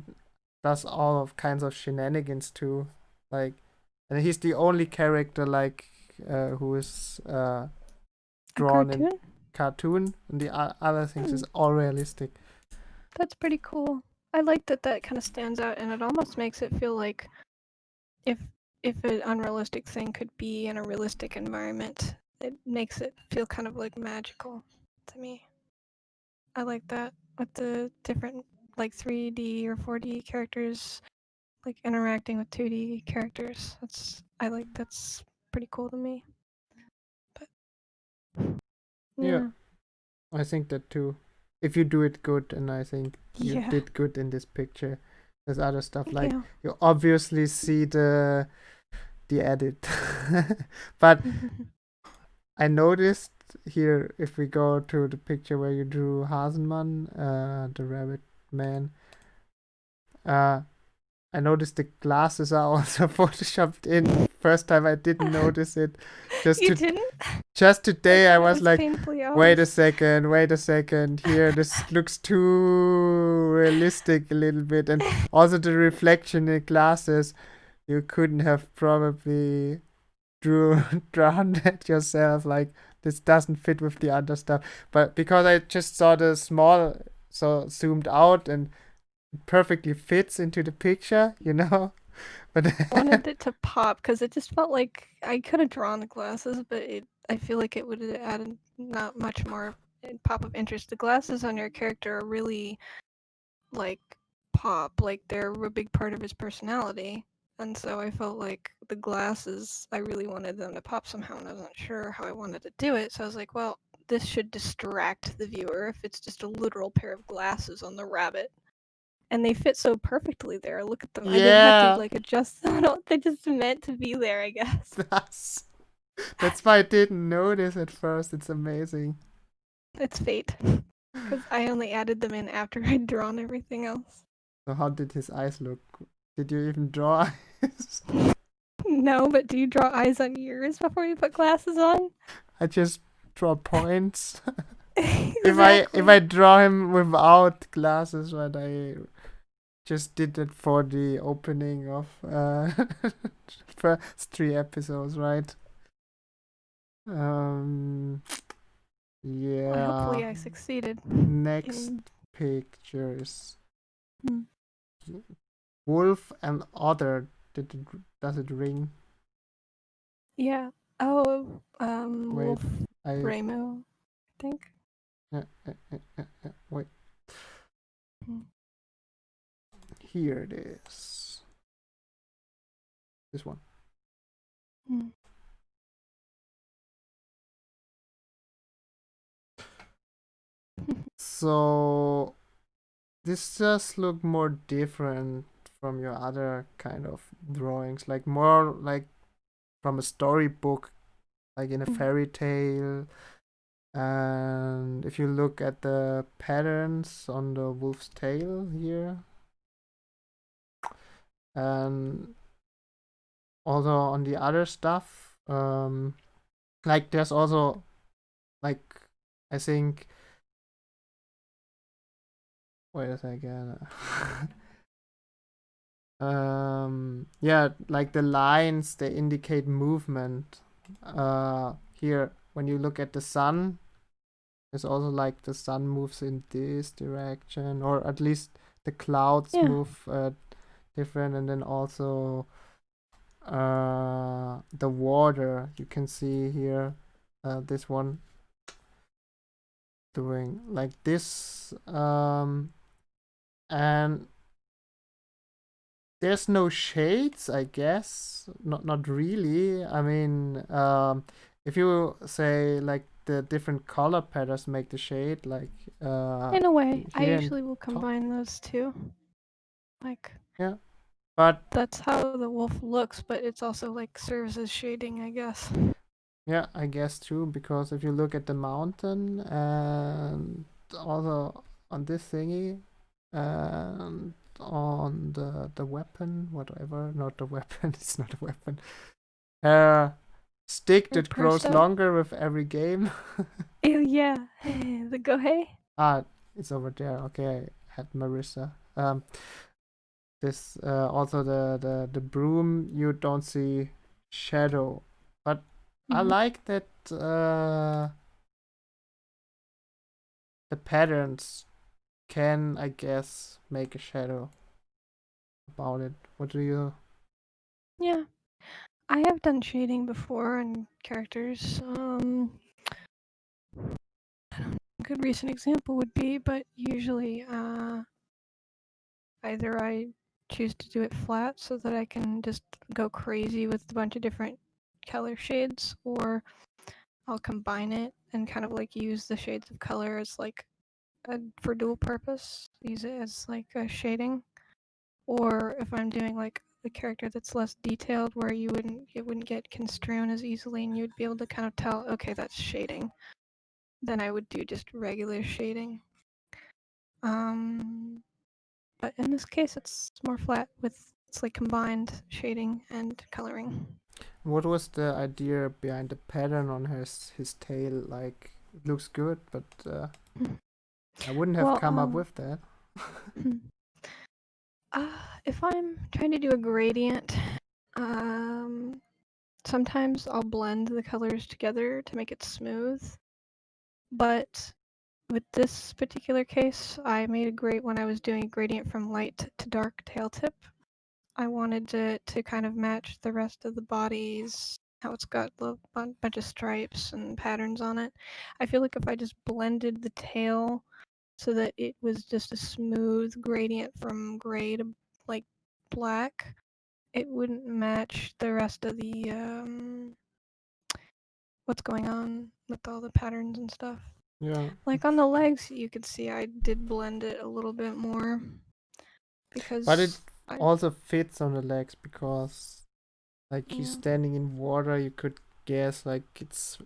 Speaker 2: does all of kinds of shenanigans too, like, and he's the only character like who is
Speaker 1: A
Speaker 2: drawn in
Speaker 1: cartoon?
Speaker 2: cartoon, and the other things
Speaker 1: Hmm.
Speaker 2: is all realistic.
Speaker 1: That's pretty cool. I like that that kind of stands out, and it almost makes it feel like if if an unrealistic thing could be in a realistic environment, it makes it feel kind of like magical to me. I like that with the different like 3D or 4D characters like interacting with 2D characters. That's pretty cool to me. But
Speaker 2: Yeah,
Speaker 1: yeah.
Speaker 2: I think that too. If you do it good, and I think you
Speaker 1: Yeah.
Speaker 2: did good in this picture. There's other stuff
Speaker 1: Thank
Speaker 2: like
Speaker 1: you.
Speaker 2: you obviously see the edit, but I noticed here, if we go to the picture where you drew Hasenman, the rabbit man, I noticed the glasses are also photoshopped in first time I didn't notice it.
Speaker 1: You didn't?
Speaker 2: Just today I
Speaker 1: It
Speaker 2: was like,
Speaker 1: painfully
Speaker 2: wait a
Speaker 1: obvious.
Speaker 2: second. Here, this looks too realistic a little bit. And also the reflection in glasses, you couldn't have probably drawn that yourself. Like, this doesn't fit with the other stuff. But because I just saw the small, so zoomed out and it perfectly fits into the picture, you know? But
Speaker 1: Wanted it to pop because it just felt like I could have drawn the glasses, but I feel like it would have added not much more pop of interest. The glasses on your character are really like pop, like they're a big part of his personality. And so I felt like the glasses, I really wanted them to pop somehow, and I wasn't sure how I wanted to do it. So I was like, well, this should distract the viewer if it's just a literal pair of glasses on the rabbit. And they fit so perfectly there. Look at them. I didn't have to
Speaker 2: yeah,
Speaker 1: like adjust them at all. They just meant to be there, I guess.
Speaker 2: that's why I didn't notice at first. It's amazing.
Speaker 1: It's fate. Because I only added them in after I'd drawn everything else.
Speaker 2: So how did his eyes look? Did you even draw eyes?
Speaker 1: No, but do you draw eyes on yours before you put glasses on?
Speaker 2: I just draw points.
Speaker 1: Exactly.
Speaker 2: If I draw him without glasses, but I just did it for the opening of first 3 episodes, right?
Speaker 1: Well,
Speaker 2: Yeah.
Speaker 1: hopefully I succeeded.
Speaker 2: Next
Speaker 1: In...
Speaker 2: pictures.
Speaker 1: Hmm.
Speaker 2: Wolf and Otter. Does it ring?
Speaker 1: Yeah. Oh,
Speaker 2: Wait,
Speaker 1: Wolf
Speaker 2: I
Speaker 1: Ramo, I think.
Speaker 2: wait.
Speaker 1: Hmm.
Speaker 2: Here it is. This one.
Speaker 1: Hmm.
Speaker 2: So this just look more different from your other kind of drawings, like more like from a storybook, like in a fairy tale. And if you look at the patterns on the wolf's tail here, and also on the other stuff, like there's also like I think wait a second. Yeah, like the lines they indicate movement. Here when you look at the sun, it's also like the sun moves in this direction, or at least the clouds move different, and then also the water you can see here, this one doing like this, and there's no shades, I guess. Not really. I mean, if you say like the different color patterns make the shade, like
Speaker 1: In a way, I
Speaker 2: here
Speaker 1: usually will combine those two. Like,
Speaker 2: yeah, but
Speaker 1: that's how the wolf looks, but it's also like serves as shading, I guess.
Speaker 2: yeah, I guess too, because if you look at the mountain and also on this thingy and on the weapon, whatever, not the weapon, it's not a weapon. Stick that grows longer with every game.
Speaker 1: Ew, yeah. The gohei?
Speaker 2: It's over there. Okay, I had Marissa. This also the broom, you don't see shadow, but I like that the patterns can, I guess, make a shadow about it. What do you?
Speaker 1: Yeah, I have done shading before in characters. A good recent example would be, but usually either I choose to do it flat so that I can just go crazy with a bunch of different color shades, or I'll combine it and kind of like use the shades of color as like for dual purpose, use it as like a shading. Or if I'm doing like a character that's less detailed, where it wouldn't get construed as easily, and you'd be able to kind of tell, okay, that's shading, then I would do just regular shading. But in this case, it's more flat with it's like combined shading and coloring.
Speaker 2: What was the idea behind the pattern on his tail? Like, it looks good, but I wouldn't have
Speaker 1: Well,
Speaker 2: come up with that.
Speaker 1: if I'm trying to do a gradient, sometimes I'll blend the colors together to make it smooth. But with this particular case, I made when I was doing a gradient from light to dark tail tip. I wanted it to kind of match the rest of the body's, how it's got a bunch of stripes and patterns on it. I feel like if I just blended the tail so that it was just a smooth gradient from gray to like black, it wouldn't match the rest of the what's going on with all the patterns and stuff.
Speaker 2: Yeah,
Speaker 1: Like on the legs, you could see I did blend it a little bit more
Speaker 2: but it
Speaker 1: because
Speaker 2: also fits on the legs because, like, he's
Speaker 1: yeah,
Speaker 2: standing in water. You could guess like it's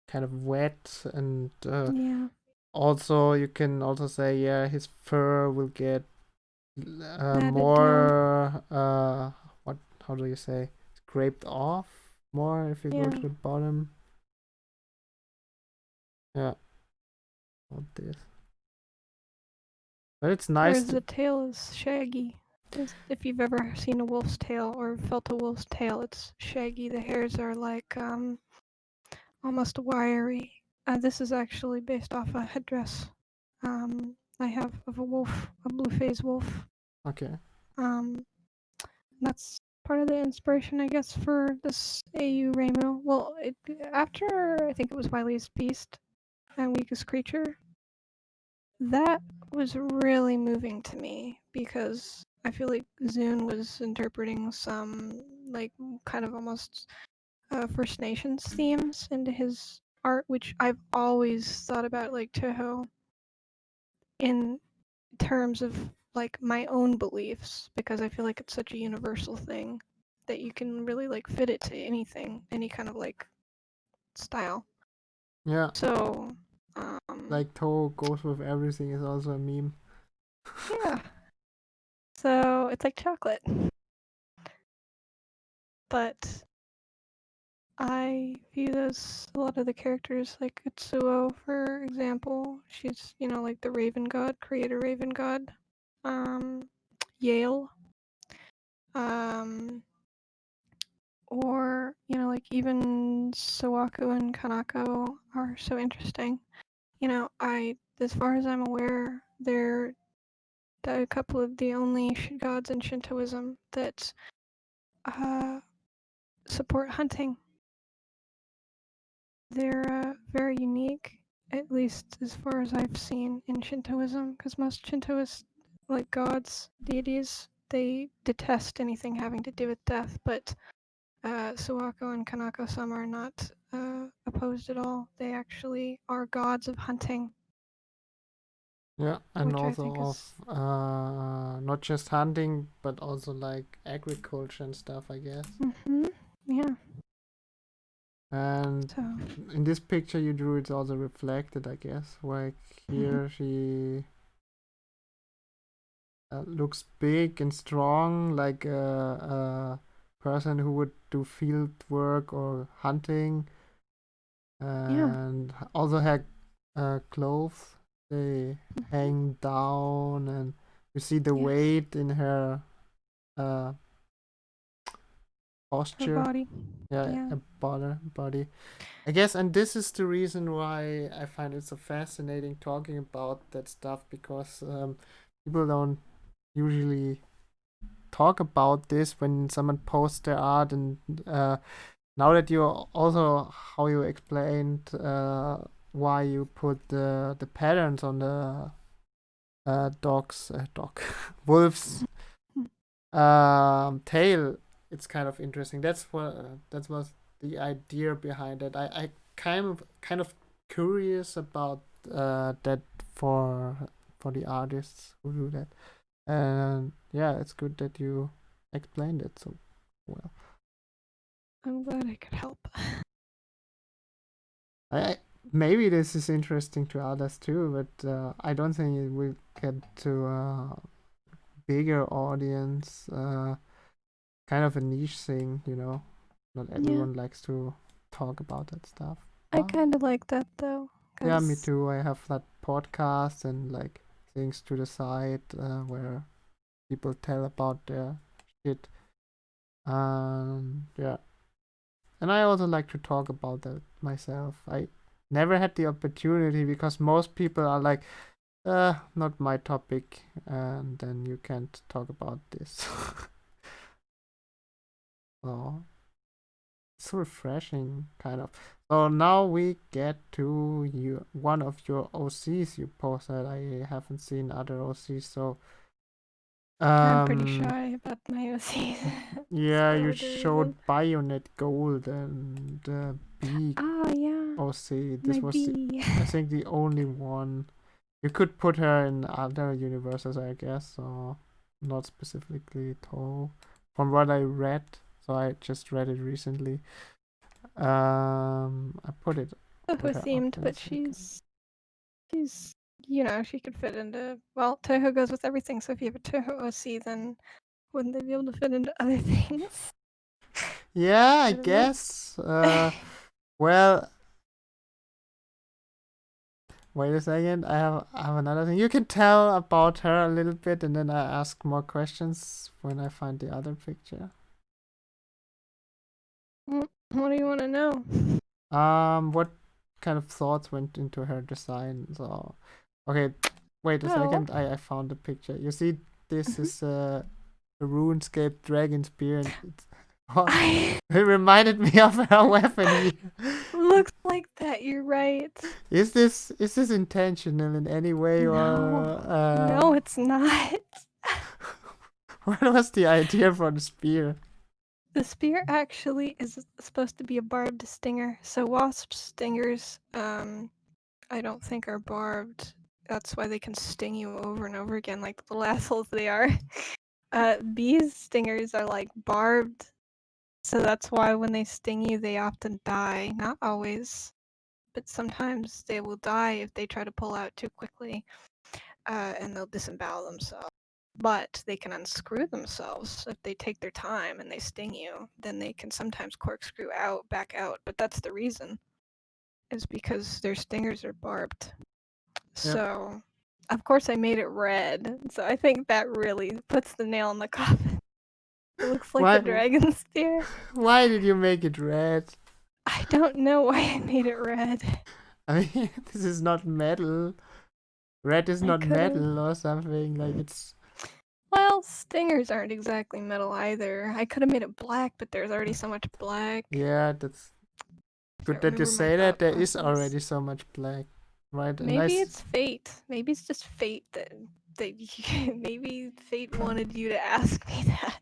Speaker 2: kind of wet, and
Speaker 1: yeah,
Speaker 2: also you can also say, yeah, his fur will get
Speaker 1: matted down.
Speaker 2: more what, how do you say, scraped off more if you go
Speaker 1: Yeah,
Speaker 2: to the bottom. Yeah, what this. But it's nice
Speaker 1: whereas
Speaker 2: to.
Speaker 1: the tail is shaggy. If you've ever seen a wolf's tail or felt a wolf's tail, it's shaggy. The hairs are like almost wiry. This is actually based off a headdress I have of a wolf, a blue-phase wolf.
Speaker 2: Okay.
Speaker 1: Um, that's part of the inspiration, I guess, for this AU Rainbow. Well, after I think it was Wiley's Beast and Weakest Creature, that was really moving to me because I feel like Zune was interpreting some like kind of almost First Nations themes into his art, which I've always thought about like Toho in terms of like my own beliefs because I feel like it's such a universal thing that you can really like fit it to anything, any kind of like style.
Speaker 2: Yeah,
Speaker 1: So,
Speaker 2: like Toe goes with everything is also a meme.
Speaker 1: yeah. So it's like chocolate, but I view those a lot of the characters like Utsuo, for example. She's like the Raven God, creator Raven God. Yale. Um, or like even Sawako and Kanako are so interesting. As far as I'm aware, they're a couple of the only gods in Shintoism that uh, support hunting. They're very unique, at least as far as I've seen in Shintoism, because most Shintoist like gods, deities, they detest anything having to do with death, but Suwako and Kanako-sama are not opposed at all. They actually are gods of hunting,
Speaker 2: Yeah, and
Speaker 1: which I
Speaker 2: also
Speaker 1: think is
Speaker 2: of not just hunting but also like agriculture and stuff, I guess.
Speaker 1: yeah.
Speaker 2: And
Speaker 1: So
Speaker 2: in this picture you drew, it's also reflected, I guess. Like here she looks big and strong, like a person who would do field work or hunting,
Speaker 1: yeah,
Speaker 2: and also her clothes, they hang down, and you see the
Speaker 1: yes,
Speaker 2: weight in her uh,
Speaker 1: her
Speaker 2: posture.
Speaker 1: body,
Speaker 2: Yeah,
Speaker 1: yeah.
Speaker 2: a body, I guess. And this is the reason why I find it so fascinating talking about that stuff, because people don't usually talk about this when someone posts their art. And now that you also, how you explained why you put the patterns on the dog wolf's tail, it's kind of interesting. That's what that was the idea behind it. I kind of curious about that for the artists who do that. And yeah, it's good that you explained it so well.
Speaker 1: I'm glad I could help.
Speaker 2: I maybe this is interesting to others too, but I don't think it will get to a bigger audience. Kind of a niche thing, you know. Not
Speaker 1: Yeah.
Speaker 2: everyone likes to talk about that stuff.
Speaker 1: I
Speaker 2: Wow.
Speaker 1: kind of like that though.
Speaker 2: Yeah, me
Speaker 1: 'Cause
Speaker 2: too. I have that podcast and like things to the side where people tell about their shit. Yeah. And I also like to talk about that myself. I never had the opportunity because most people are like, not my topic, and then you can't talk about this. So it's refreshing, kind of. So now we get to you, one of your OCs you posted. I haven't seen other OCs, so
Speaker 1: I'm pretty shy about my OCs.
Speaker 2: yeah,
Speaker 1: For
Speaker 2: you
Speaker 1: whatever
Speaker 2: showed
Speaker 1: reason.
Speaker 2: Bayonet Gold and B
Speaker 1: Oh yeah,
Speaker 2: OC.
Speaker 1: my
Speaker 2: This was
Speaker 1: B.
Speaker 2: I think the only one. You could put her in other universes, I guess, or not specifically Toho. From what I read, so I just read it recently. I put
Speaker 1: Toho
Speaker 2: her up
Speaker 1: themed,
Speaker 2: in a
Speaker 1: but
Speaker 2: second.
Speaker 1: she's she could fit into, well, Toho goes with everything, so if you have a Toho OC, then wouldn't they be able to fit into other things?
Speaker 2: Yeah, I
Speaker 1: don't know.
Speaker 2: guess. Well, wait a second. I have another thing. You can tell about her a little bit, and then I ask more questions when I find the other picture.
Speaker 1: What do you want to know?
Speaker 2: What kind of thoughts went into her design? So, okay, wait a
Speaker 1: Well,
Speaker 2: second. I found the picture. You see, this is a RuneScape dragon spear, and
Speaker 1: I
Speaker 2: it reminded me of her weapon here.
Speaker 1: looks like that. You're right.
Speaker 2: Is this intentional in any way,
Speaker 1: No,
Speaker 2: or
Speaker 1: no, it's not.
Speaker 2: what was the idea for the spear?
Speaker 1: The spear actually is supposed to be a barbed stinger. So wasp stingers, I don't think are barbed. That's why they can sting you over and over again, like the little assholes they are. Bees stingers are like barbed, so that's why when they sting you, they often die. Not always, but sometimes they will die if they try to pull out too quickly, and they'll disembowel themselves. But they can unscrew themselves if they take their time and they sting you. Then they can sometimes corkscrew back out. But that's the reason, is because their stingers are barbed.
Speaker 2: Yeah.
Speaker 1: So, of course, I made it red. So I think that really puts the nail in the coffin. It looks like
Speaker 2: Why?
Speaker 1: the dragon spear.
Speaker 2: Why did you make it red?
Speaker 1: I don't know why I made it red.
Speaker 2: I mean, this is not metal. Red is
Speaker 1: I
Speaker 2: not
Speaker 1: could have.
Speaker 2: metal or something. Like it's.
Speaker 1: Well, stingers aren't exactly metal either. I could have made it black, but there's already so much black.
Speaker 2: Yeah, that's good
Speaker 1: Can't
Speaker 2: that you
Speaker 1: remember my
Speaker 2: say that.
Speaker 1: thought
Speaker 2: There is
Speaker 1: process.
Speaker 2: already so much black, right? And
Speaker 1: Maybe it's fate. Maybe it's just fate that maybe fate wanted you to ask me that.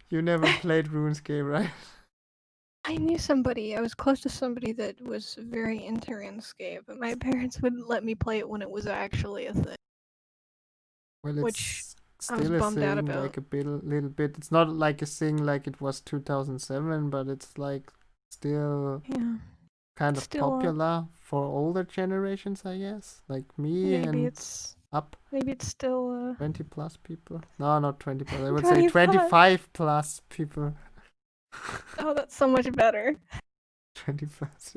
Speaker 2: you never played RuneScape, right?
Speaker 1: I knew somebody. I was close to somebody that was very into RuneScape, but my parents wouldn't let me play it when it was actually a thing,
Speaker 2: Well,
Speaker 1: which
Speaker 2: it's
Speaker 1: I was
Speaker 2: still a
Speaker 1: bummed out
Speaker 2: thing,
Speaker 1: about.
Speaker 2: like little bit. It's not like a thing like it was 2007, but it's like still
Speaker 1: Yeah,
Speaker 2: kind of
Speaker 1: still,
Speaker 2: popular for older generations, I guess. Like me
Speaker 1: maybe
Speaker 2: and
Speaker 1: it's
Speaker 2: up
Speaker 1: still
Speaker 2: 20 plus people. No, not 20 plus. I would say
Speaker 1: 20 plus.
Speaker 2: 25 plus people.
Speaker 1: Oh, that's so much better.
Speaker 2: 20 plus,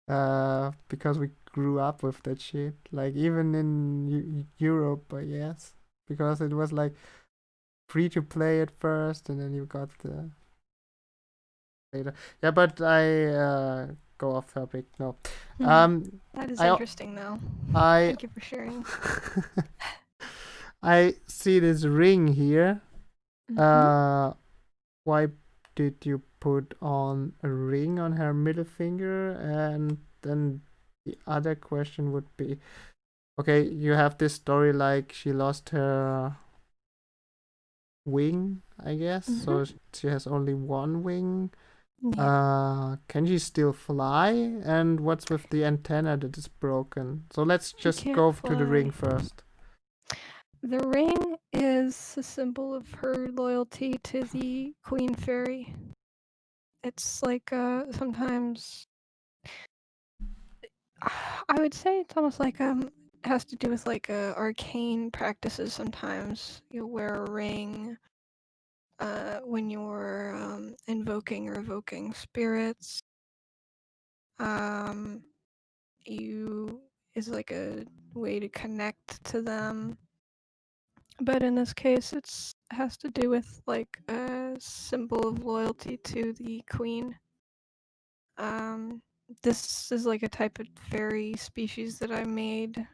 Speaker 2: yeah. Because we grew up with that shit. Like even in Europe, I guess, because it was like free to play at first, and then you got the later. Yeah, but I go off topic. No,
Speaker 1: That is
Speaker 2: I
Speaker 1: interesting, though.
Speaker 2: I
Speaker 1: Thank you for sharing.
Speaker 2: I see this ring here.
Speaker 1: Mhm.
Speaker 2: Why did you put on a ring on her middle finger? And then the other question would be, okay, you have this story like she lost her wing, I guess. So she has only one wing.
Speaker 1: Yeah.
Speaker 2: Can she still fly? And what's with the antenna that is broken? So let's just go to the ring first.
Speaker 1: The ring is a symbol of her loyalty to the Queen Fairy. It's like sometimes I would say it's almost like has to do with like arcane practices. Sometimes you wear a ring when you're invoking or evoking spirits. Um, you is like a way to connect to them. But in this case, it's has to do with like a symbol of loyalty to the queen. Um, this is like a type of fairy species that I made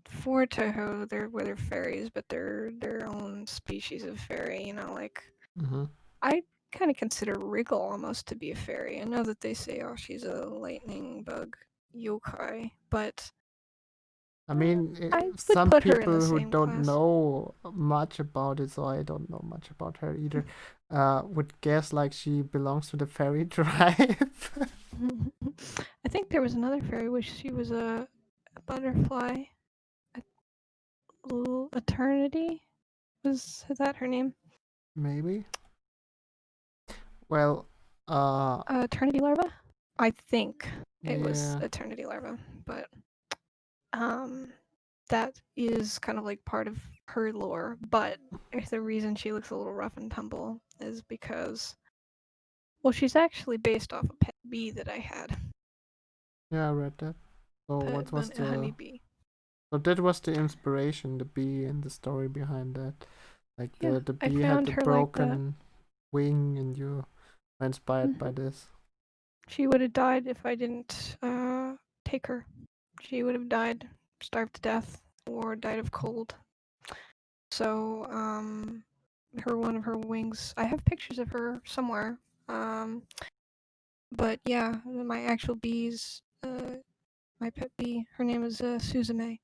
Speaker 1: for Toho. They're fairies, but they're their own species of fairy. You know, like
Speaker 2: Mm-hmm.
Speaker 1: I kind of consider Wriggle almost to be a fairy. I know that they say, oh, she's a lightning bug yokai, but
Speaker 2: I mean,
Speaker 1: I would
Speaker 2: some
Speaker 1: put her in the
Speaker 2: people who
Speaker 1: same
Speaker 2: don't
Speaker 1: class.
Speaker 2: know much about it, so I don't know much about her either, would guess like she belongs to the fairy tribe.
Speaker 1: I think there was another fairy which she was a butterfly. A little eternity was that her name?
Speaker 2: Maybe. Well,
Speaker 1: Eternity larva. I think it was
Speaker 2: yeah,
Speaker 1: eternity larva, but um, that is kind of like part of her lore. But the reason she looks a little rough and tumble is because, well, she's actually based off a pet bee that I had,
Speaker 2: yeah, I read that. So what was
Speaker 1: a
Speaker 2: the?
Speaker 1: honeybee.
Speaker 2: So that was the inspiration, the bee, and the story behind that. Like
Speaker 1: Yeah,
Speaker 2: the
Speaker 1: I
Speaker 2: bee had
Speaker 1: found
Speaker 2: the
Speaker 1: her like that.
Speaker 2: broken wing, and you were inspired by
Speaker 1: Mhm.
Speaker 2: this.
Speaker 1: She would have died if I didn't take her. She would have died, starved to death, or died of cold. So, one of her wings. I have pictures of her somewhere. Um, but yeah, my actual bees. My pet bee. Her name is Suzume,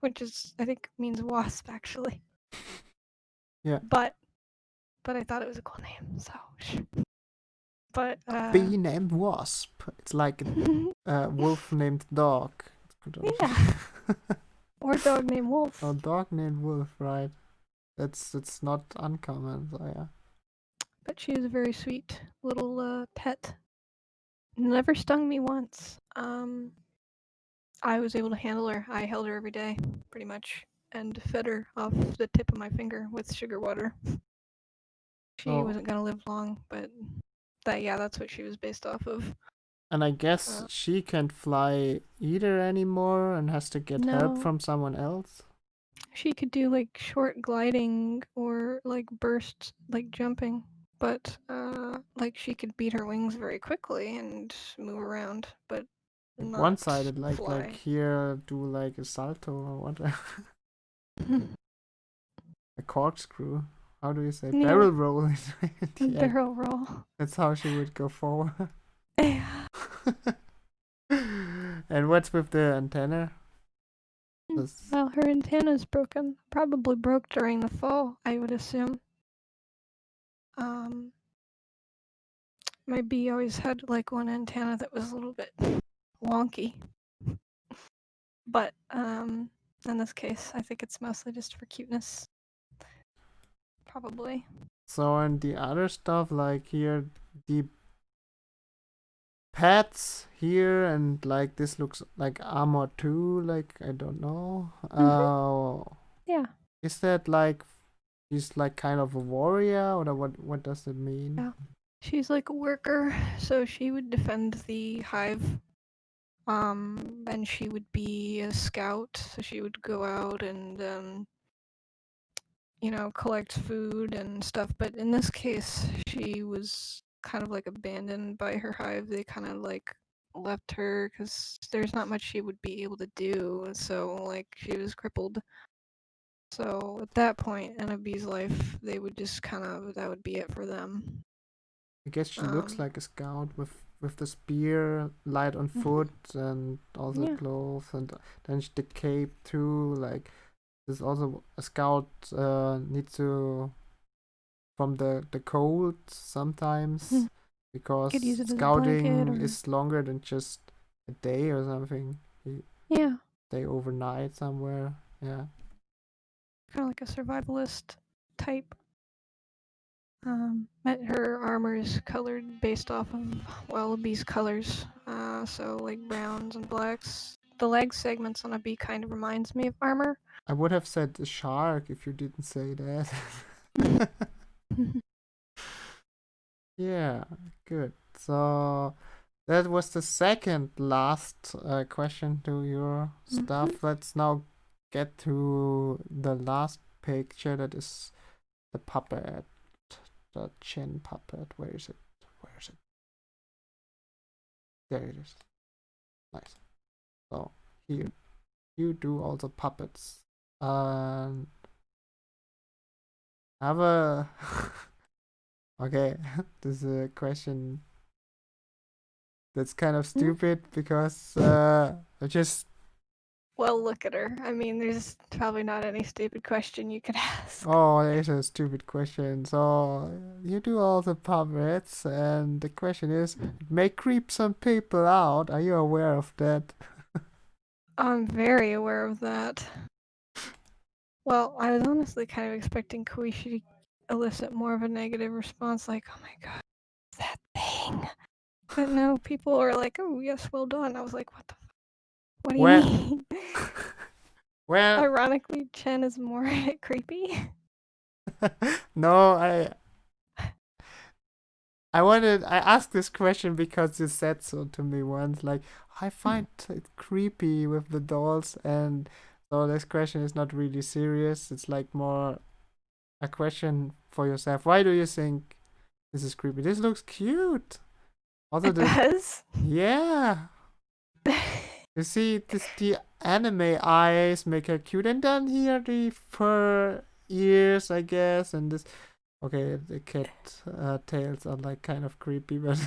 Speaker 1: which is I think means wasp actually.
Speaker 2: Yeah,
Speaker 1: But I thought it was a cool name. So, but
Speaker 2: bee named Wasp. It's like a wolf named Dog.
Speaker 1: yeah, or dog named
Speaker 2: Oh,
Speaker 1: Wolf.
Speaker 2: dog named Wolf, right? It's not uncommon. So yeah.
Speaker 1: But she is a very sweet little pet. Never stung me once. I was able to handle her. I held her every day, pretty much, and fed her off the tip of my finger with sugar water. She
Speaker 2: Oh,
Speaker 1: wasn't gonna live long, but that's what she was based off of.
Speaker 2: and I guess
Speaker 1: Uh,
Speaker 2: she can't fly either anymore and has to get help
Speaker 1: no,
Speaker 2: from someone else.
Speaker 1: she could do like short gliding or like bursts, like jumping, but like she could beat her wings very quickly and move around, but
Speaker 2: Like
Speaker 1: not
Speaker 2: one-sided, like
Speaker 1: fly.
Speaker 2: here do like a salto or what? A corkscrew. How do you say
Speaker 1: Yeah,
Speaker 2: barrel roll in
Speaker 1: a
Speaker 2: the egg?
Speaker 1: barrel roll.
Speaker 2: That's how she would go forward.
Speaker 1: Yeah.
Speaker 2: And what's with the antenna? This,
Speaker 1: Well, her antenna's broken. Probably broke during the fall, I would assume. Um, my bee always had like one antenna that was a little bit wonky. But in this case, I think it's mostly just for cuteness. Probably.
Speaker 2: so and the other stuff like here the pets here and like this looks like armor too, like I don't know.
Speaker 1: Mhm. Yeah.
Speaker 2: Is that like he's like kind of a warrior or what does it mean?
Speaker 1: Yeah. She's like a worker, so she would defend the hive. And she would be a scout, so she would go out and collect food and stuff. But in this case, she was kind of like abandoned by her hive. They kind of like left her because there's not much she would be able to do. So, like, she was crippled. So, at that point in a bee's life, they would just that would be it for them.
Speaker 2: I guess she looks
Speaker 1: Um,
Speaker 2: like a scout with the spear, light on
Speaker 1: mhm,
Speaker 2: foot, and also
Speaker 1: yeah.
Speaker 2: gloves, and then the cape too. Like there's also a scout needs to from the cold sometimes
Speaker 1: Mhm. Could
Speaker 2: because
Speaker 1: use it as a blanket
Speaker 2: scouting
Speaker 1: or,
Speaker 2: is longer than just a day or something. You
Speaker 1: yeah,
Speaker 2: stay overnight somewhere. Yeah.
Speaker 1: kind of like a survivalist type. Her armor is colored based off of a bee's colors. So like browns and blacks. The leg segments on a bee kind of reminds me of armor.
Speaker 2: I would have said a shark if you didn't say that. Yeah, good. So that was the second last question to your stuff. Let's now get to the last picture. That is the puppet, the chin puppet. Where is it? Where is it? There it is. Nice. So here, you do all the puppets. Have a okay. This is a question that's kind of stupid because I just
Speaker 1: Well, look at her. I mean, there's probably not any stupid question you could ask.
Speaker 2: oh, there's a stupid question. So you do all the puppets, and the question is, it may creep some people out. Are you aware of that?
Speaker 1: I'm very aware of that. Well, I was honestly kind of expecting Koichi to elicit more of a negative response, like, "Oh my god, that thing." But no, people are like, "Oh yes, well done." I was like, "What the? What do you
Speaker 2: Well,
Speaker 1: mean?"
Speaker 2: well,
Speaker 1: Ironically, Chen is more creepy.
Speaker 2: no, I asked this question because you said so to me once. Like, I find it creepy with the dolls, and so this question is not really serious. It's like more a question for yourself. Why do you think this is creepy? This looks cute. Also,
Speaker 1: It does.
Speaker 2: yeah. You see, the anime eyes make her cute, and then here the fur ears, I guess, and this. Okay, the cat tails are like kind of creepy, but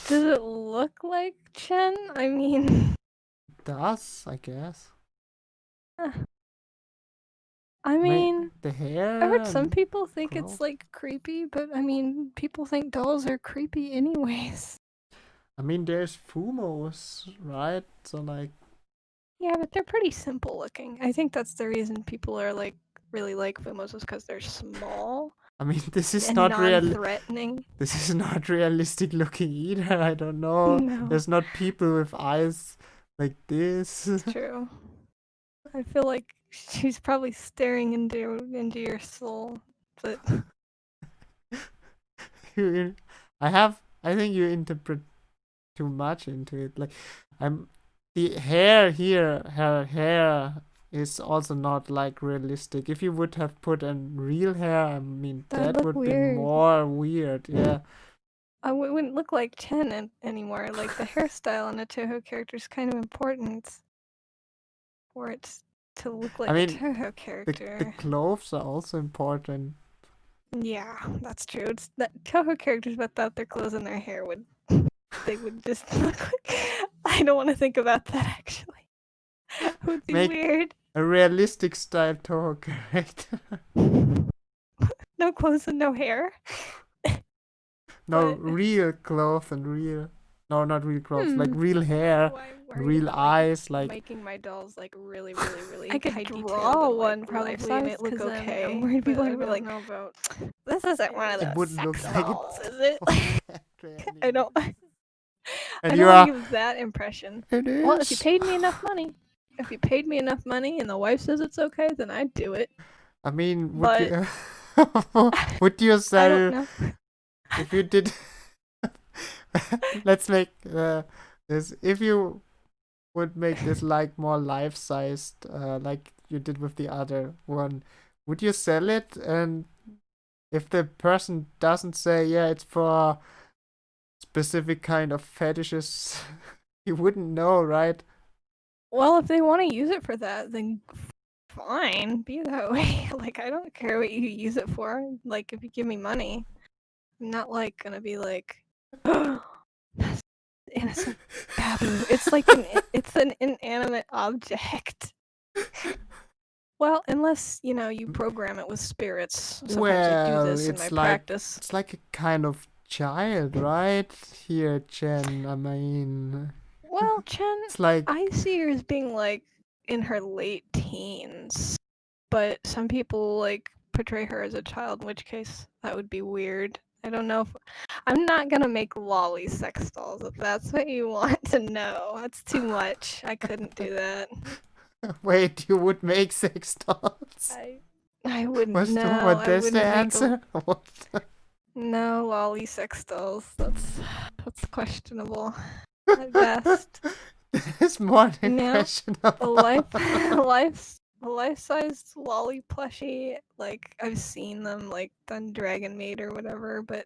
Speaker 1: Does it look like Chen? I mean,
Speaker 2: does, I guess.
Speaker 1: I mean,
Speaker 2: The
Speaker 1: I
Speaker 2: hair
Speaker 1: heard some
Speaker 2: and
Speaker 1: people think
Speaker 2: clothes.
Speaker 1: it's like creepy, but I mean, people think dolls are creepy anyways.
Speaker 2: I mean, there's Fumos, right? So like,
Speaker 1: Yeah, but they're pretty simple looking. I think that's the reason people are like really like Fumos is because they're small
Speaker 2: I mean, this is
Speaker 1: and
Speaker 2: not real.
Speaker 1: non-threatening.
Speaker 2: This is not realistic looking either. I don't know.
Speaker 1: No,
Speaker 2: There's not people with eyes like this.
Speaker 1: it's true. I feel like she's probably staring into your soul, but
Speaker 2: I think you interpret too much into it. Like, the hair here, her hair is also not like realistic. If you would have put in real hair, I mean,
Speaker 1: that'd
Speaker 2: that
Speaker 1: look
Speaker 2: would be
Speaker 1: weird.
Speaker 2: more weird. Yeah.
Speaker 1: I wouldn't look like Chen anymore. Like the hairstyle in a Toho character is kind of important for it to look like
Speaker 2: I
Speaker 1: a
Speaker 2: mean,
Speaker 1: Toho
Speaker 2: the
Speaker 1: character.
Speaker 2: clothes are also important.
Speaker 1: Yeah, that's true. It's that Toho characters without their clothes and their hair would just look like. I don't want to think about that actually. It would be
Speaker 2: Make
Speaker 1: weird.
Speaker 2: a realistic style Toho character.
Speaker 1: No clothes and no hair.
Speaker 2: No,
Speaker 1: But
Speaker 2: real clothes and real. No, not real clothes. Like
Speaker 1: Hmm.
Speaker 2: real hair,
Speaker 1: why worry
Speaker 2: real
Speaker 1: about
Speaker 2: eyes. Like,
Speaker 1: making my dolls like really
Speaker 3: I could
Speaker 1: high
Speaker 3: draw
Speaker 1: detailed and,
Speaker 3: one
Speaker 1: like,
Speaker 3: probably
Speaker 1: life
Speaker 3: and
Speaker 1: size
Speaker 3: it look
Speaker 1: 'cause I'm
Speaker 3: okay.
Speaker 1: worried
Speaker 3: but
Speaker 1: people
Speaker 3: I
Speaker 1: are gonna be
Speaker 3: don't
Speaker 1: like,
Speaker 3: know about.
Speaker 1: this isn't one of
Speaker 2: it
Speaker 1: those
Speaker 2: wouldn't look
Speaker 1: sex
Speaker 2: like
Speaker 1: dolls,
Speaker 2: it.
Speaker 1: is it?
Speaker 2: I
Speaker 1: I don't.
Speaker 2: And
Speaker 1: I
Speaker 2: you
Speaker 1: don't
Speaker 2: are.
Speaker 1: want to give that impression.
Speaker 2: It is.
Speaker 1: Well, if you paid me enough money, and the wife says it's okay, then I'd do it.
Speaker 2: I mean, would
Speaker 1: But
Speaker 2: you? Would you
Speaker 1: I
Speaker 2: sell
Speaker 1: don't know.
Speaker 2: if you did? Let's make this. If you would make this like more life-sized, like you did with the other one, would you sell it? And if the person doesn't say, yeah, it's for specific kind of fetishes, you wouldn't know, right?
Speaker 1: Well, if they want to use it for that, then fine, be that way. Like, I don't care what you use it for. Like, if you give me money, I'm not like gonna be like, oh, that's innocent babu. It's like it's an inanimate object. Well, unless you program it with spirits. Sometimes I do this in my practice.
Speaker 2: It's like a kind of child, right? Here, Chen. I mean,
Speaker 1: Well, Chen,
Speaker 2: it's like
Speaker 1: I see her as being like in her late teens, but some people like portray her as a child, in which case that would be weird. I don't know if I'm not gonna make lolly sex dolls if that's what you want to know. That's too much. I couldn't do that.
Speaker 2: wait, you would make sex dolls?
Speaker 1: I wouldn't know.
Speaker 2: What
Speaker 1: I
Speaker 2: is the
Speaker 1: wouldn't make
Speaker 2: answer? What?
Speaker 1: No lolly sex dolls. That's questionable at best.
Speaker 2: It's more than
Speaker 1: No,
Speaker 2: questionable.
Speaker 1: a life-sized lolly plushie. Like I've seen them like on Dragon Maid or whatever, but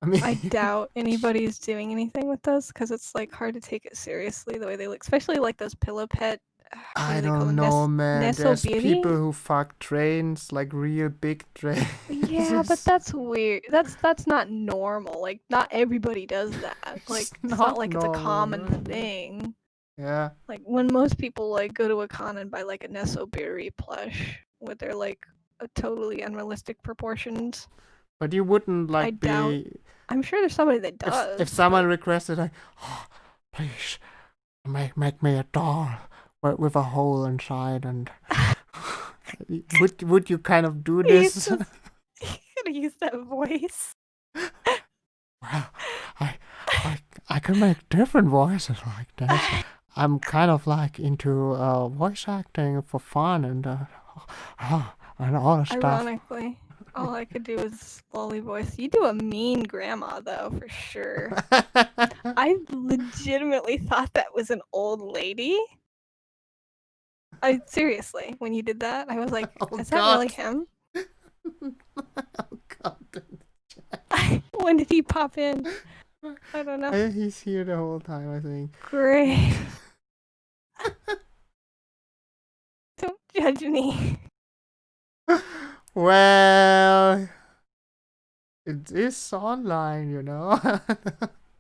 Speaker 2: I mean,
Speaker 1: I doubt anybody's doing anything with those because it's like hard to take it seriously the way they look, especially like those pillow pet. What
Speaker 2: I
Speaker 1: do they call
Speaker 2: don't
Speaker 1: them?
Speaker 2: know, man.
Speaker 1: Nestle
Speaker 2: There's
Speaker 1: Beauty.
Speaker 2: people who fuck trains, like real big trains.
Speaker 1: Yeah, but that's weird. That's not normal. Like not everybody does that. Like it's not like it's a common
Speaker 2: right?
Speaker 1: thing.
Speaker 2: Yeah.
Speaker 1: Like when most people like go to a con and buy like a Nestle Berry plush with their like a totally unrealistic proportions.
Speaker 2: But you wouldn't
Speaker 1: I
Speaker 2: like
Speaker 1: doubt.
Speaker 2: be
Speaker 1: I'm sure there's somebody that does.
Speaker 2: if someone requested like, oh, please make me a doll with a hole inside, and would you kind of do this?
Speaker 1: You gotta use that voice.
Speaker 2: Well, I can make different voices like that. I'm kind of like into voice acting for fun and all the stuff.
Speaker 1: Ironically, all I could do is lolly voice. You do a mean grandma though, for sure. I legitimately thought that was an old lady. I seriously, when you did that, I was like,
Speaker 2: Oh,
Speaker 1: is that really him?
Speaker 2: Oh God.
Speaker 1: When did he pop in? I don't know.
Speaker 2: He's here the whole time, I think.
Speaker 1: Great. Don't judge me.
Speaker 2: Well, it is online, you know.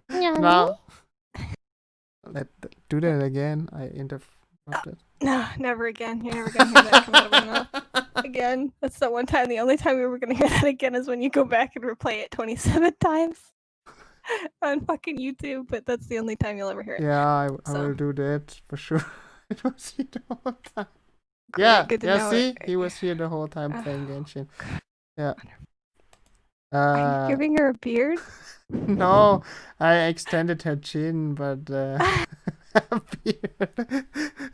Speaker 2: Now, do that again. I interrupted.
Speaker 1: No, never again. You're never gonna hear that come out of my mouth again. That's the one time. The only time we were gonna hear that again is when you go back and replay it 27 times on fucking YouTube. But that's the only time you'll ever hear it.
Speaker 2: Yeah, I will do that for sure. It was here the whole time. Yeah,
Speaker 1: good to know
Speaker 2: see,
Speaker 1: it.
Speaker 2: he was here the whole time playing Genshin. Yeah.
Speaker 1: Are you giving her a beard?
Speaker 2: No, I extended her chin, but a beard.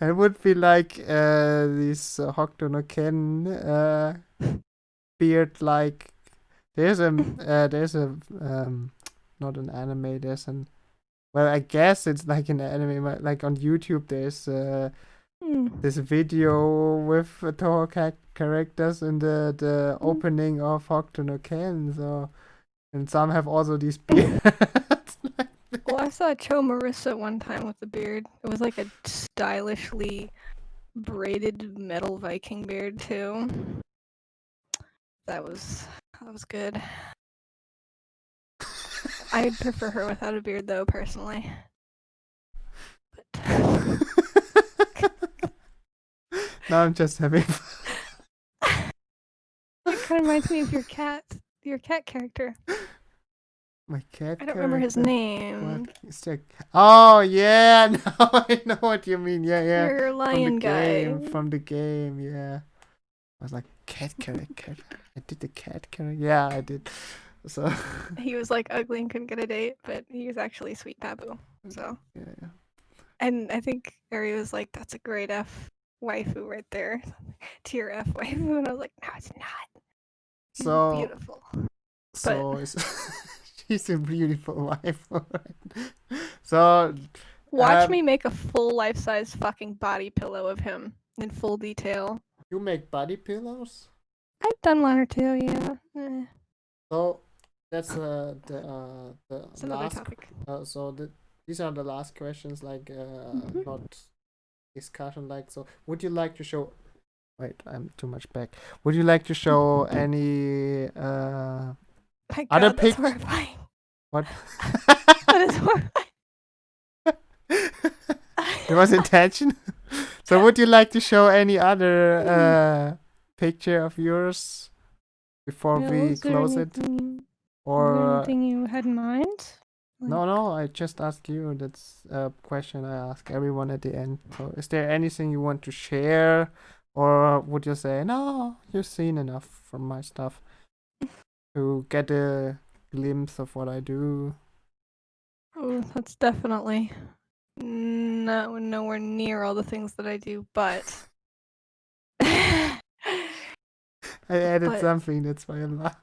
Speaker 2: It would be like this Hokuto no Ken beard. Like there's a not an anime. There's an I guess it's like an anime. But like on YouTube, there's this video with Toho characters in the opening of Hokuto no Ken. So. And some have also these beards.
Speaker 1: Well, I saw Cho Marissa one time with a beard. It was like a stylishly braided metal Viking beard too. That was good. I'd prefer her without a beard though, personally. But
Speaker 2: Now I'm just having
Speaker 1: it kind of reminds me of your cat character.
Speaker 2: My cat.
Speaker 1: I don't remember his name.
Speaker 2: What is that? Oh yeah, now I know what you mean. Yeah.
Speaker 1: Your lion guy.
Speaker 2: From the game, yeah. I was like cat character. I did the cat character. Yeah, I did. So
Speaker 1: he was like ugly and couldn't get a date, but he was actually sweet Babu. So
Speaker 2: yeah.
Speaker 1: And I think Ari was like, "That's a great F waifu right there, tier F waifu," and I was like, "No, it's not. She's beautiful."
Speaker 2: So she's a beautiful wife. So
Speaker 1: watch me make a full life-size fucking body pillow of him in full detail.
Speaker 2: You make body pillows?
Speaker 1: I've done one or two, yeah.
Speaker 2: So that's the
Speaker 1: last topic.
Speaker 2: These are the last questions, like not discussion. Like, so would you like to show? Wait, I'm too much back. Would you like to show any
Speaker 1: My God,
Speaker 2: other
Speaker 1: that's horrifying.
Speaker 2: What?
Speaker 1: That is horrifying.
Speaker 2: It was intention. So would you like to show any other picture of yours before we close it? Or
Speaker 1: anything you had in mind?
Speaker 2: No, I just asked you. That's a question I ask everyone at the end. So is there anything you want to share? Or would you say, no, you've seen enough from my stuff to get a glimpse of what I do?
Speaker 1: Oh, that's definitely nowhere near all the things that I do, but
Speaker 2: I added something, that's why I laughed.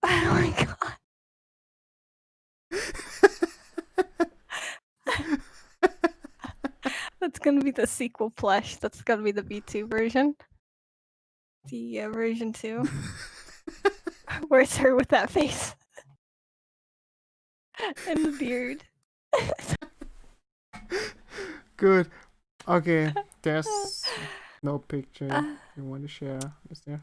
Speaker 1: Oh my god. That's gonna be the sequel plush. That's gonna be the V2 version. The version 2. Where's her with that face? And the beard.
Speaker 2: Good. Okay, there's no picture you want to share, is there?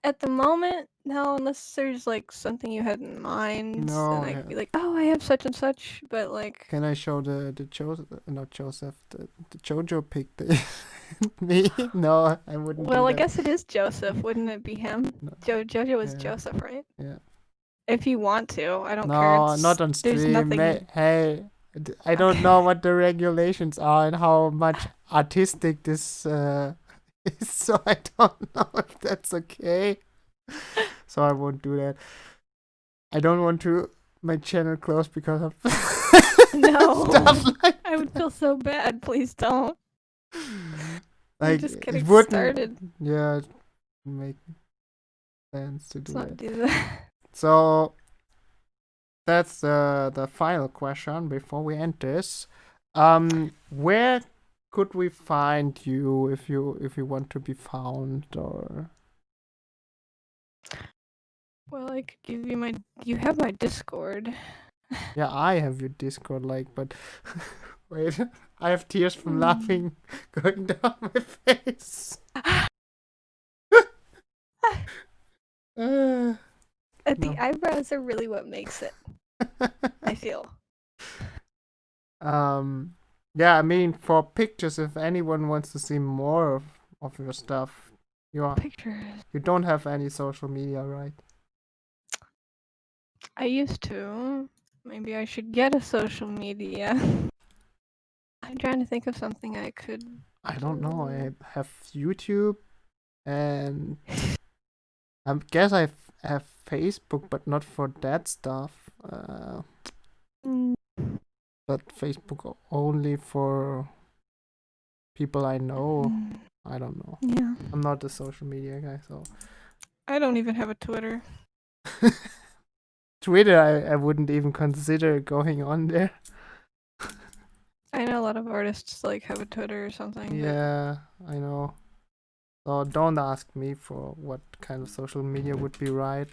Speaker 1: At the moment, no, unless there's like something you had in mind,
Speaker 2: No,
Speaker 1: then I'd be like, oh, I have such and such, but like.
Speaker 2: Can I show the Joseph, not Joseph, the Jojo pic? Me? No, I wouldn't.
Speaker 1: Well,
Speaker 2: do
Speaker 1: I
Speaker 2: that.
Speaker 1: guess it is Joseph, wouldn't it be him?
Speaker 2: No.
Speaker 1: Jojo is
Speaker 2: Yeah.
Speaker 1: Joseph, right?
Speaker 2: Yeah.
Speaker 1: If you want to, I don't care.
Speaker 2: No, not on
Speaker 1: There's
Speaker 2: stream.
Speaker 1: nothing.
Speaker 2: Hey, I don't know what the regulations are and how much artistic this is, so I don't know if that's okay. So I won't do that. I don't want to my channel closed because of
Speaker 1: No.
Speaker 2: stuff like
Speaker 1: I would feel so bad. Please don't.
Speaker 2: like
Speaker 1: I'm just getting
Speaker 2: it wouldn't,
Speaker 1: started.
Speaker 2: Yeah, make sense to do
Speaker 1: Let's
Speaker 2: that.
Speaker 1: not do that.
Speaker 2: So that's the final question before we end this. Where could we find you if you want to be found, or?
Speaker 1: Well, I could give you my. You have my Discord.
Speaker 2: Yeah, I have your Discord, but wait, I have tears from laughing going down my face.
Speaker 1: The
Speaker 2: No.
Speaker 1: eyebrows are really what makes it. I feel.
Speaker 2: Yeah, I mean, for pictures, if anyone wants to see more of your stuff,
Speaker 1: Pictures.
Speaker 2: You don't have any social media, right?
Speaker 1: I used to. Maybe I should get a social media. I'm trying to think of something I could.
Speaker 2: I don't know. I have YouTube, and I guess I have Facebook, but not for that stuff. But Facebook only for people I know. I don't know.
Speaker 1: Yeah.
Speaker 2: I'm not a social media guy, so.
Speaker 1: I don't even have a Twitter.
Speaker 2: Twitter, I wouldn't even consider going on there.
Speaker 1: I know a lot of artists like have a Twitter or something.
Speaker 2: Yeah, I know. So don't ask me for what kind of social media would be right.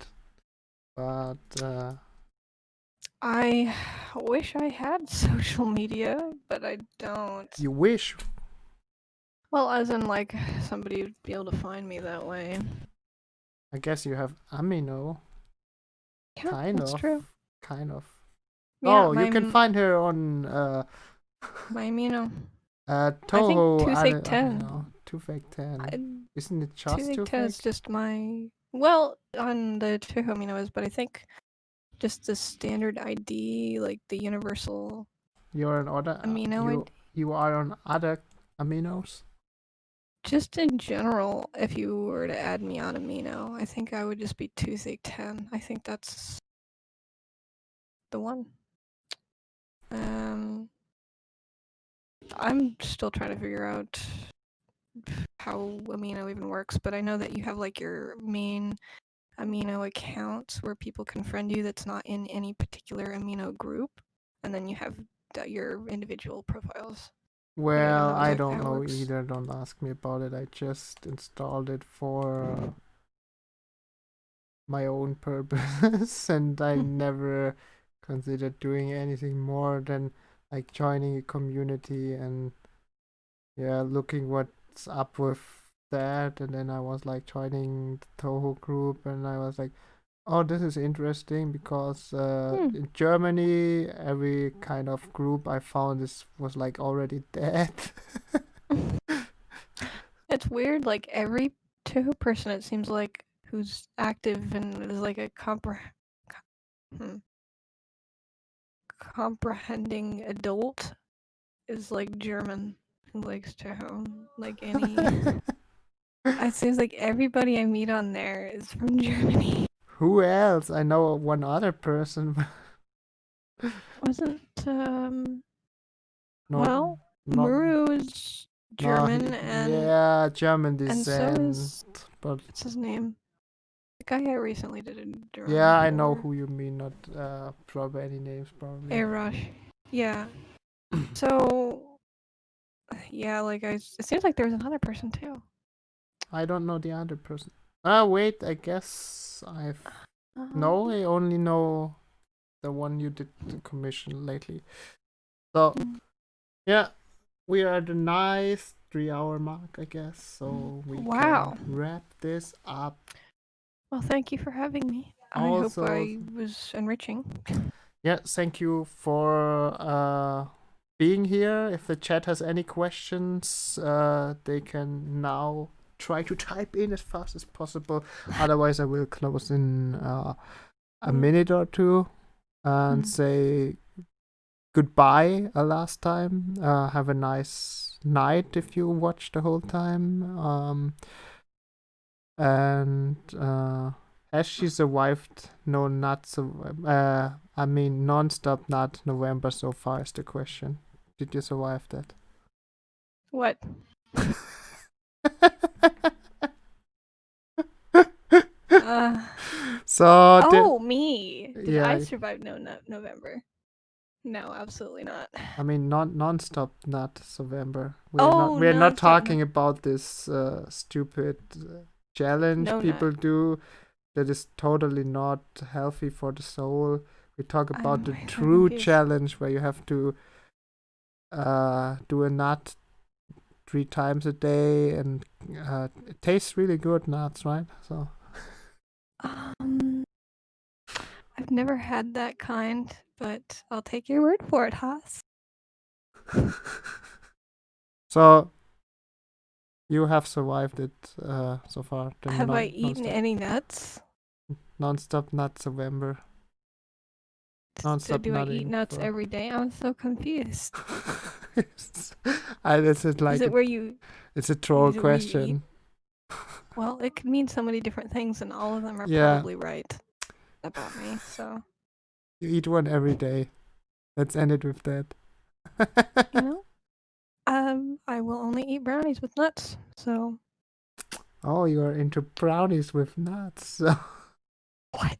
Speaker 2: But
Speaker 1: I wish I had social media, but I don't.
Speaker 2: You wish?
Speaker 1: Well, as in like somebody would be able to find me that way.
Speaker 2: I guess you have Amino.
Speaker 1: Yeah,
Speaker 2: Kind
Speaker 1: that's
Speaker 2: of.
Speaker 1: true.
Speaker 2: Kind of.
Speaker 1: Yeah,
Speaker 2: Oh, you can find her on
Speaker 1: my Amino.
Speaker 2: Toho.
Speaker 1: toothache10.
Speaker 2: toothache10. Isn't it just
Speaker 1: toothache10 is just my. Well, on the Toho Amino is, but I think just the standard ID, like the universal.
Speaker 2: You're on other
Speaker 1: Amino.
Speaker 2: You are on other aminos?
Speaker 1: Just in general, if you were to add me on Amino, I think I would just be toothache10. I think that's the one. I'm still trying to figure out how Amino even works, but I know that you have like your main Amino accounts where people can friend you that's not in any particular Amino group, and then you have your individual profiles.
Speaker 2: Well, I
Speaker 1: exactly
Speaker 2: don't
Speaker 1: how it
Speaker 2: know
Speaker 1: works.
Speaker 2: either. Don't ask me about it. I just installed it for my own purpose, and I never considered doing anything more than like joining a community and looking what's up with that. And then I was like joining the Toho group, and I was like, oh, this is interesting because in Germany, every kind of group I found was like already dead.
Speaker 1: It's weird, like every Toho person, it seems like, who's active and is like a comprehending adult is like German who likes Toho. Like any. It seems like everybody I meet on there is from Germany.
Speaker 2: Who else? I know one other person.
Speaker 1: Wasn't well, Muru is German, and
Speaker 2: German descent,
Speaker 1: and so is
Speaker 2: but
Speaker 1: what's his name? The guy I recently did a drawing
Speaker 2: Yeah, I know
Speaker 1: for.
Speaker 2: who you mean. Not drop any names, probably.
Speaker 1: Air Rush. Yeah. So, yeah, like it seems like there was another person too.
Speaker 2: I don't know the other person. Wait. I guess no. I only know the one you did the commission lately. So yeah, we are at the nice 3-hour mark, I guess. So we
Speaker 1: Wow.
Speaker 2: can wrap this up.
Speaker 1: Well, thank you for having me. I hope I was enriching.
Speaker 2: Yeah, thank you for being here. If the chat has any questions, they can now try to type in as fast as possible. Otherwise, I will close in a minute or two and say goodbye a last time. Have a nice night if you watch the whole time. And has she survived non-stop not November so far is the question. Did you survive that?
Speaker 1: What? Me. Did I survive November? No, absolutely not.
Speaker 2: I mean, non-stop not November.
Speaker 1: We're
Speaker 2: not talking about this stupid challenge people do that is totally not healthy for the soul. We talk about the true challenge where you have to do a nut 3 times a day, and it tastes really good, nuts, right? So
Speaker 1: I've never had that kind, but I'll take your word for it, Haas.
Speaker 2: So you have survived it so far.
Speaker 1: Have I eaten any nuts?
Speaker 2: Non-stop nuts November. Non-stop
Speaker 1: do I eat nuts every day? I'm so confused.
Speaker 2: This is like
Speaker 1: is it where you?
Speaker 2: It's a troll question.
Speaker 1: Well, it could mean so many different things, and all of them are probably right about me. So
Speaker 2: you eat one every day. Let's end it with that.
Speaker 1: You know, I will only eat brownies with nuts. So.
Speaker 2: Oh, you are into brownies with nuts. So.
Speaker 1: What?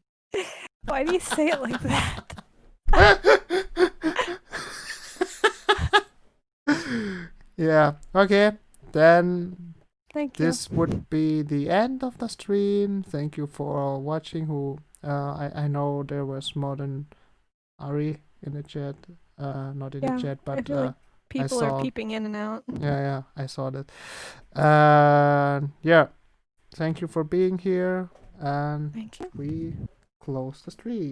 Speaker 1: Why do you say it like that?
Speaker 2: Yeah. Okay. Then
Speaker 1: Thank you.
Speaker 2: This would be the end of the stream. Thank you for watching. I know there was more than Ari in the chat. Not in the chat, but
Speaker 1: I feel like people are peeping in and out.
Speaker 2: Yeah, I saw that. Yeah. Thank you for being here. And
Speaker 1: Thank you.
Speaker 2: We close the stream.